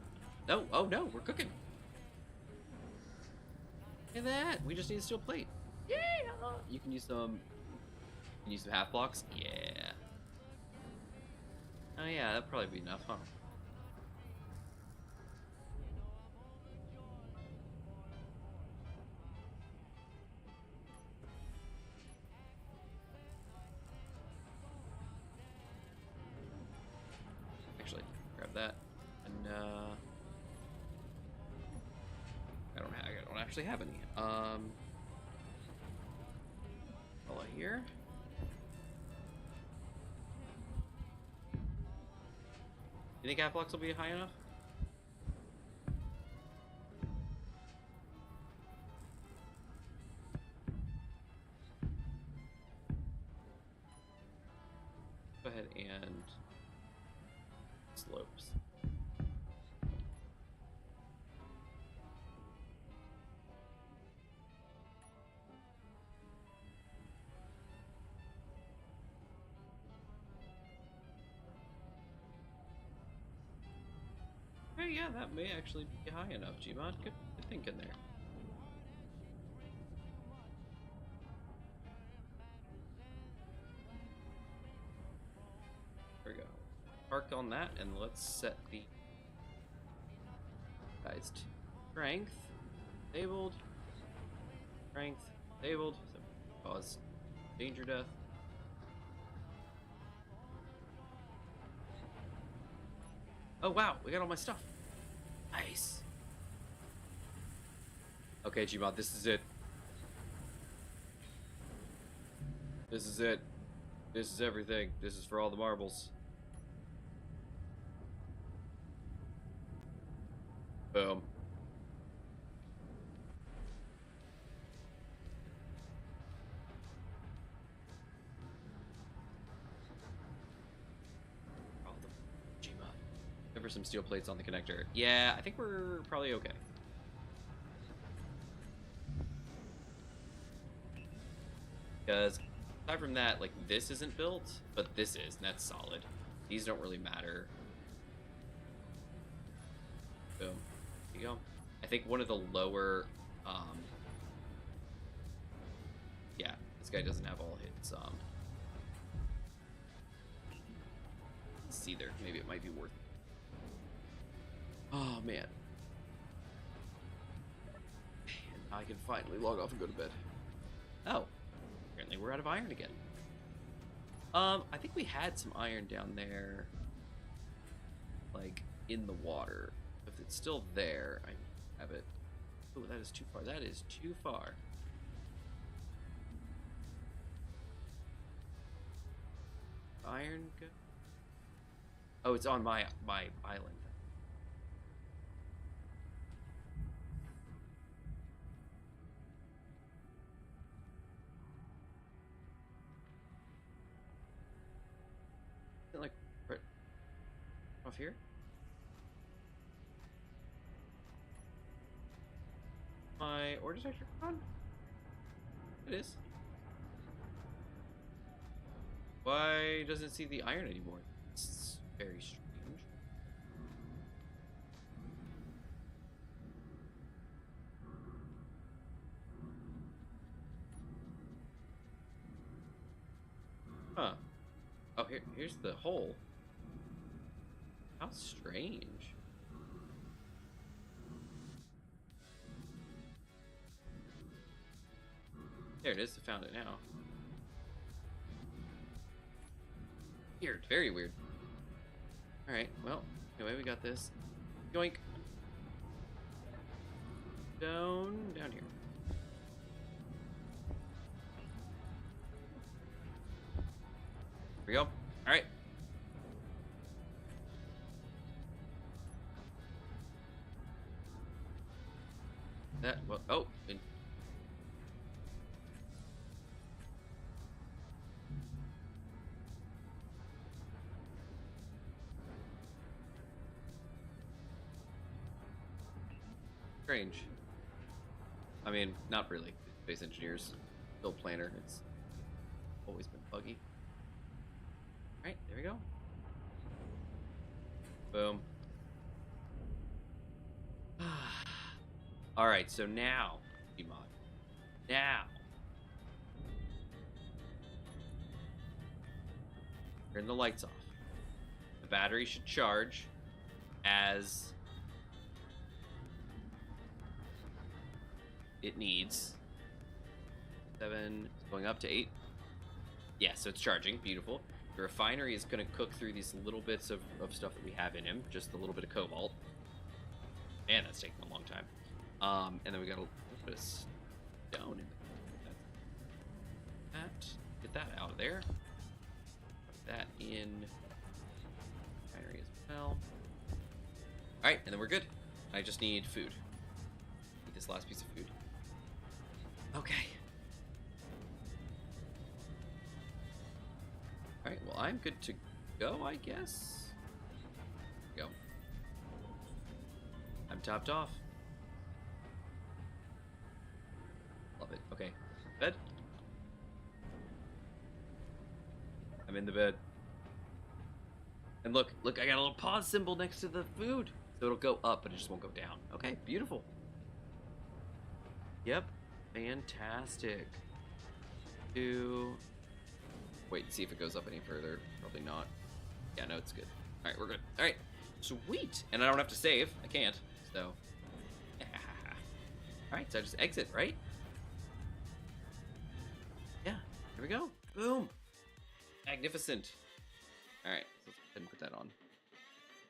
No! Oh no! We're cooking! Look at that! We just need a steel plate. Yeah! You can use some... You can use some half blocks? Yeah. Oh yeah, that'd probably be enough, huh? Actually, grab that. And I don't actually have any. Follow here. You think half blocks will be high enough? Go ahead and slopes. Okay, yeah, that may actually be high enough, Gmod. Good thinking there. There we go. Park on that, and let's set the guys to strength, disabled, strength, disabled, so cause danger death. Oh wow, we got all my stuff. Nice. Okay, Gmod, this is it. This is it. This is everything. This is for all the marbles. Boom. Oh, the Jima. There were some steel plates on the connector. Yeah, I think we're probably okay. Because aside from that, like, this isn't built, but this is, and that's solid. These don't really matter. Boom. There you go. I think one of the lower, yeah, this guy doesn't have all his, either. Maybe it might be worth it. Oh, man. And I can finally log off and go to bed. Oh. Apparently we're out of iron again. I think we had some iron down there, like, in the water. If it's still there, I have it. Oh, that is too far. That is too far. Iron go? Oh, it's on my island. Like right off here. My ore detector on? It is. Why doesn't it see the iron anymore? It's very strange. Huh. Oh, here's the hole. How strange. There it is. I found it now. Weird. Very weird. Alright, well, anyway, we got this. Yoink. Down here. Here we go. Alright. That, well, oh. Strange. I mean, not really. Space engineers, build planner. It's always been buggy. Alright, there we go. Boom. Alright, so now, mod. Now. Turn the lights off. The battery should charge as it needs. 7, going up to 8. Yeah, so it's charging. Beautiful. The refinery is going to cook through these little bits of stuff that we have in him. Just a little bit of cobalt. Man, that's taking a long time. And then we got a little bit of stone in that. Get that out of there. Put that in refinery as well. Alright, and then we're good. I just need food. Need this last piece of food. Okay. Alright, well, I'm good to go, I guess. Go. I'm topped off. Love it. Okay. Bed. I'm in the bed. And look, I got a little pause symbol next to the food. So it'll go up, but it just won't go down. Okay, beautiful. Yep. Fantastic. Wait, see if it goes up any further. Probably not. Yeah, no, it's good. Alright, we're good. Alright. Sweet. And I don't have to save. I can't. So. Alright, so I just exit, right? Yeah. Here we go. Boom. Magnificent. Alright, so let's go ahead and put that on.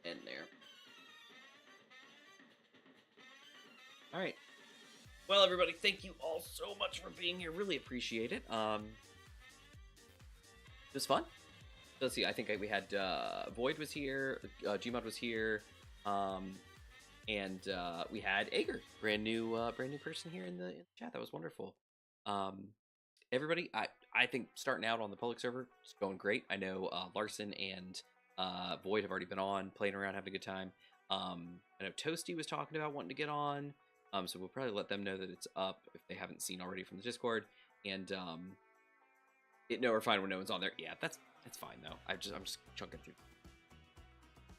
In there. Alright. Well, everybody, thank you all so much for being here. Really appreciate it. It was fun. Let's see. I think we had Void was here, Gmod was here, and we had Ager, brand new person here in the chat. That was wonderful. Everybody, I think starting out on the public server is going great. I know Larson and Void have already been on, playing around, having a good time. I know Toasty was talking about wanting to get on, so we'll probably let them know that it's up if they haven't seen already from the Discord. And we're fine when no one's on there. Yeah, that's fine though. I'm just chunking through.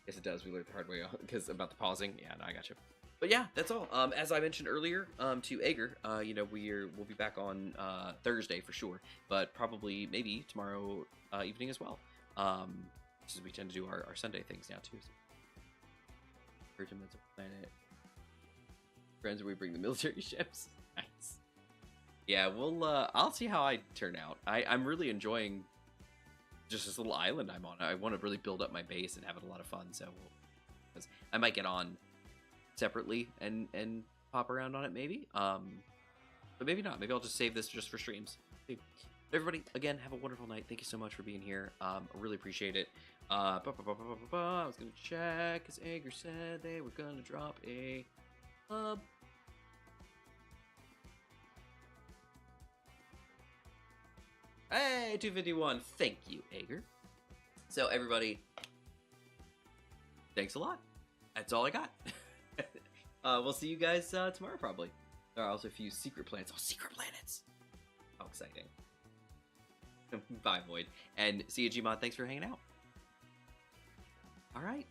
Yes, it does. We learned the hard way because about the pausing. Yeah, no, I got you. But yeah, that's all. As I mentioned earlier, to Ager, we'll be back on Thursday for sure, but probably maybe tomorrow evening as well. Since we tend to do our Sunday things now too. So. Planet. Friends, we bring the military ships. Nice. Yeah, I'll see how I turn out. I'm really enjoying just this little island I'm on. I want to really build up my base and have a lot of fun. So, I might get on separately and pop around on it maybe. But maybe not. Maybe I'll just save this just for streams. Everybody, again, have a wonderful night. Thank you so much for being here. I really appreciate it. I was gonna check because Ager said they were gonna drop a Hey, 251. Thank you, Ager. So everybody, thanks a lot. That's all I got. We'll see you guys tomorrow probably. There are also a few secret planets. Oh, secret planets! How exciting. Bye, Void. And see you, Gmod. Thanks for hanging out. All right.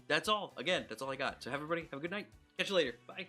That's all. Again, that's all I got. So everybody, have a good night. Catch you later. Bye.